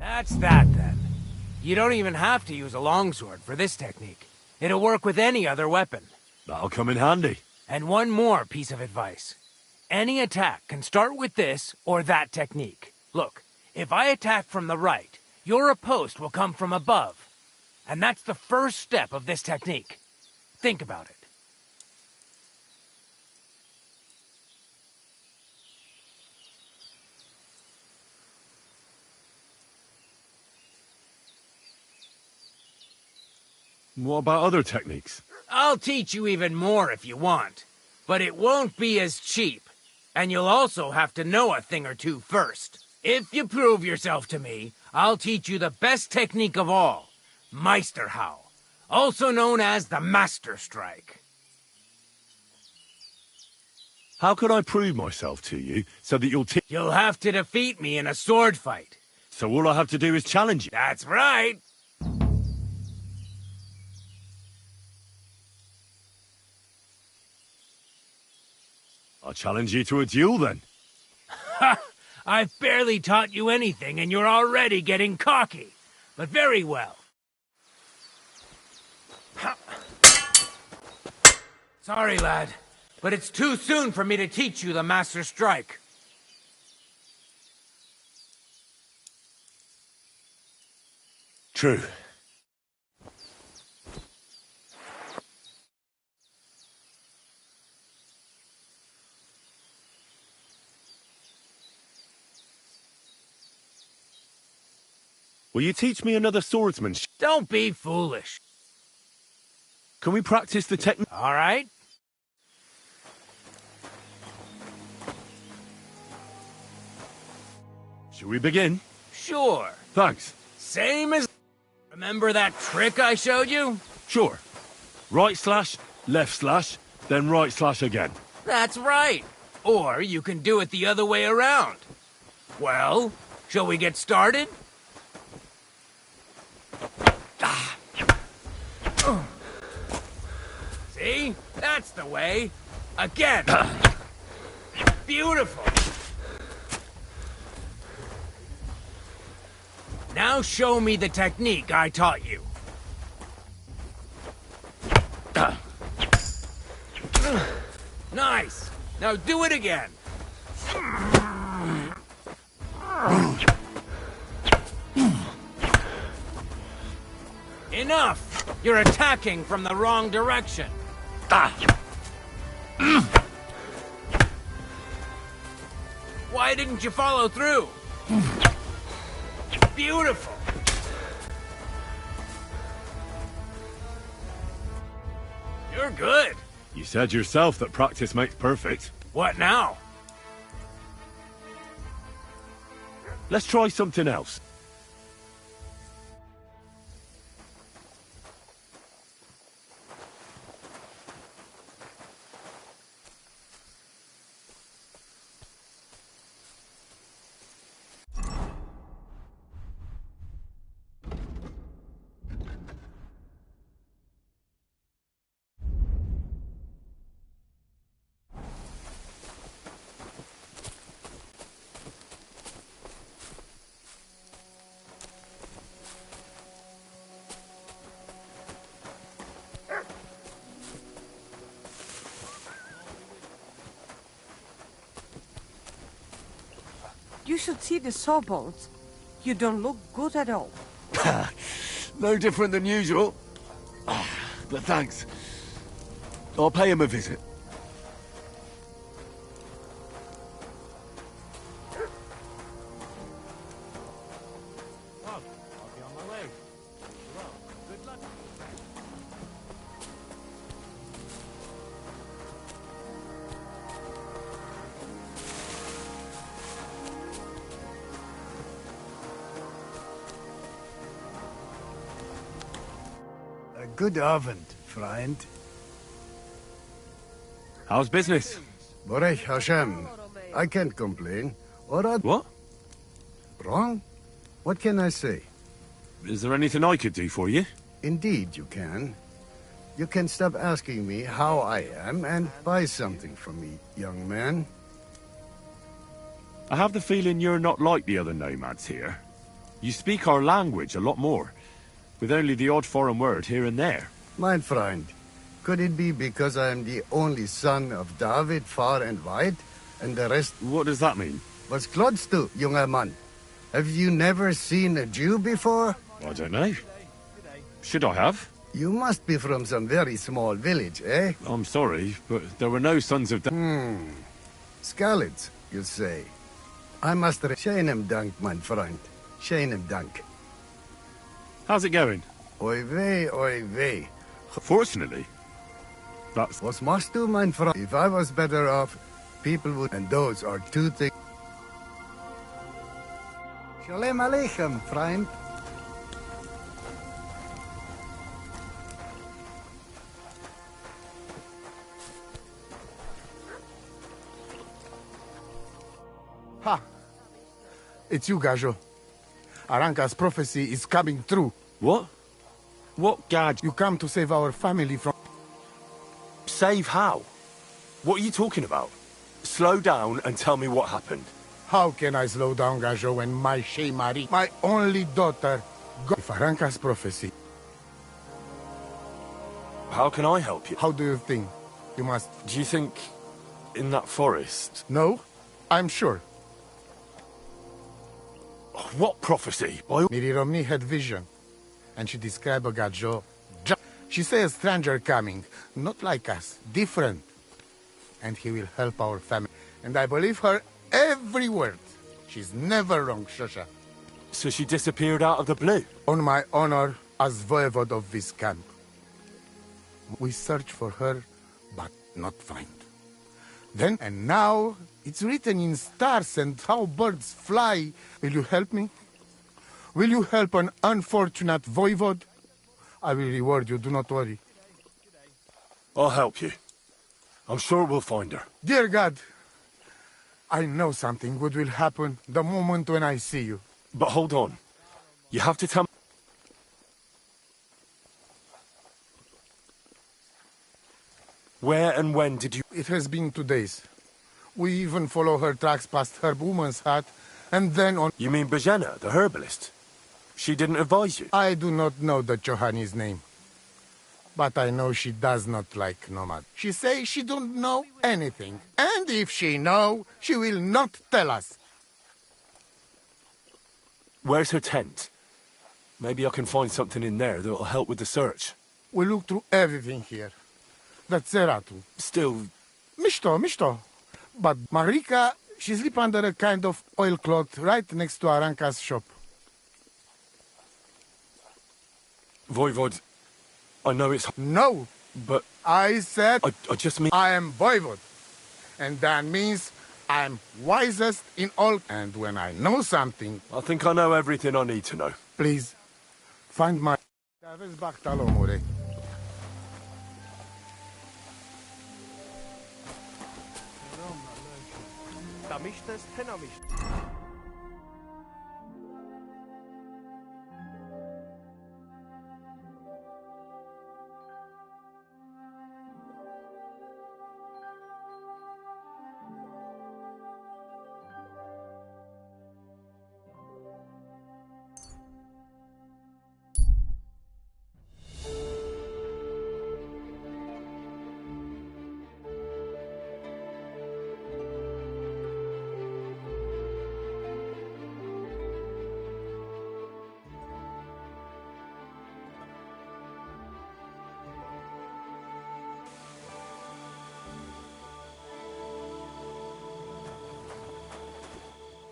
That's that, then. You don't even have to use a longsword for this technique. It'll work with any other weapon. That'll come in handy. And one more piece of advice. Any attack can start with this or that technique. Look, if I attack from the right, your riposte will come from above. And that's the first step of this technique. Think about it. What about other techniques? I'll teach you even more if you want. But it won't be as cheap. And you'll also have to know a thing or two first. If you prove yourself to me, I'll teach you the best technique of all. Meisterhau. Also known as the Master Strike. How could I prove myself to you so that You'll have to defeat me in a sword fight. So all I have to do is challenge you? That's right. I'll challenge you to a duel, then. Ha! I've barely taught you anything, and you're already getting cocky. But very well. Sorry, lad, but it's too soon for me to teach you the Master Strike. True. Will you teach me another swordsmanship? Don't be foolish. Can we practice the technique? All right. Shall we begin? Sure. Thanks. Same as... Remember that trick I showed you? Sure. Right slash, left slash, then right slash again. That's right. Or you can do it the other way around. Well, Shall we get started? See? That's the way. Again. Beautiful. Now show me the technique I taught you. Nice. Now do it again. Enough! You're attacking from the wrong direction. Why didn't you follow through? Beautiful. You're good. You said yourself that practice makes perfect. What now? Let's try something else. You should see the sawbones. You don't look good at all. No different than usual. But thanks. I'll pay him a visit. Good Abend, friend. How's business? Borech Hashem. I can't complain. What? Wrong? What can I say? Is there anything I could do for you? Indeed you can. You can stop asking me how I am and buy something from me, young man. I have the feeling you're not like the other nomads here. You speak our language a lot more, with only the odd foreign word here and there. My friend, could it be because I am the only son of David far and wide, and the rest... What does that mean? Was klotst du, junger Mann? Have you never seen a Jew before? I don't know. Should I have? You must be from some very small village, eh? I'm sorry, but there were no sons of... Skalids, you say. I must... Scheinem Dank, mein Freund. Scheinem Dank. How's it going? Oi weh. Fortunately, that's... Was machst du, mein Freund? If I was better off, people would... And those are two things... Shalom Aleichem, friend. Ha! It's you, Gajo. Aranka's prophecy is coming true. What? What, Gaj? You come to save our family from... Save how? What are you talking about? Slow down and tell me what happened. How can I slow down, Gajo, when my Sheimari, my only daughter, if Aranka's prophecy... How can I help you? How do you think? You must... Do you think in that forest? No, I'm sure. What prophecy? Miri Romney had vision, and she described a Gajo. She said a stranger coming, not like us, different. And he will help our family. And I believe her every word. She's never wrong, Shosha. So she disappeared out of the blue? On my honor as voivode of this camp. We search for her, but not find. Then and now, it's written in stars and how birds fly. Will you help me? Will you help an unfortunate voivode? I will reward you, do not worry. I'll help you. I'm sure we'll find her. Dear God, I know something good will happen the moment when I see you. But hold on. You have to tell me... Where and when did you... It has been 2 days. We even follow her tracks past her woman's hut, and then on... You mean Bojana, the herbalist? She didn't advise you? I do not know the Johani's name. But I know she does not like nomad. She says she don't know anything. And if she know, she will not tell us. Where's her tent? Maybe I can find something in there that'll help with the search. We look through everything here. That's Zeratu. Still... Mishto. But Marika, she sleep under a kind of oilcloth right next to Aranka's shop. Voivod, I know it's... No! But... I said... I just mean... I am Voivod. And that means I'm wisest in all... And when I know something... I think I know everything I need to know. Please, find my...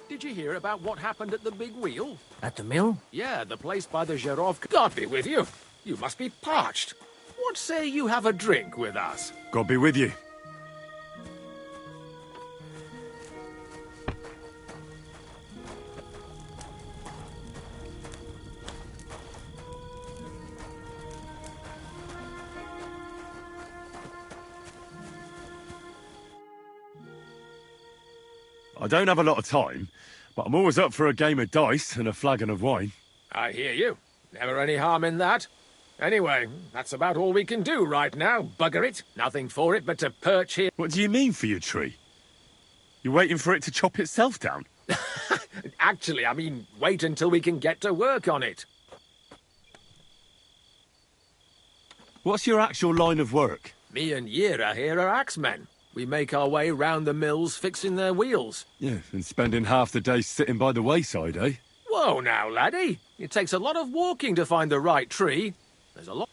Did you hear about what happened at the big wheel? At the mill? Yeah, the place by the Zherovka. God be with you. You must be parched. What say you have a drink with us? God be with you. I don't have a lot of time, but I'm always up for a game of dice and a flagon of wine. I hear you. Never any harm in that. Anyway, that's about all we can do right now. Bugger it. Nothing for it but to perch here. What do you mean for your tree? You're waiting for it to chop itself down? Actually, I mean, wait until we can get to work on it. What's your actual line of work? Me and Yira here are axemen. We make our way round the mills fixing their wheels. Yeah, and spending half the day sitting by the wayside, eh? Whoa now, laddie. It takes a lot of walking to find the right tree. There's a lot...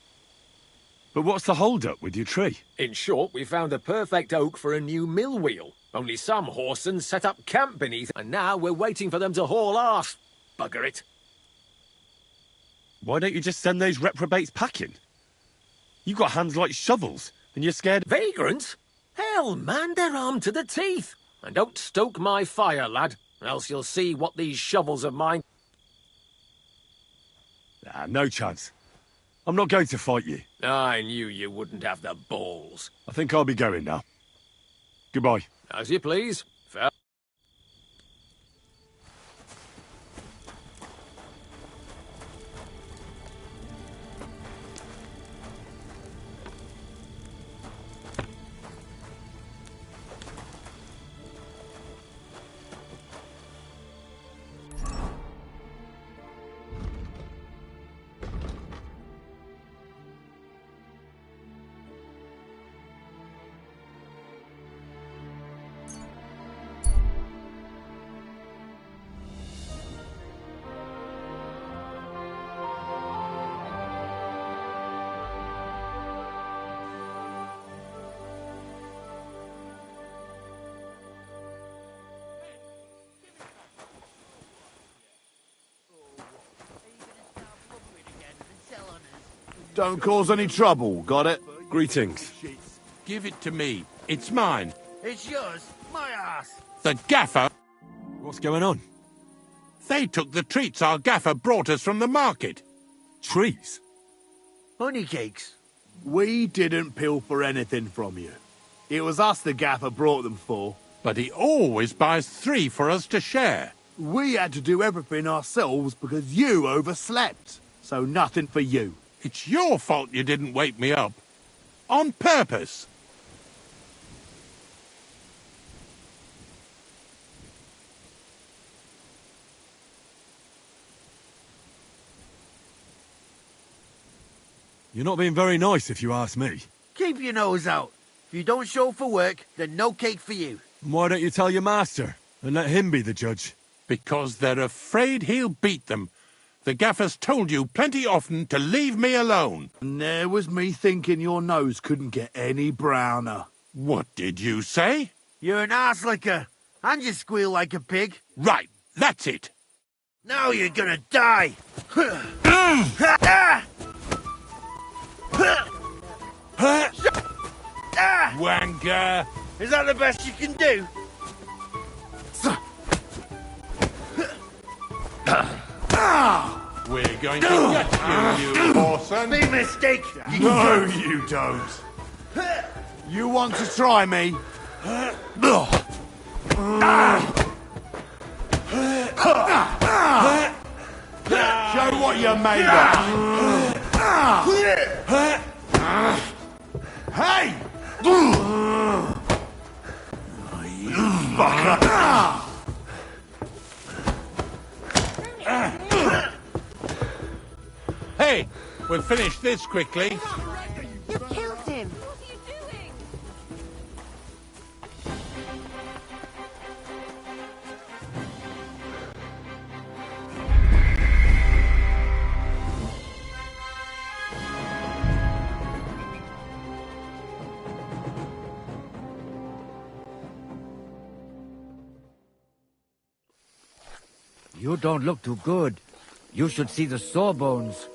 But what's the hold-up with your tree? In short, we found the perfect oak for a new mill wheel. Only some horsens set up camp beneath, and now we're waiting for them to haul arse. Bugger it. Why don't you just send those reprobates packing? You've got hands like shovels, and you're scared... Vagrants? Hell, man, they're armed to the teeth. And don't stoke my fire, lad, else you'll see what these shovels of mine... Ah, no chance. I'm not going to fight you. I knew you wouldn't have the balls. I think I'll be going now. Goodbye. As you please. Fair. Don't cause any trouble, got it? Greetings. Give it to me. It's mine. It's yours. My ass. The gaffer. What's going on? They took the treats our gaffer brought us from the market. Trees? Honey cakes. We didn't pilfer anything from you. It was us the gaffer brought them for. But he always buys 3 for us to share. We had to do everything ourselves because you overslept. So nothing for you. It's your fault you didn't wake me up. On purpose. You're not being very nice, if you ask me. Keep your nose out. If you don't show up for work, then no cake for you. Why don't you tell your master and let him be the judge? Because they're afraid he'll beat them. The gaffer's told you plenty often to leave me alone. And there was me thinking your nose couldn't get any browner. What did you say? You're an arselicker, and you squeal like a pig. Right, that's it. Now you're gonna die. Wanker! Is that the best you can do? We're going to get you, you whoreson. Big mistake. No, you don't. You want to try me? Show what you're made of. Hey! You fucker! Hey, we'll finish this quickly. You killed him. You don't look too good. You should see the sawbones.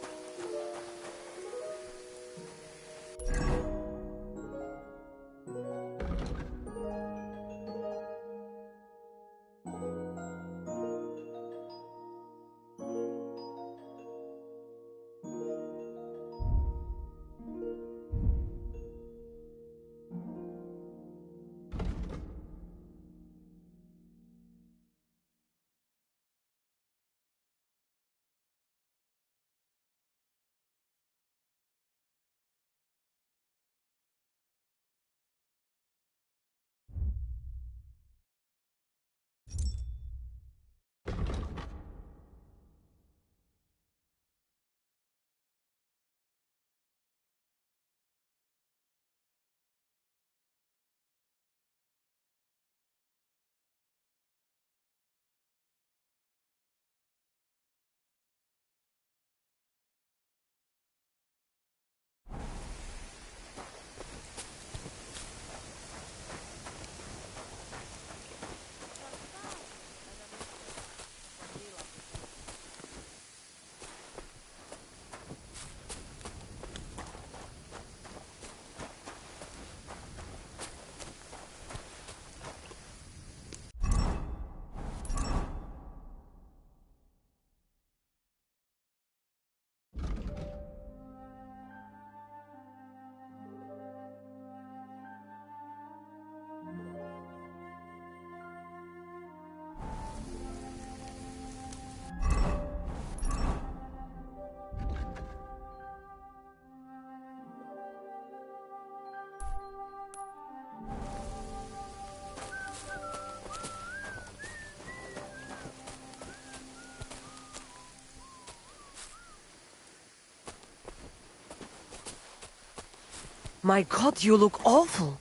My God, you look awful.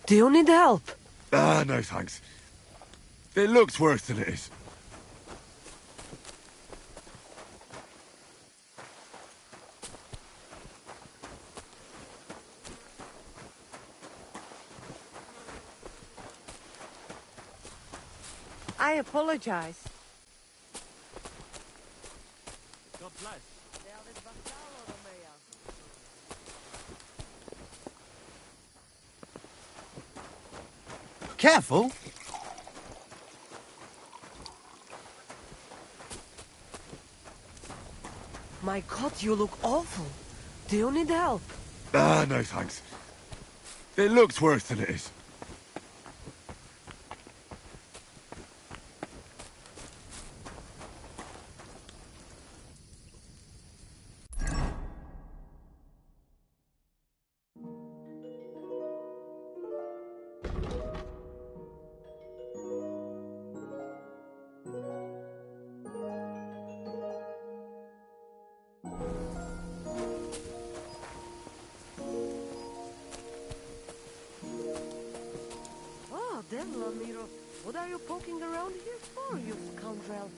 Do you need help? No thanks. It looks worse than it is. I apologize. God bless. Careful. My God, you look awful. Do you need help? No thanks. It looks worse than it is. Lamiro. What are you poking around here for, you scoundrel?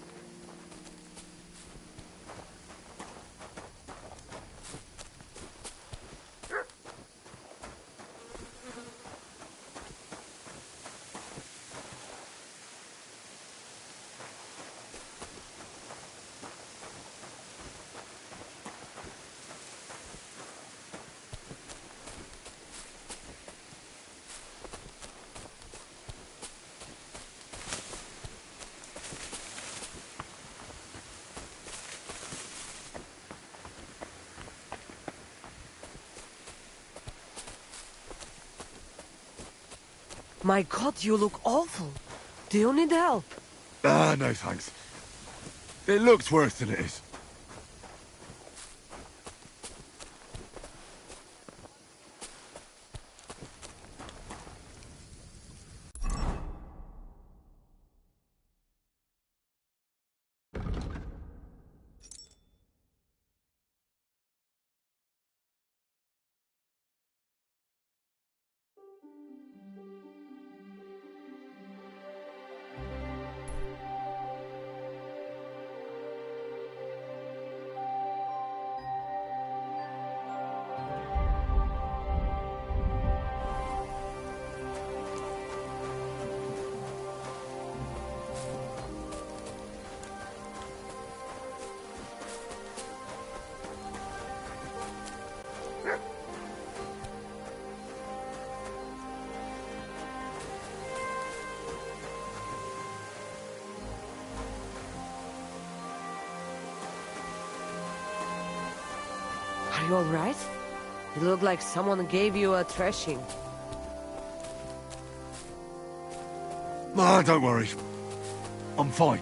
My God, you look awful. Do you need help? Ah, no thanks. It looks worse than it is. Are you alright? You look like someone gave you a thrashing. Ah, don't worry. I'm fine.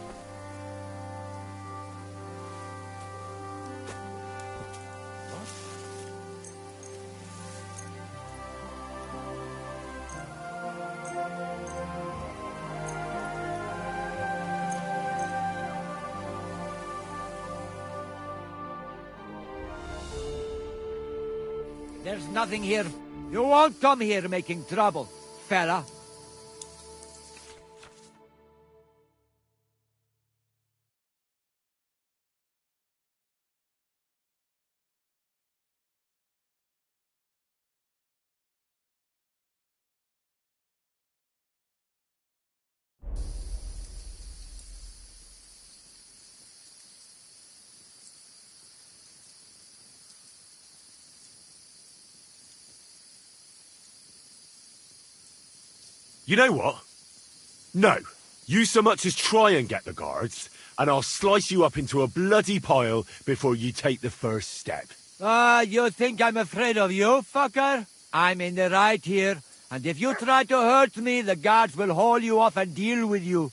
There's nothing here. You won't come here making trouble, fella. You know what? No. You so much as try and get the guards, and I'll slice you up into a bloody pile before you take the first step. Ah, you think I'm afraid of you, fucker? I'm in the right here, and if you try to hurt me, the guards will haul you off and deal with you.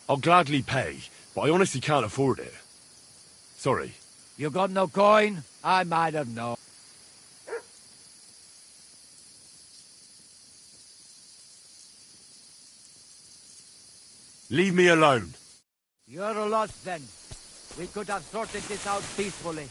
I'll gladly pay, but I honestly can't afford it. Sorry. You got no coin? I might have known. Leave me alone. You're a lot then. We could have sorted this out peacefully.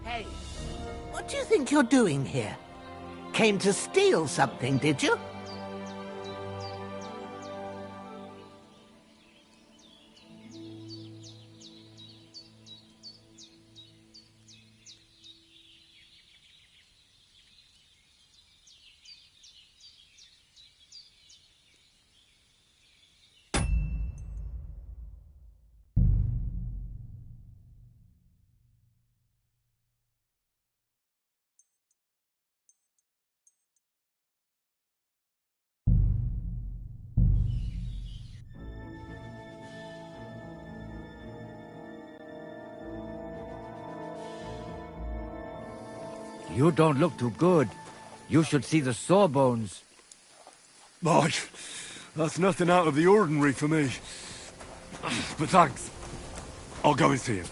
Hey, what do you think you're doing here? Came to steal something, did you? You don't look too good. You should see the sawbones. Mike, that's nothing out of the ordinary for me. But thanks. I'll go and see him.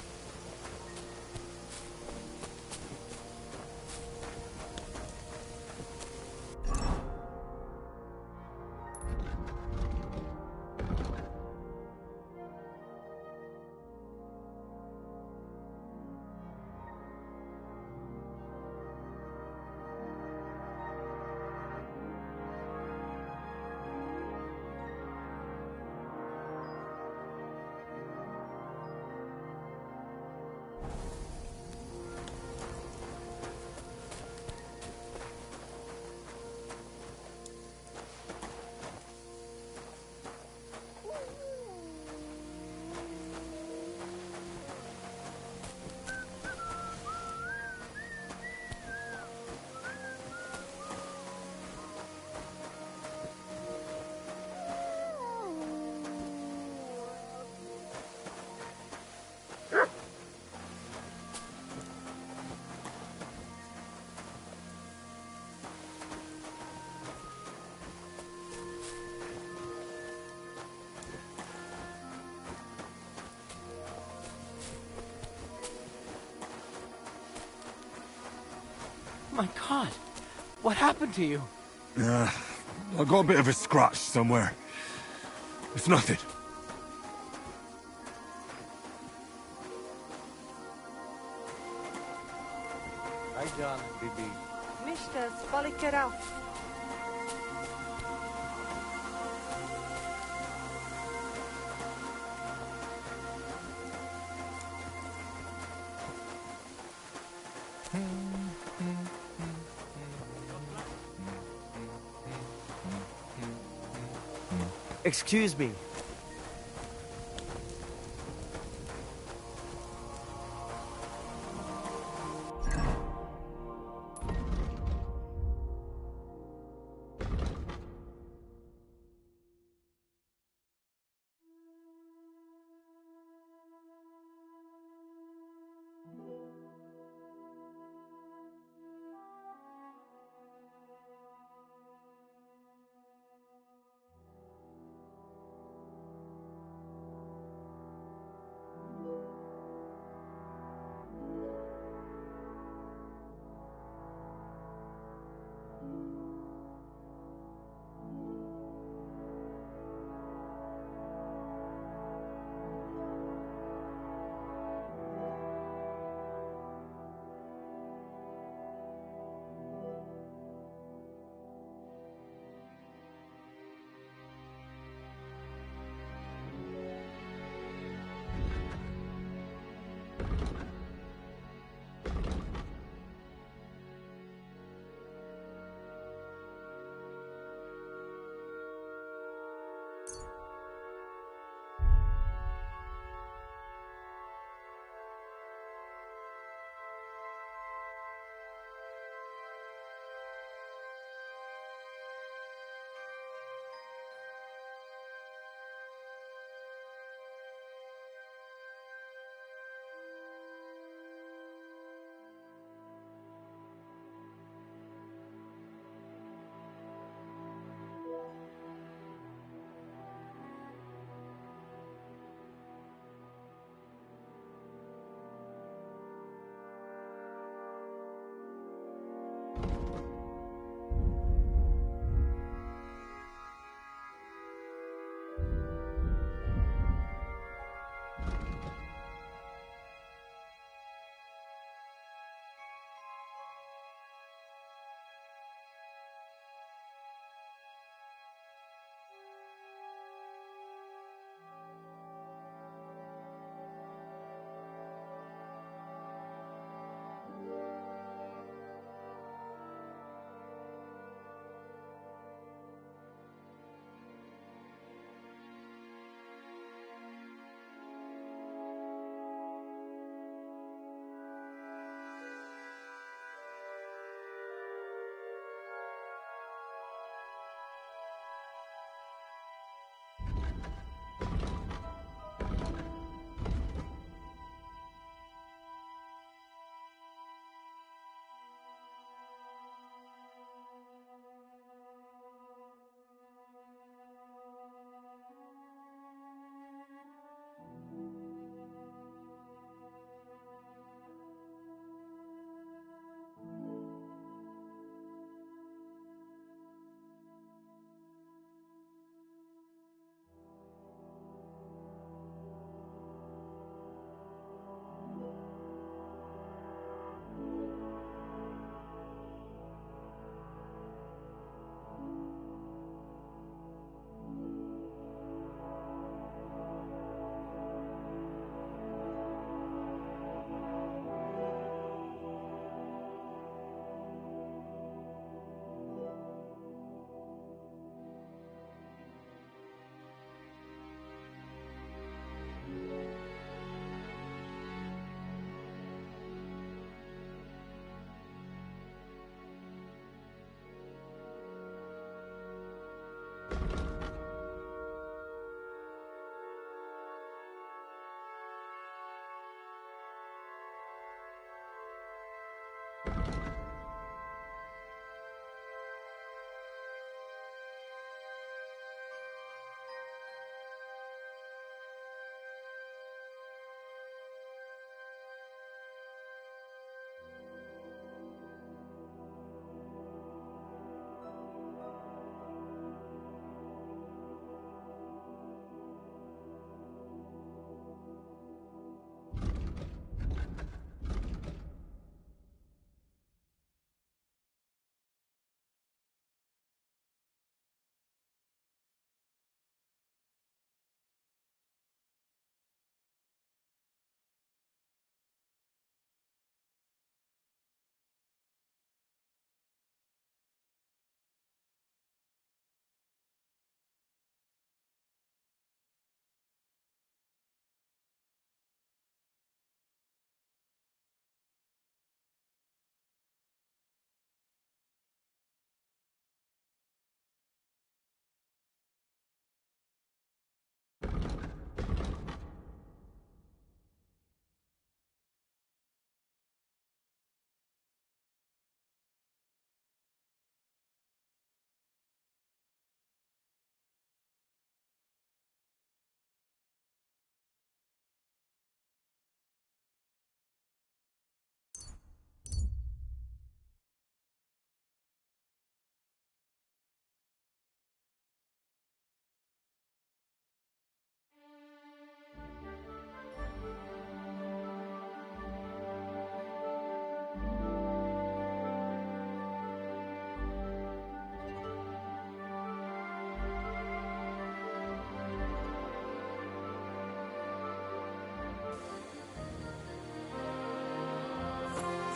My God, what happened to you? I got a bit of a scratch somewhere. It's nothing. Hi, John, Bibi. Mister, spalikerał. Excuse me.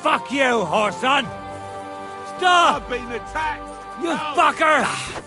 Fuck you, whoreson! Stop! I've been attacked! You fucker!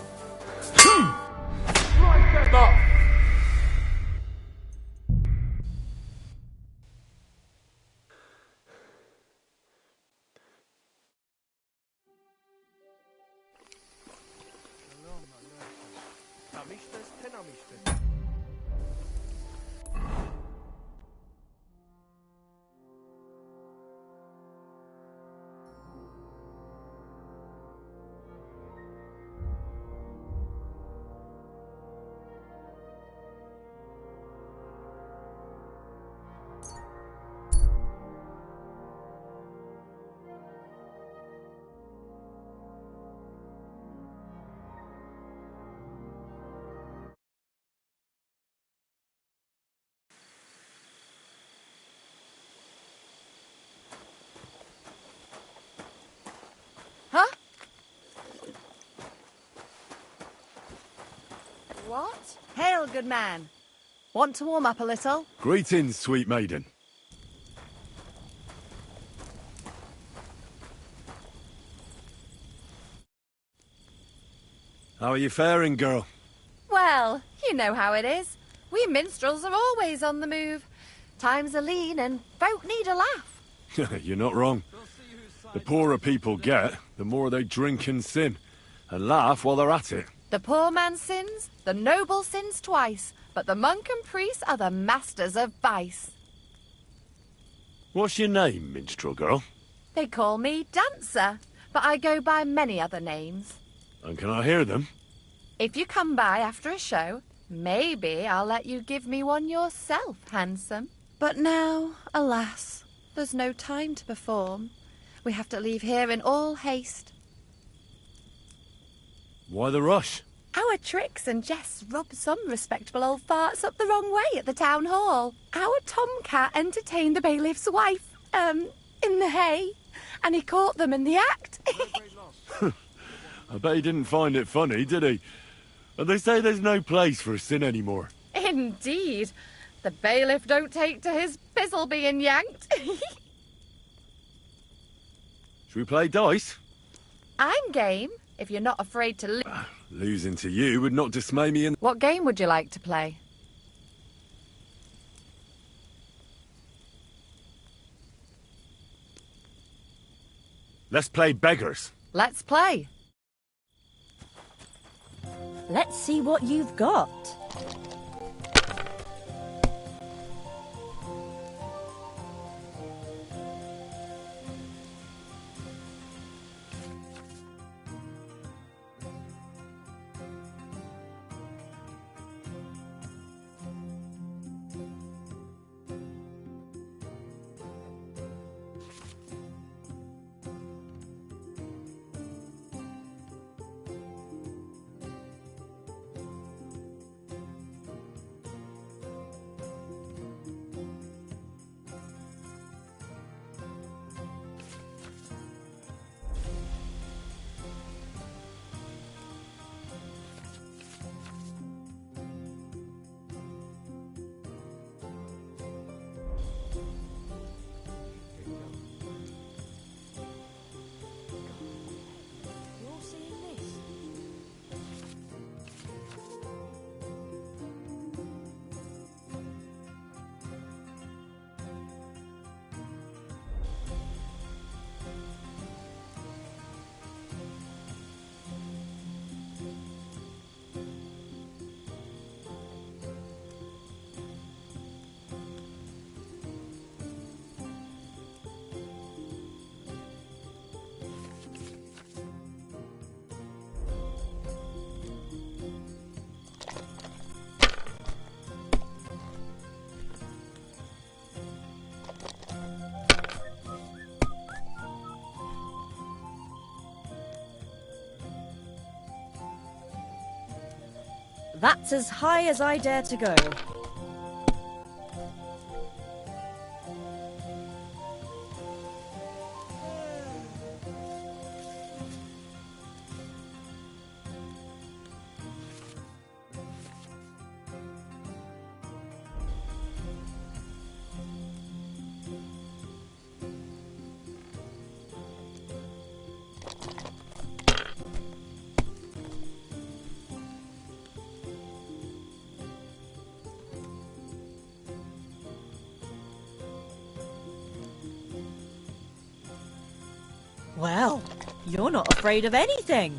Huh? What? Hail, good man. Want to warm up a little? Greetings, sweet maiden. How are you faring, girl? Well, you know how it is. We minstrels are always on the move. Times are lean and folk need a laugh. You're not wrong. The poorer people get, the more they drink and sin, and laugh while they're at it. The poor man sins, the noble sins twice, but the monk and priest are the masters of vice. What's your name, minstrel girl? They call me Dancer, but I go by many other names. And can I hear them? If you come by after a show, maybe I'll let you give me one yourself, handsome. But now, alas, there's no time to perform. We have to leave here in all haste. Why the rush? Our tricks and jests rub some respectable old farts up the wrong way at the town hall. Our tomcat entertained the bailiff's wife, in the hay, and he caught them in the act. I bet he didn't find it funny, did he? And they say there's no place for sin anymore. Indeed. The bailiff don't take to his pizzle being yanked. Should we play dice? I'm game, if you're not afraid to lose. Losing to you would not dismay me in... What game would you like to play? Let's play beggars. Let's play. Let's see what you've got. That's as high as I dare to go. Well, you're not afraid of anything.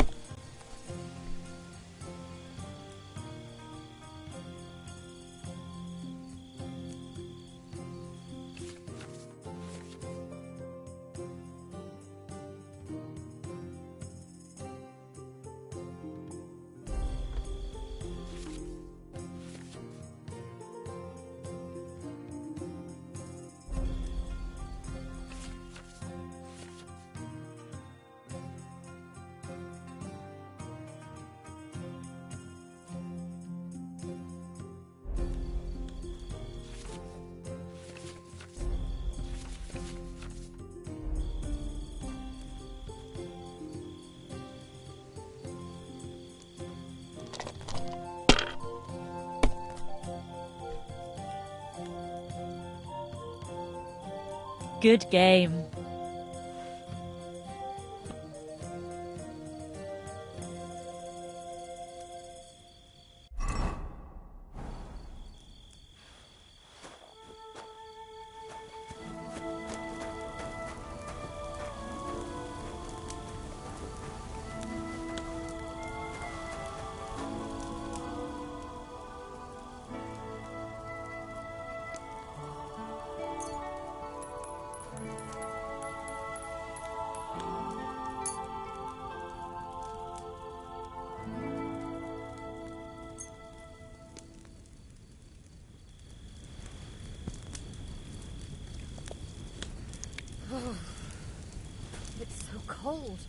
Good game. It's so cold.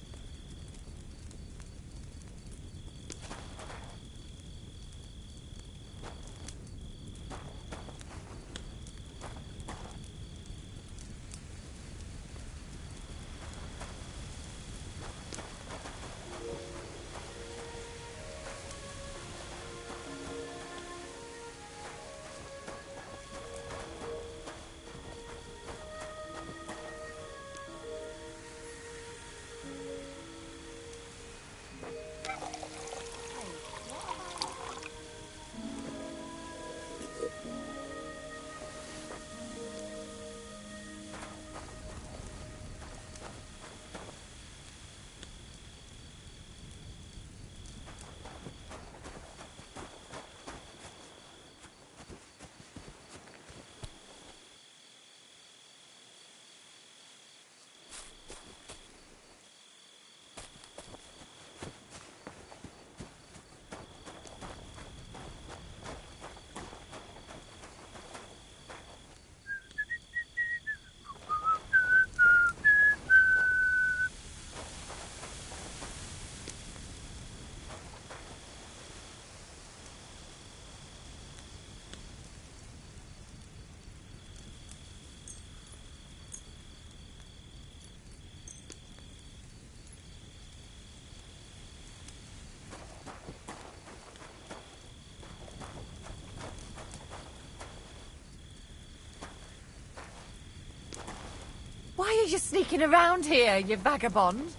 Why are you sneaking around here, you vagabond?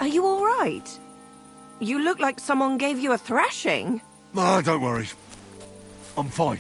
Are you all right? You look like someone gave you a thrashing. No, don't worry. I'm fine.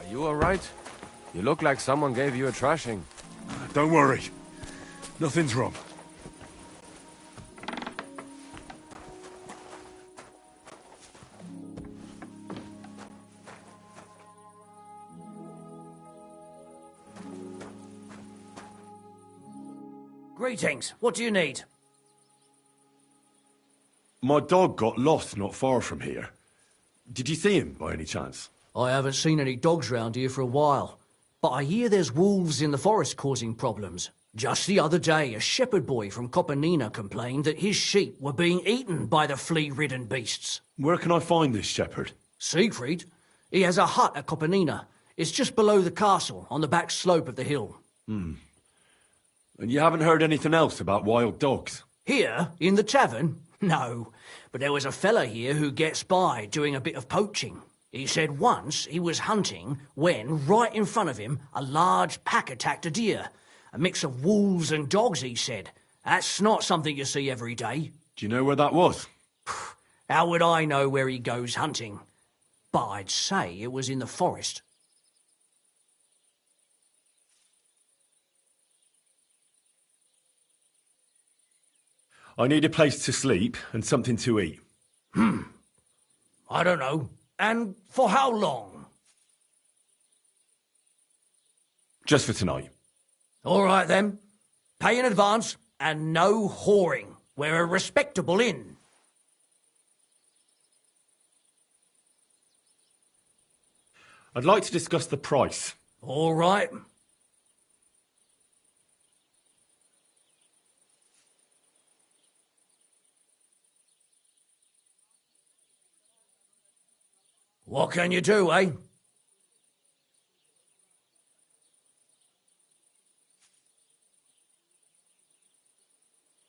You all right? You look like someone gave you a thrashing. Don't worry. Nothing's wrong. Greetings. What do you need? My dog got lost not far from here. Did you see him, by any chance? I haven't seen any dogs round here for a while, but I hear there's wolves in the forest causing problems. Just the other day, a shepherd boy from Copenina complained that his sheep were being eaten by the flea-ridden beasts. Where can I find this shepherd? Siegfried? He has a hut at Copenina. It's just below the castle, on the back slope of the hill. And you haven't heard anything else about wild dogs? Here, in the tavern? No, but there was a fella here who gets by doing a bit of poaching. He said once he was hunting when, right in front of him, a large pack attacked a deer. A mix of wolves and dogs, he said. That's not something you see every day. Do you know where that was? How would I know where he goes hunting? But I'd say it was in the forest. I need a place to sleep and something to eat. I don't know. And for how long? Just for tonight. All right, then. Pay in advance and no whoring. We're a respectable inn. I'd like to discuss the price. All right. What can you do, eh?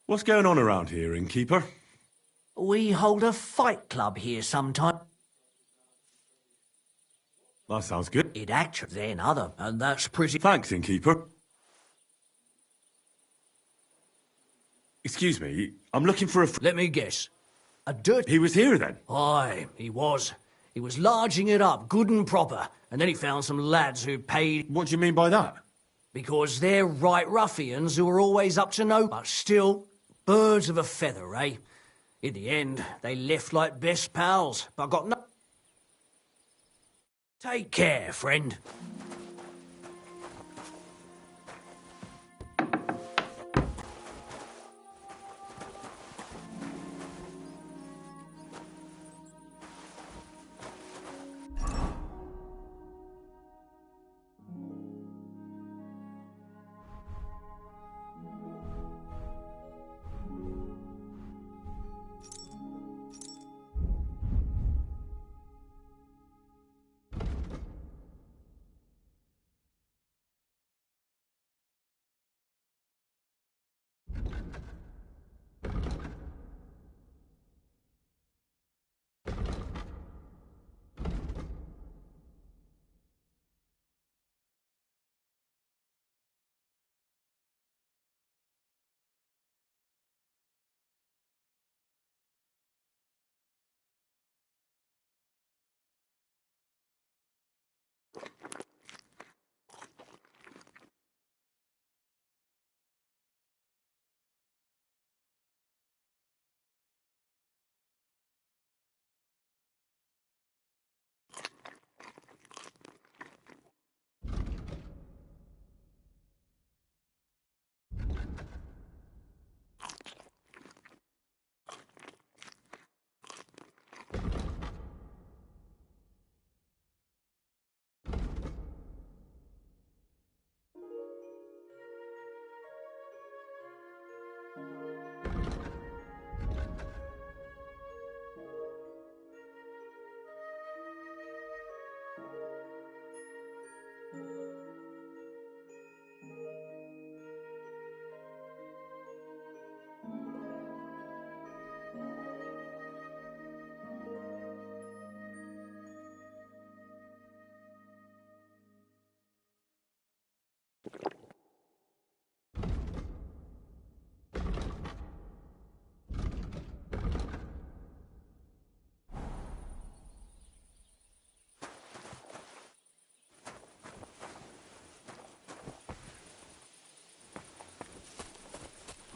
What's going on around here, innkeeper? We hold a fight club here sometime. That sounds good. It actually then other, and that's pretty... Thanks, innkeeper. Excuse me, I'm looking for a... Let me guess. A dirt... He was here then? Aye, he was. He was larging it up, good and proper, and then he found some lads who paid... What do you mean by that? Because they're right ruffians who are always up to no... But still, birds of a feather, eh? In the end, they left like best pals, but got no... Take care, friend.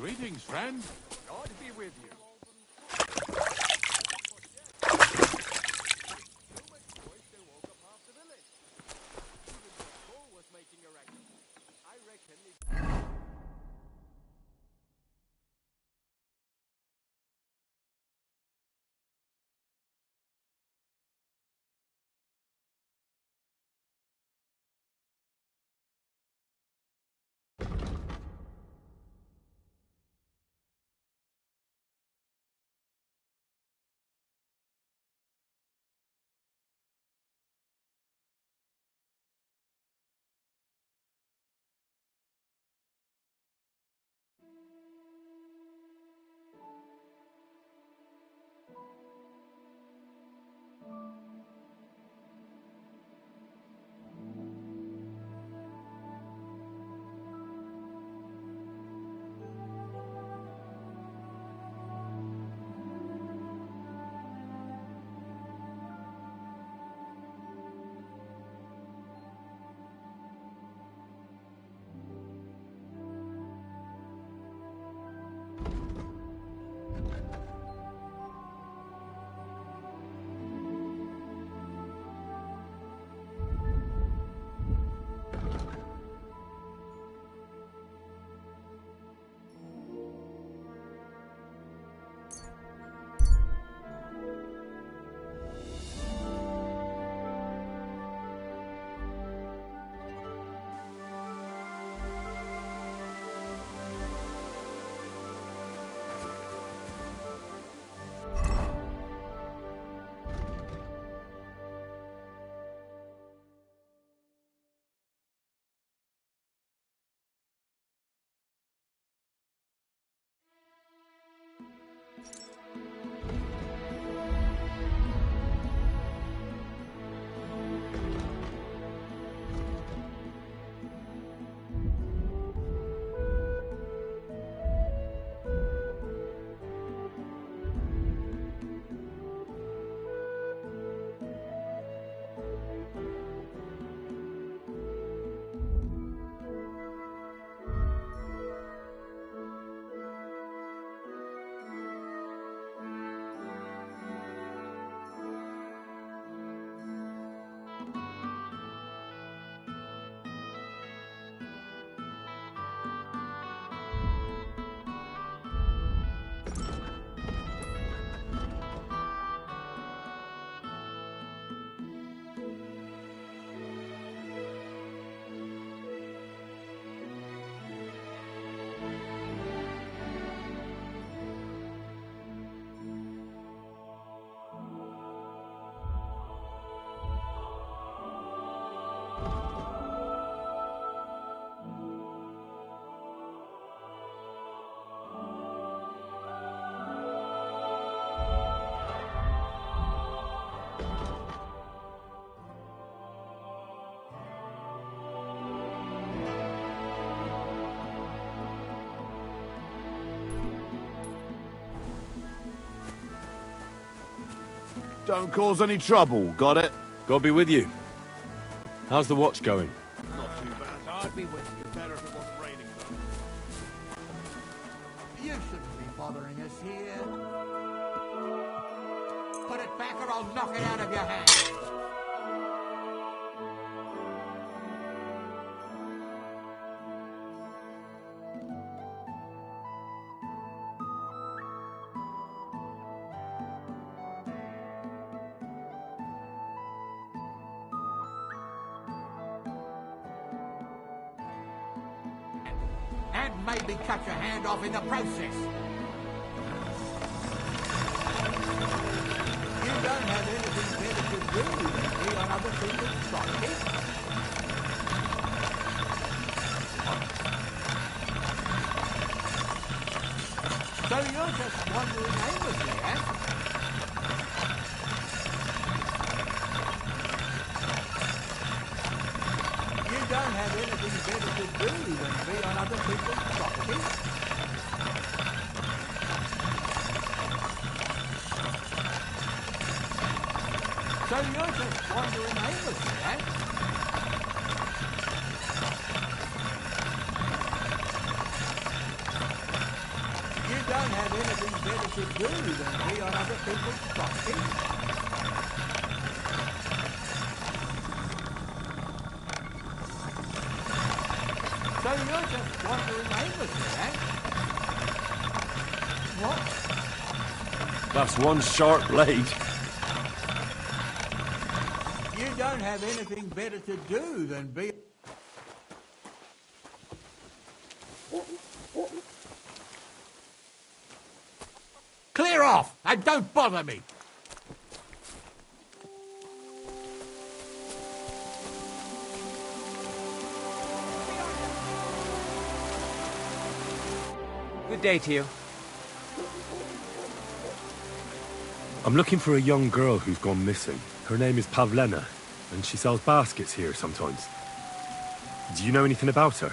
Greetings, friend. God be with you. Don't cause any trouble, got it? God be with you. How's the watch going? Not too bad. I'd be with you. Better if it wasn't raining, though. You shouldn't be bothering us here. Put it back or I'll knock it out of your hand. And maybe cut your hand off in the process. You don't have anything better to do than be on other people's property. So you're just wandering aimlessly, eh? You don't have anything better to do than be on other people's property. So you're just wandering aimlessly, eh? You don't have anything better to do than be on other people's property. So you're just wandering aimlessly, eh? What? That's one sharp blade. You don't have anything better to do than be... Clear off and don't bother me. Good day to you. I'm looking for a young girl who's gone missing. Her name is Pavlena, and she sells baskets here sometimes. Do you know anything about her?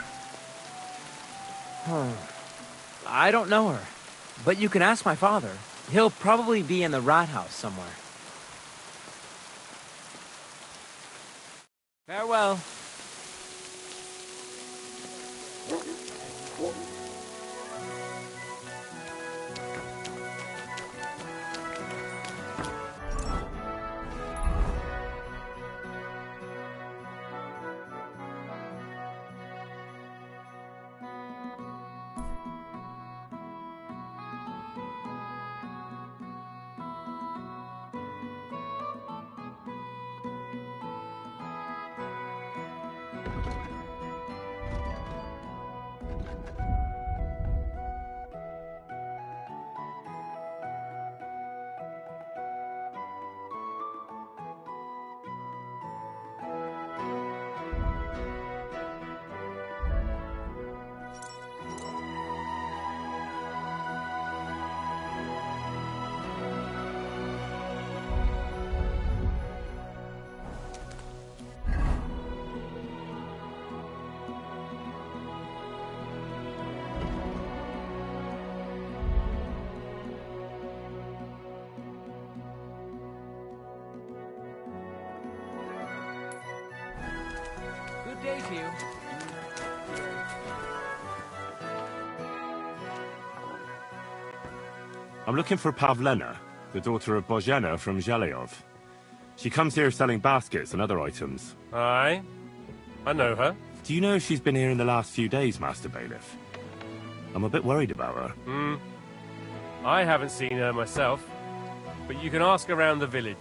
I don't know her, but you can ask my father. He'll probably be in the rat house somewhere. Farewell. Good day to you. I'm looking for Pavlena, the daughter of Bozhena from Zhelyov. She comes here selling baskets and other items. Aye. I know her. Do you know if she's been here in the last few days, Master Bailiff? I'm a bit worried about her. I haven't seen her myself, but you can ask around the village.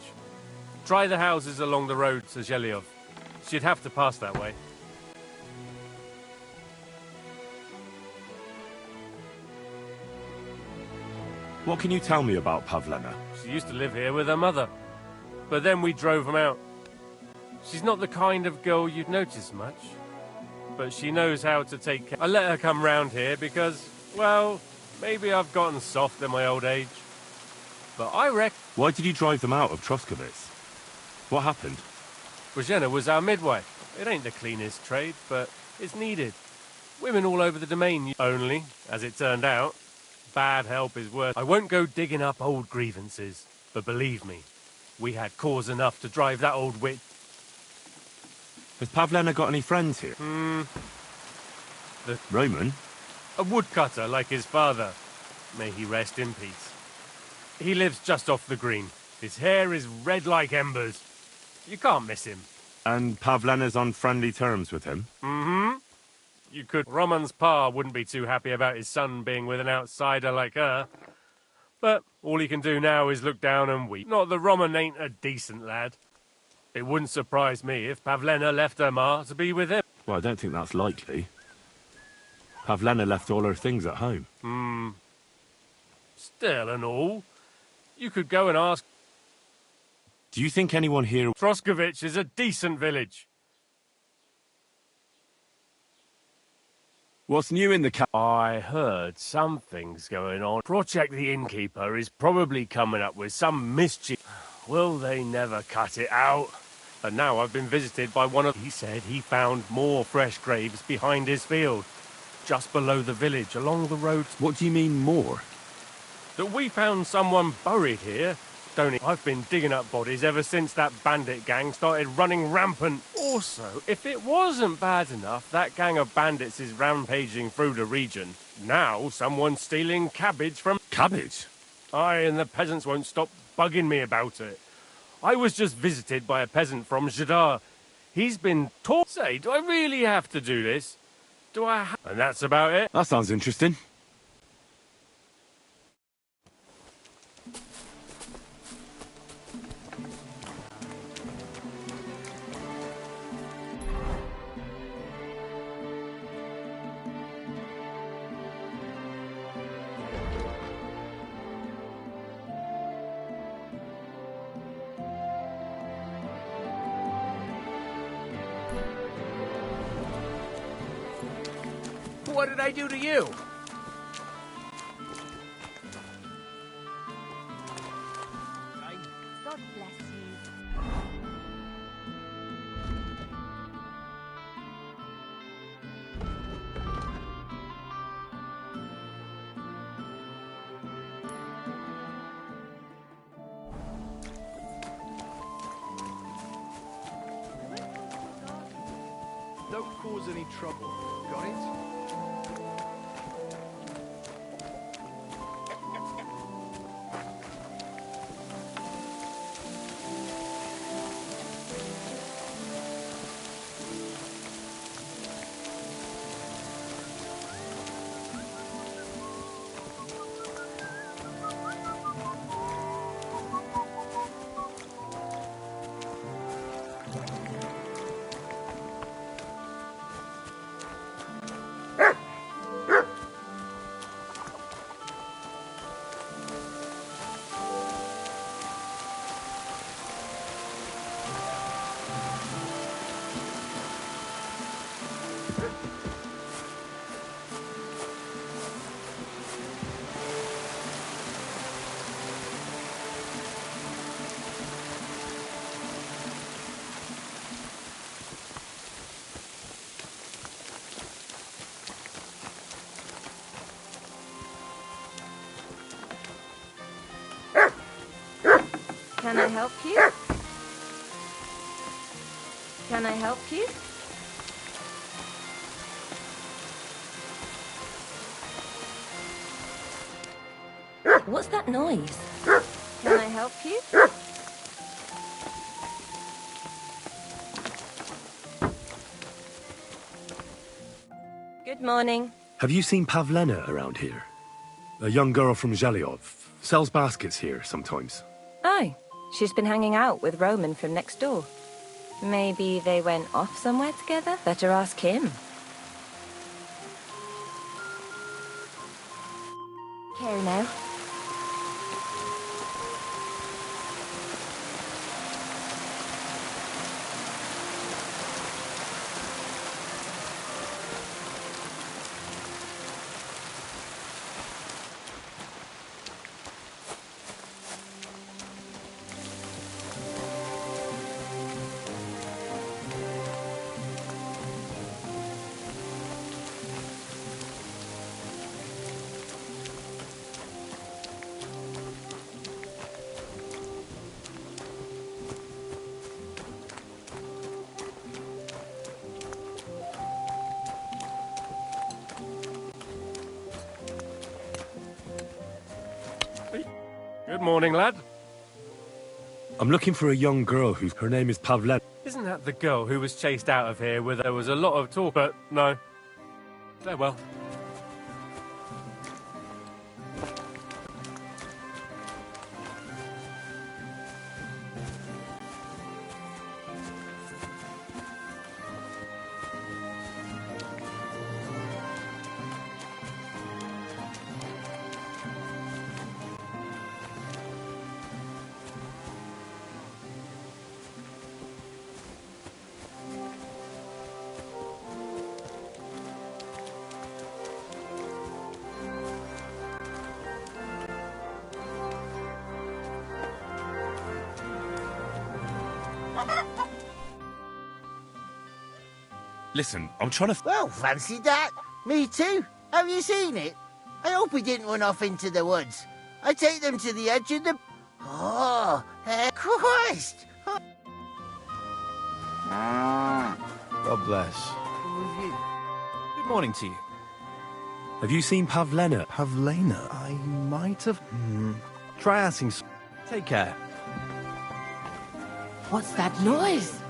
Try the houses along the road to Zhelyov. She'd have to pass that way. What can you tell me about Pavlena? She used to live here with her mother, but then we drove them out. She's not the kind of girl you'd notice much, but she knows how to take care. I let her come round here because, well, maybe I've gotten soft in my old age. But I reckon... Why did you drive them out of Troskovitz? What happened? Bozhena was our midwife. It ain't the cleanest trade, but it's needed. Women all over the domain only, as it turned out. Bad help is worse. I won't go digging up old grievances, but believe me, We had cause enough to drive that old witch. Has Pavlena got any friends here? Roman? A woodcutter like his father. May he rest in peace. He lives just off the green. His hair is red like embers. You can't miss him. And Pavlena's on friendly terms with him? Mm-hmm. You could... Roman's pa wouldn't be too happy about his son being with an outsider like her. But all he can do now is look down and weep. Not that Roman ain't a decent lad. It wouldn't surprise me if Pavlena left her ma to be with him. Well, I don't think that's likely. Pavlena left all her things at home. Still and all, you could go and ask... Do you think anyone here... Troskovich is a decent village. What's new in the I heard something's going on. Project the Innkeeper is probably coming up with some mischief. Will they never cut it out? And now I've been visited by one of... He said he found more fresh graves behind his field. Just below the village, along the road. What do you mean, more? That we found someone buried here. Don't I've been digging up bodies ever since that bandit gang started running rampant. Also, if it wasn't bad enough, that gang of bandits is rampaging through the region. Now someone's stealing cabbage from... Cabbage? Aye, and the peasants won't stop bugging me about it. I was just visited by a peasant from Jadar. He's been taught... Say, do I really have to do this? Do I And that's about it. That sounds interesting. What did I do to you? God bless you. Don't cause any trouble. Got it? Can I help you? Can I help you? What's that noise? Can I help you? Good morning. Have you seen Pavlena around here? A young girl from Zhelyov. Sells baskets here sometimes. Oh, she's been hanging out with Roman from next door. Maybe they went off somewhere together? Better ask him. Care now. Good morning, lad. I'm looking for a young girl her name is Pavlena. Isn't that the girl who was chased out of here where there was a lot of talk, but no. Farewell. Listen, I'm trying to... Well, fancy that. Me too. Have you seen it? I hope he didn't run off into the woods. I take them to the edge of the... Oh, Christ! God bless. Good morning to you. Have you seen Pavlena? Pavlena? I might have... Try asking... Take care. What's that noise?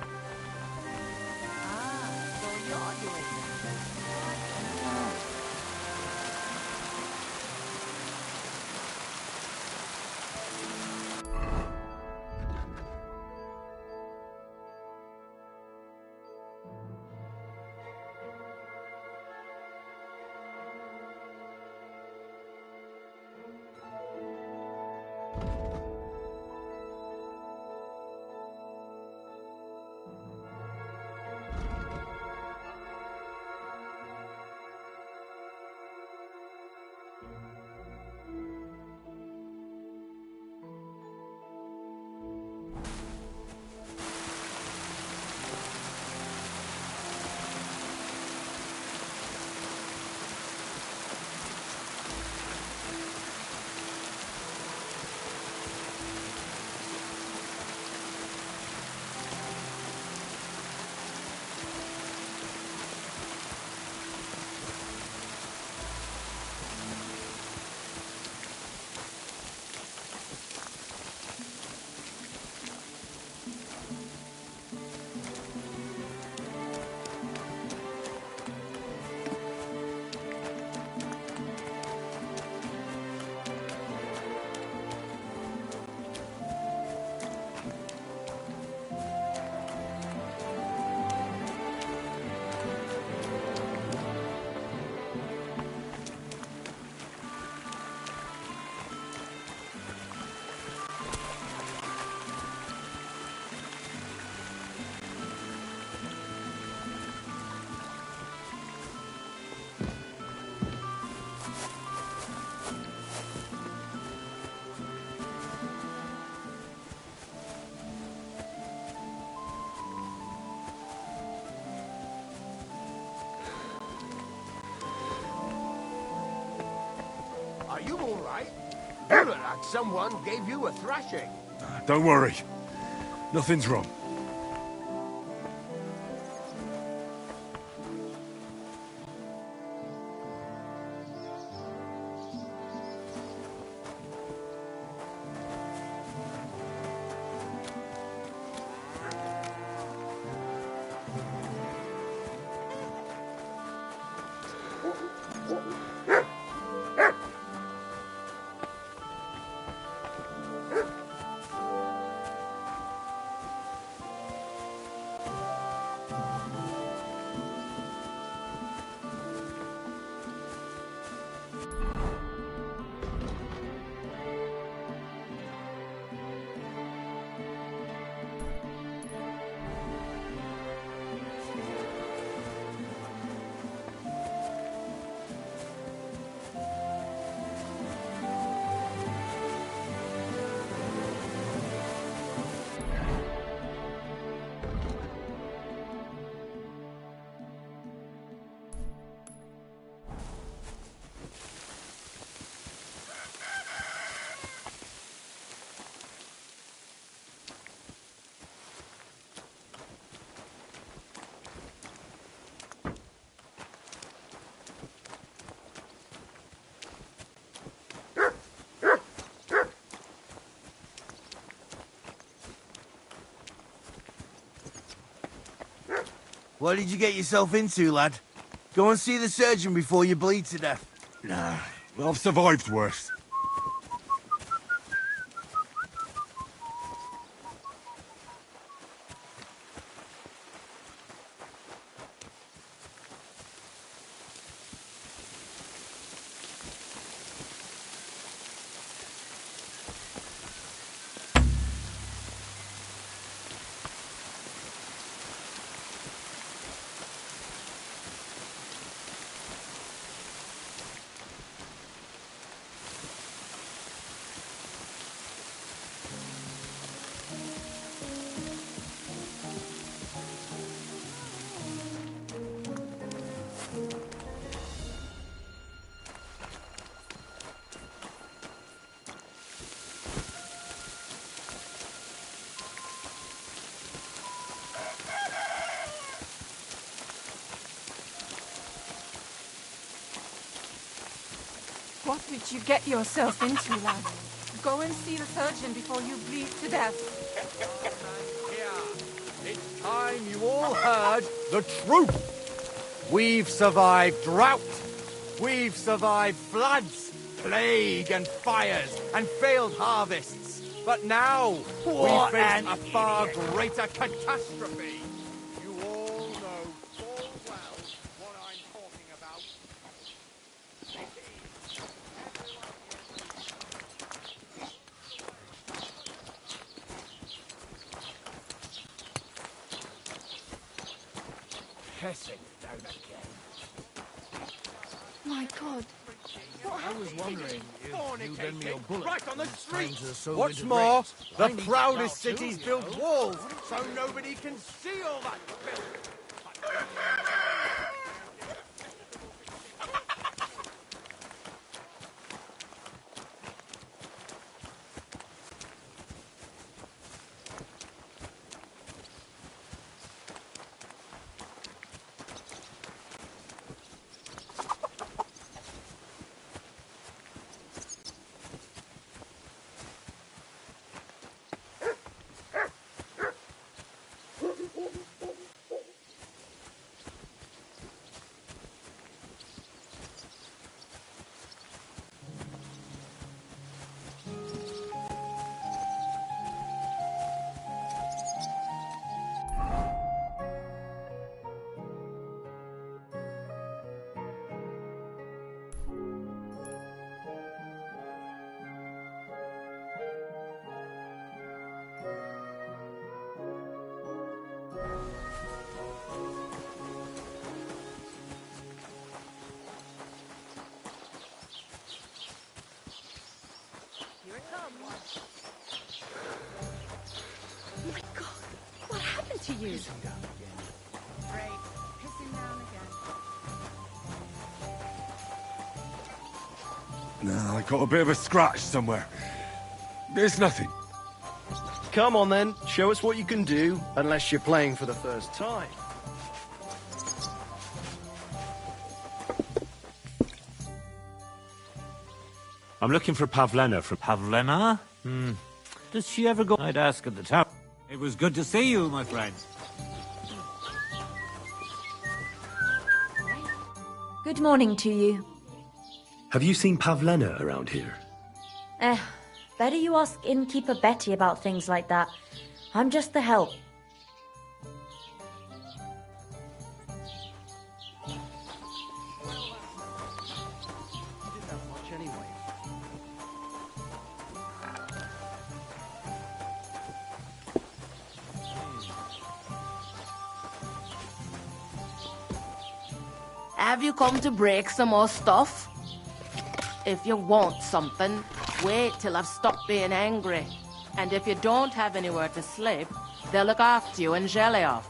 Are you all right? You look like someone gave you a thrashing. Don't worry. Nothing's wrong. What did you get yourself into, lad? Go and see the surgeon before you bleed to death. Nah, I've survived worse. What did you get yourself into, lad? Go and see the surgeon before you bleed to death. It's time you all heard the truth. We've survived drought. We've survived floods, plague and fires, and failed harvests. But now, we face a far greater catastrophe. You all know full well what I'm talking about. Pissing down again. My God. I was wondering if you'd lend me your bullet. Right on the when trains street. are so What's winter more, breaks. the I need proudest that now cities too, build you know. walls so nobody can see all that filth. Here it comes. My God, what happened to you? Pissing down again. Great. Pissing down again. Nah, I got a bit of a scratch somewhere. It's nothing. Come on then, show us what you can do, unless you're playing for the first time. I'm looking for Pavlena from... Pavlena? Does she ever go? I'd ask at the town. It was good to see you, my friend. Good morning to you. Have you seen Pavlena around here? Better you ask innkeeper Betty about things like that. I'm just the help. Have you come to break some more stuff? If you want something, wait till I've stopped being angry. And if you don't have anywhere to sleep, they'll look after you and jelly off.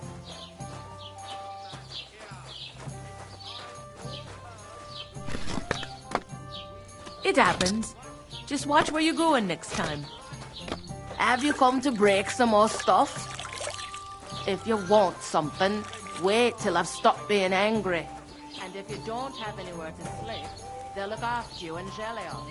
It happens. Just watch where you're going next time. Have you come to break some more stuff? If you want something, wait till I've stopped being angry. And if you don't have anywhere to sleep, they'll look after you and jelly off.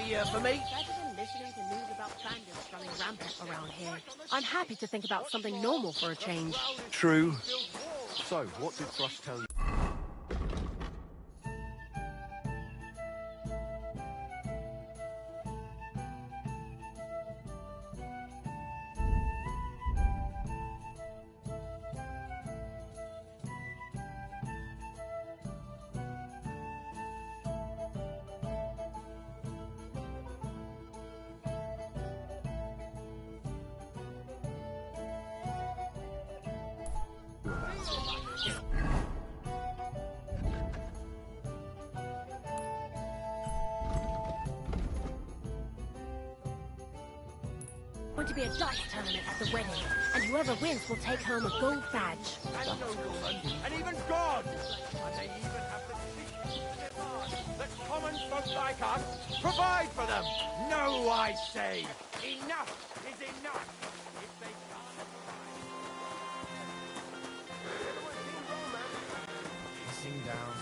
here for me? Better than listening to news about bandits running rampant around here. I'm happy to think about something normal for a change. True. So, what did Thrush tell you? Going to be a dice tournament at the wedding, and whoever wins will take home a gold badge. And noblemen, and even gods! And they even have the secret demand that common folk like us provide for them! No, I say! Enough is enough! If they can't... Pissing down.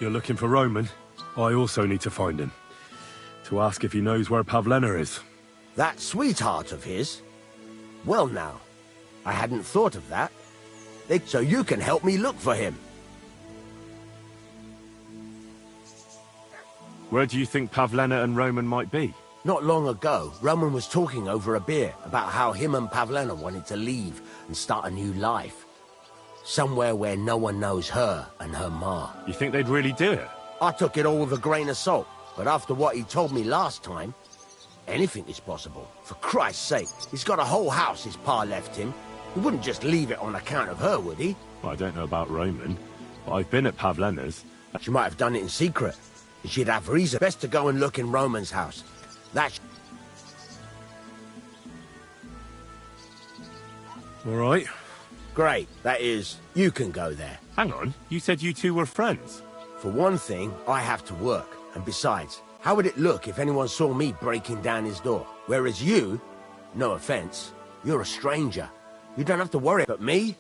You're looking for Roman? I also need to find him. To ask if he knows where Pavlena is. That sweetheart of his? Well now, I hadn't thought of that. So you can help me look for him. Where do you think Pavlena and Roman might be? Not long ago, Roman was talking over a beer about how him and Pavlena wanted to leave and start a new life. Somewhere where no one knows her and her ma. You think they'd really do it? I took it all with a grain of salt, but after what he told me last time, anything is possible. For Christ's sake, he's got a whole house his pa left him. He wouldn't just leave it on account of her, would he? Well, I don't know about Roman, but I've been at Pavlena's. She might have done it in secret. She'd have reason. Best to go and look in Roman's house. That's... All right. Great. That is, you can go there. Hang on, you said you two were friends. For one thing, I have to work. And besides, how would it look if anyone saw me breaking down his door? Whereas you, no offense, you're a stranger. You don't have to worry, but me?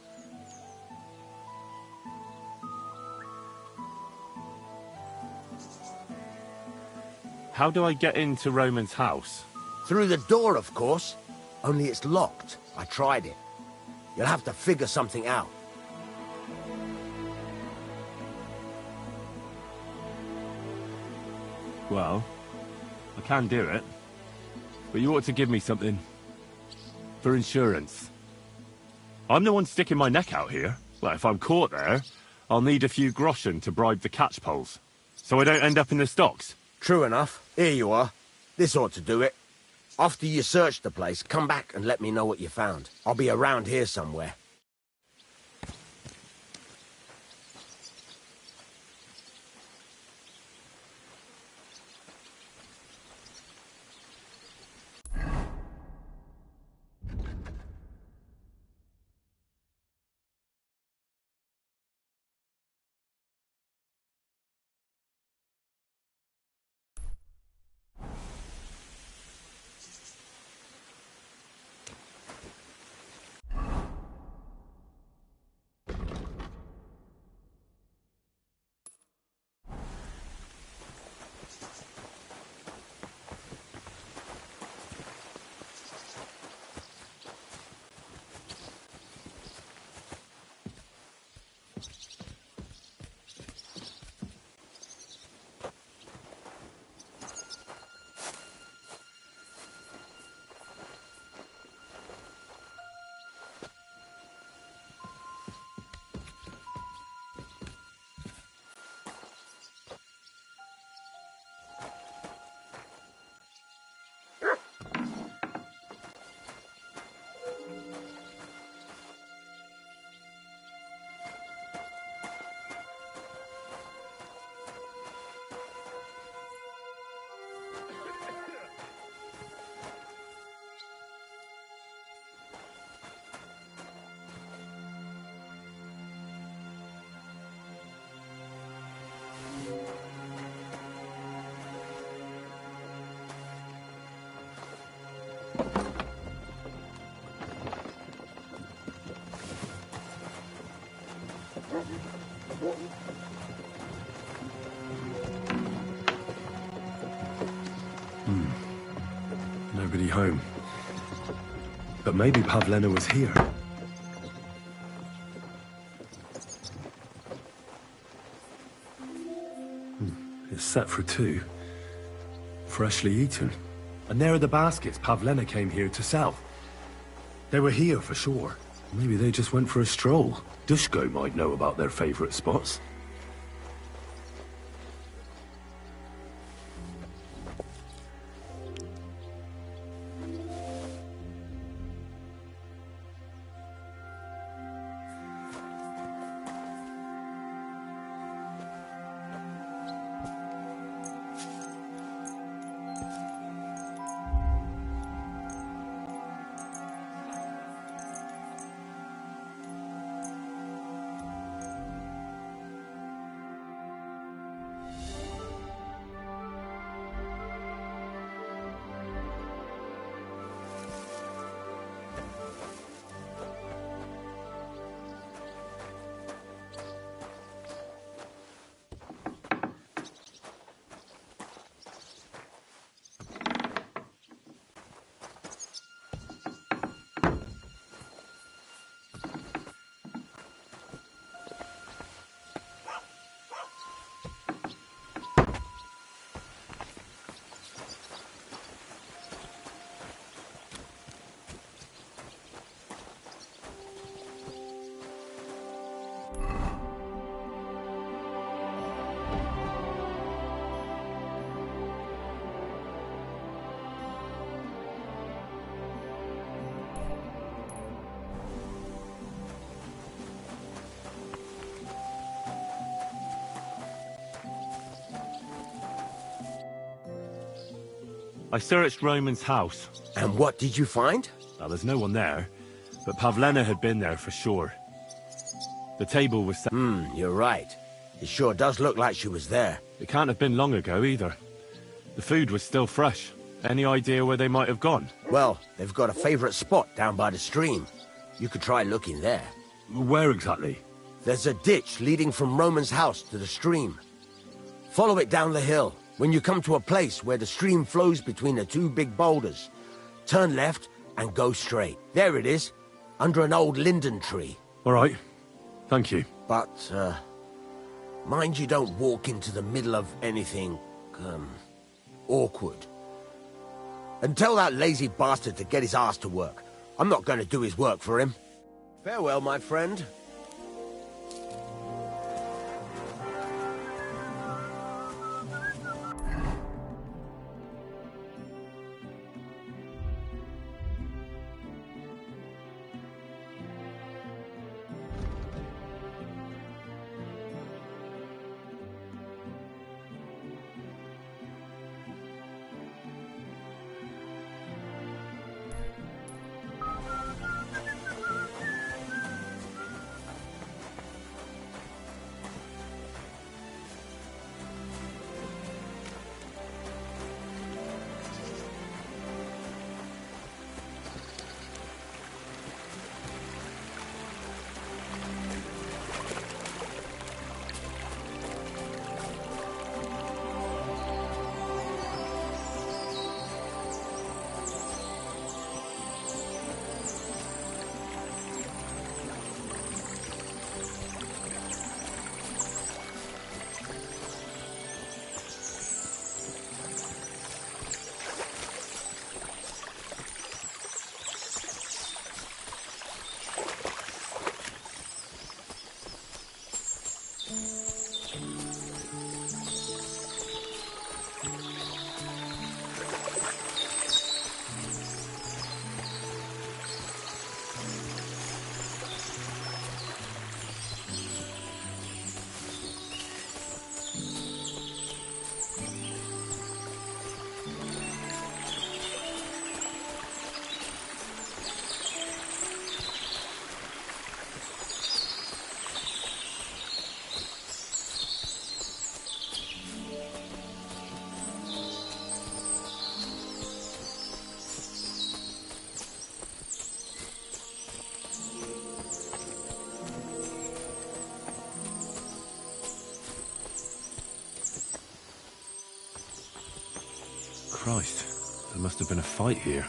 How do I get into Roman's house? Through the door, of course. Only it's locked. I tried it. You'll have to figure something out. Well, I can do it. But you ought to give me something for insurance. I'm the one sticking my neck out here. Well, if I'm caught there, I'll need a few groschen to bribe the catchpoles, so I don't end up in the stocks. True enough. Here you are. This ought to do it. After you search the place, come back and let me know what you found. I'll be around here somewhere. Nobody home. But maybe Pavlena was here. It's set for two. Freshly eaten. And there are the baskets Pavlena came here to sell. They were here for sure. Maybe they just went for a stroll. Dushko might know about their favorite spots. I searched Roman's house. And what did you find? Well, there's no one there, but Pavlena had been there for sure. The table was set. You're right. It sure does look like she was there. It can't have been long ago either. The food was still fresh. Any idea where they might have gone? Well, they've got a favorite spot down by the stream. You could try looking there. Where exactly? There's a ditch leading from Roman's house to the stream. Follow it down the hill. When you come to a place where the stream flows between the two big boulders, turn left and go straight. There it is, under an old linden tree. All right. Thank you. But, mind you don't walk into the middle of anything, awkward. And tell that lazy bastard to get his ass to work. I'm not going to do his work for him. Farewell, my friend. Christ, there must have been a fight here.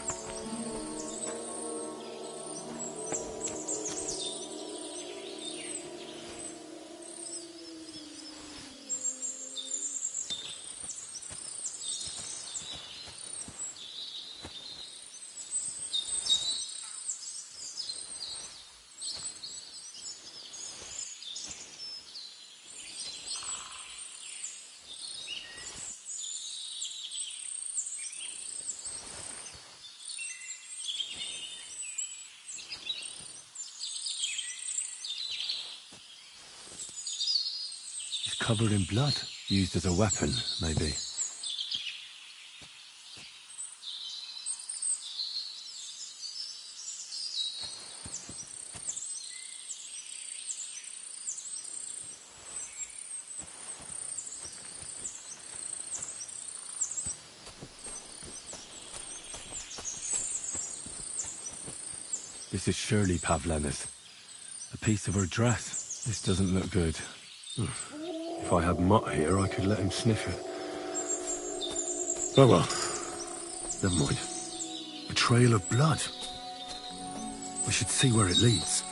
Covered in blood, used as a weapon, maybe. This is surely Pavlena's. A piece of her dress. This doesn't look good. If I had Mutt here, I could let him sniff it. Oh well. Never mind. A trail of blood. We should see where it leads.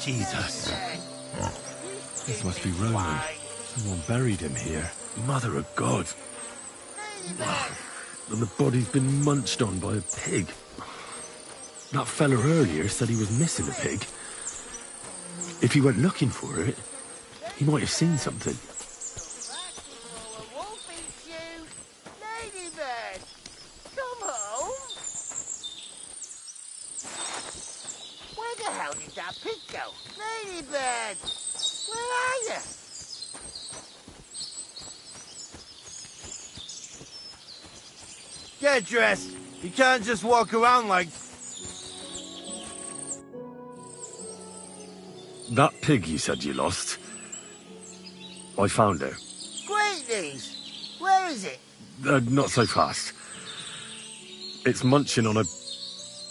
Jesus. This must be Roman. Someone buried him here. Mother of God. And the body's been munched on by a pig. That fella earlier said he was missing a pig. If he went looking for it, he might have seen something. Ladybird, come home. Where the hell did that pig go? Ladybird, where are you? Get dressed. You can't just walk around like... That pig you said you lost, I found it. Great news. Where is it? Not so fast. It's munching on a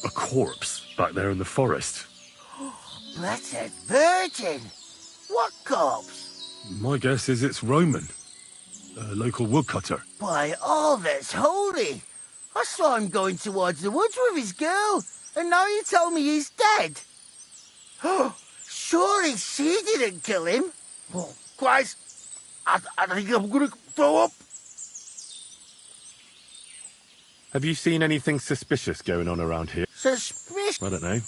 corpse back there in the forest. Blessed Virgin. What corpse? My guess is it's Roman, a local woodcutter. By all that's holy. I saw him going towards the woods with his girl, and now you tell me he's dead. Surely she didn't kill him. Oh, Christ. I think I'm going to throw up. Have you seen anything suspicious going on around here? Suspicious? I don't know.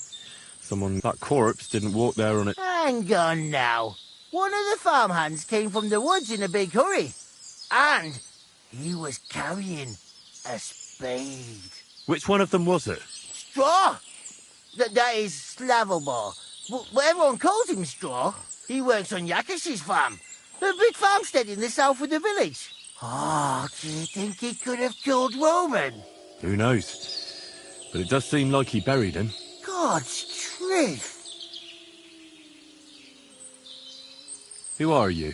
That corpse didn't walk there on it. Hang on now. One of the farmhands came from the woods in a big hurry. And he was carrying a spade. Which one of them was it? Straw. That is Slavobor. But everyone calls him Straw. He works on Yakash's farm. A big farmstead in the south of the village. Oh, do you think he could have killed Roman? Who knows? But it does seem like he buried him. God's truth. Who are you?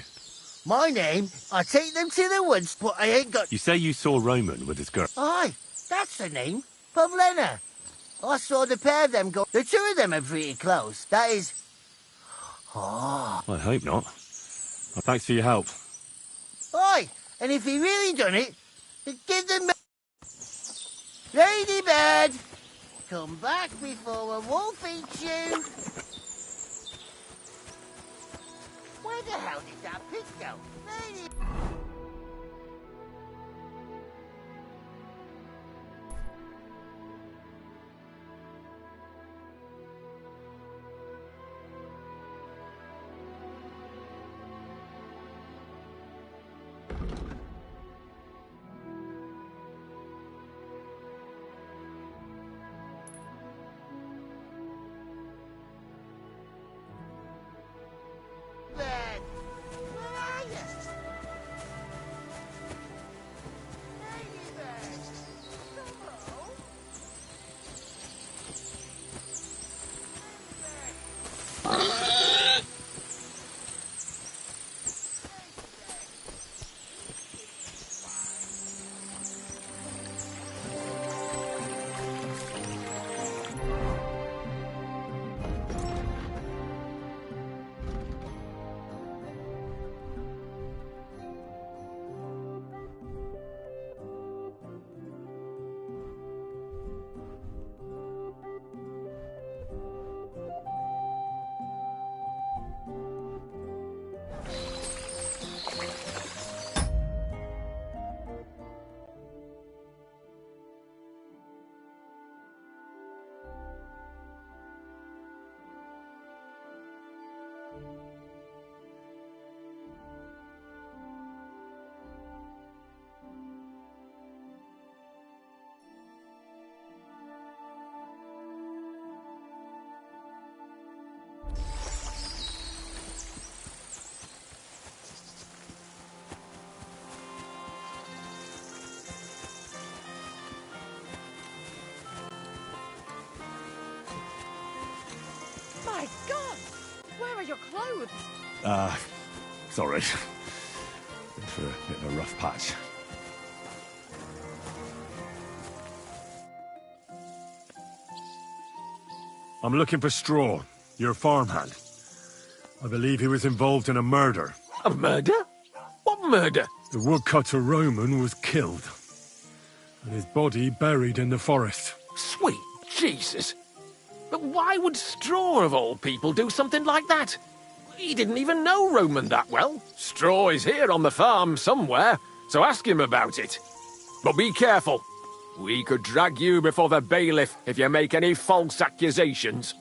My name, I take them to the woods, but I ain't got... You say you saw Roman with his girl. Aye, that's the name. Pavlena. I saw the pair of them go. The two of them are pretty close. That is... Oh. I hope not. Thanks for your help. Aye, and if he really done it, give them... Ladybird! Come back before a wolf eats you! Where the hell did that pig go? Lady... My God! Where are your clothes? Sorry. Been through a bit of a rough patch. I'm looking for Straw, your farmhand. I believe he was involved in a murder. A murder? What murder? The woodcutter Roman was killed, and his body buried in the forest. Sweet Jesus! But why would Straw, of all people, do something like that? He didn't even know Roman that well. Straw is here on the farm somewhere, so ask him about it. But be careful. We could drag you before the bailiff if you make any false accusations.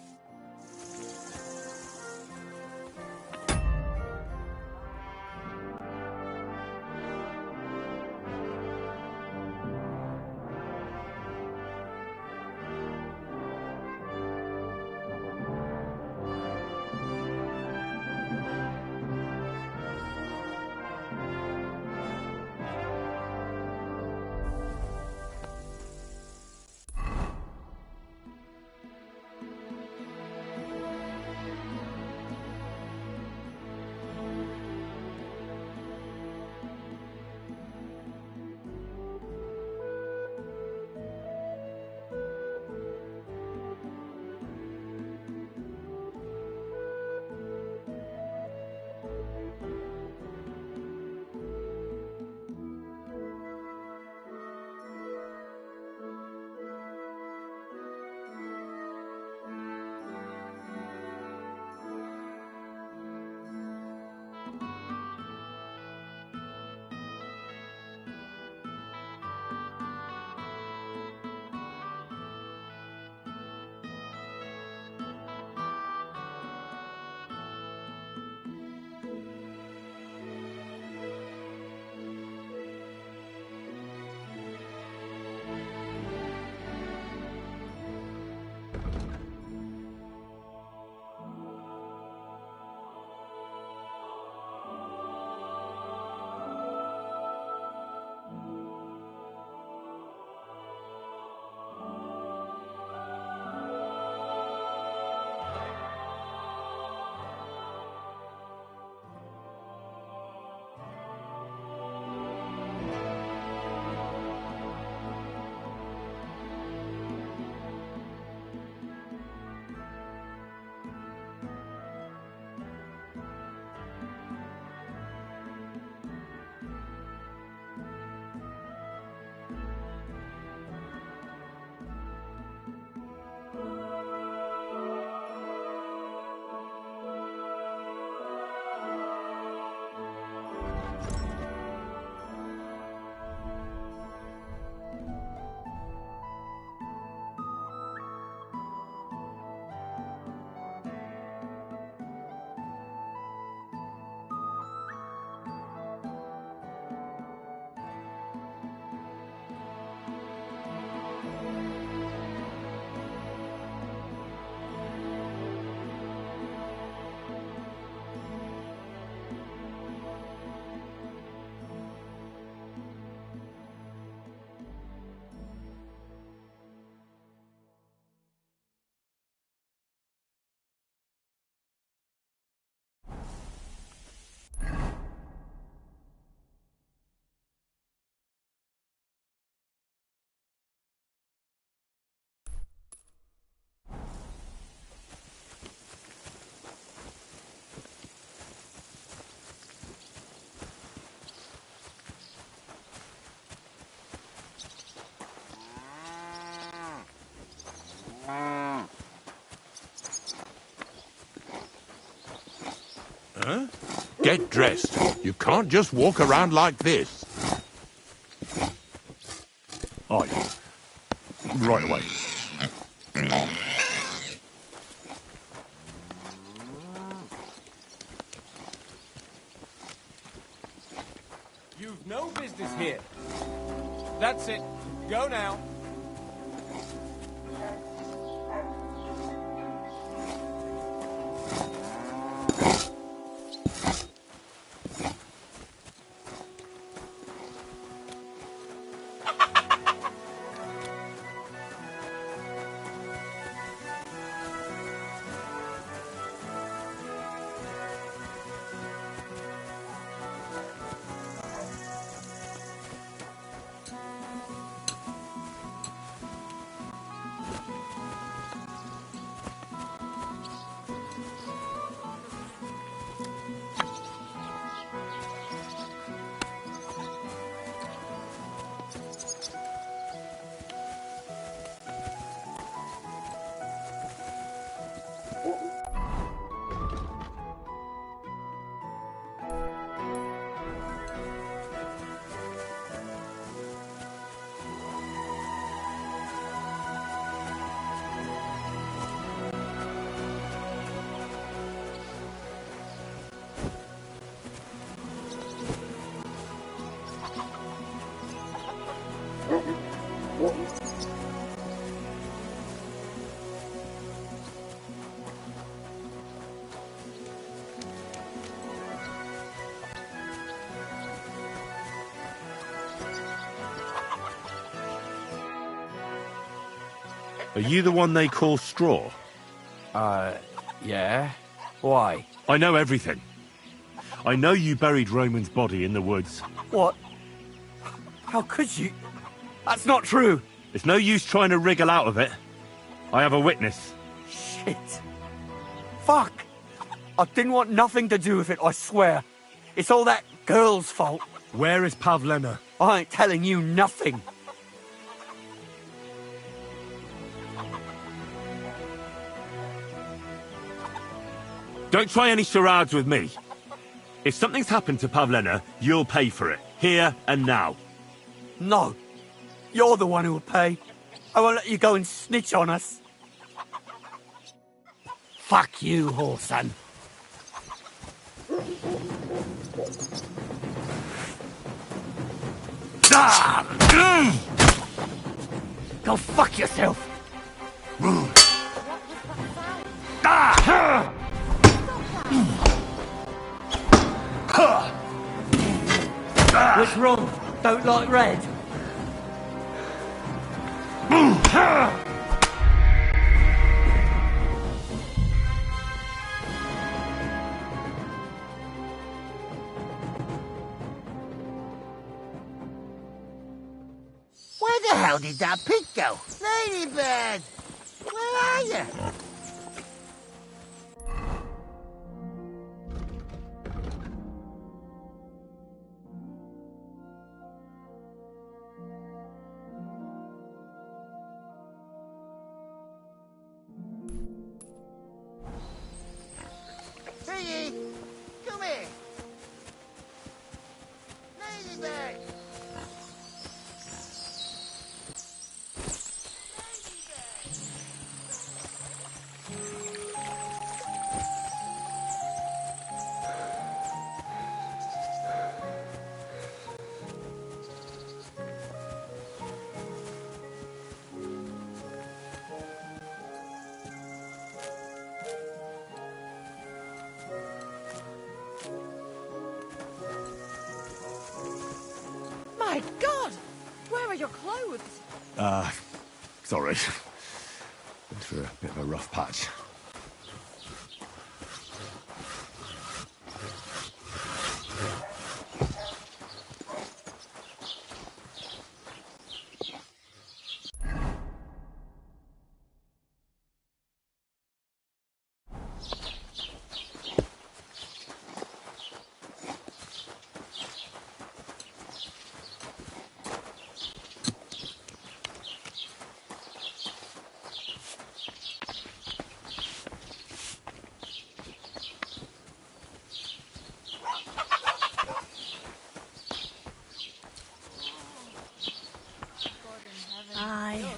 Huh? Get dressed. You can't just walk around like this. Aye. Right away. You've no business here. That's it. Go now. Are you the one they call Straw? Yeah. Why? I know everything. I know you buried Roman's body in the woods. What? How could you? That's not true. It's no use trying to wriggle out of it. I have a witness. Shit. Fuck. I didn't want nothing to do with it, I swear. It's all that girl's fault. Where is Pavlena? I ain't telling you nothing. Don't try any charades with me. If something's happened to Pavlena, you'll pay for it. Here and now. No. You're the one who'll pay. I won't let you go and snitch on us. Fuck you, whoreson. Go fuck yourself. What's wrong? Don't like red? Where the hell did that pig go? Ladybird! Where are you? Piggy! Come here! Ladybird! My God! Where are your clothes? Sorry. Been through a bit of a rough patch.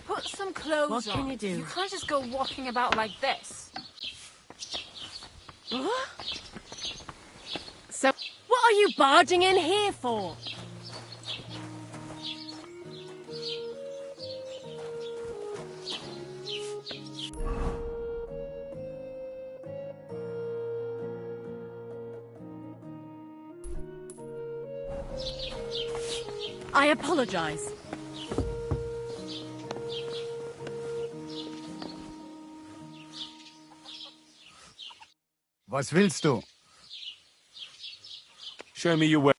Put some clothes What on. can you do? You can't just go walking about like this. What? So, what are you barging in here for? I apologize. Was willst du? Show me your way.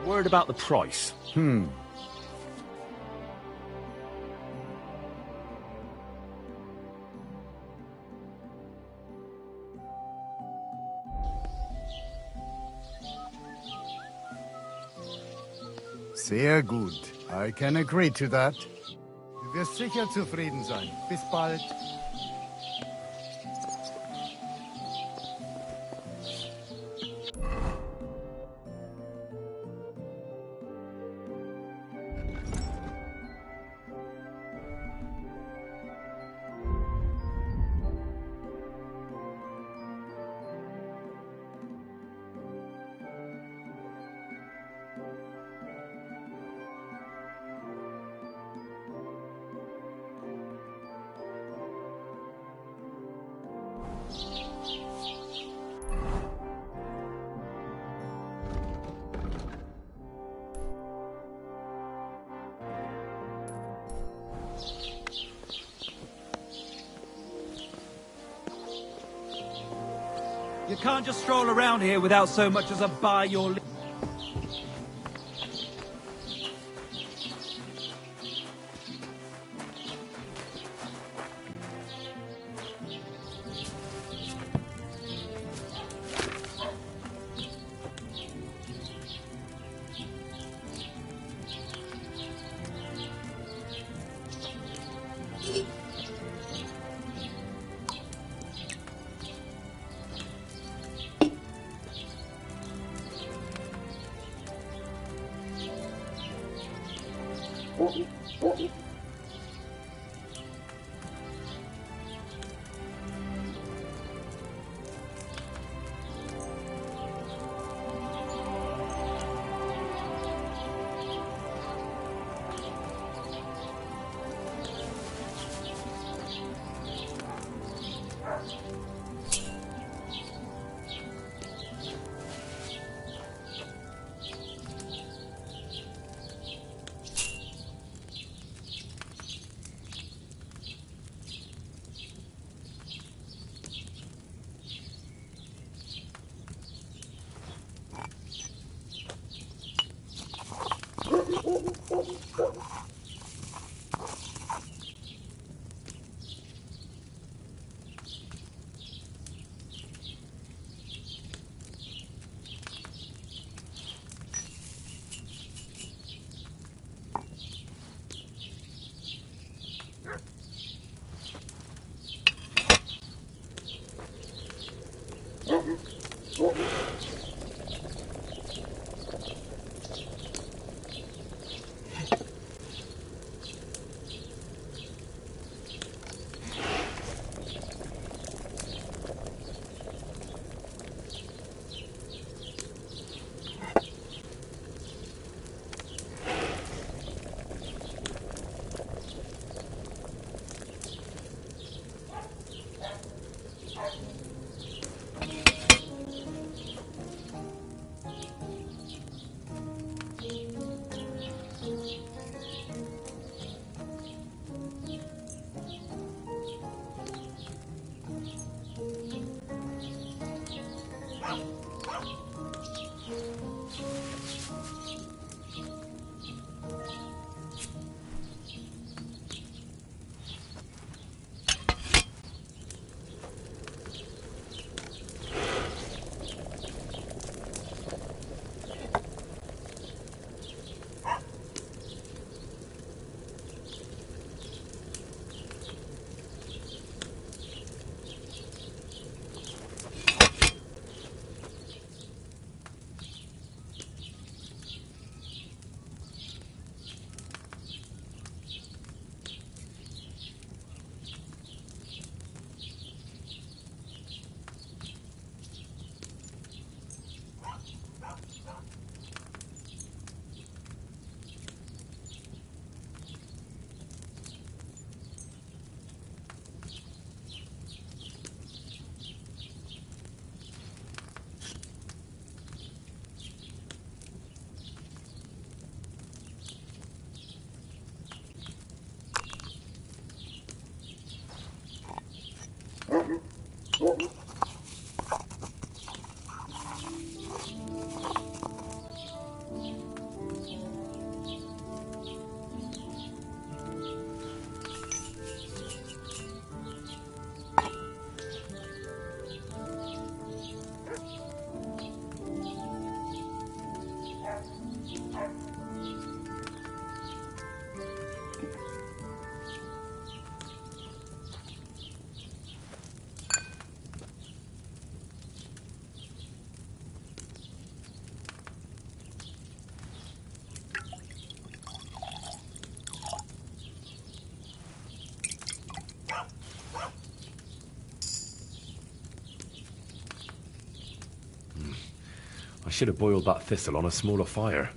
Word about the price. Sehr gut. I can agree to that. Du wirst sicher zufrieden sein. Bis bald. You can't just stroll around here without so much as a buy your... I should have boiled that thistle on a smaller fire.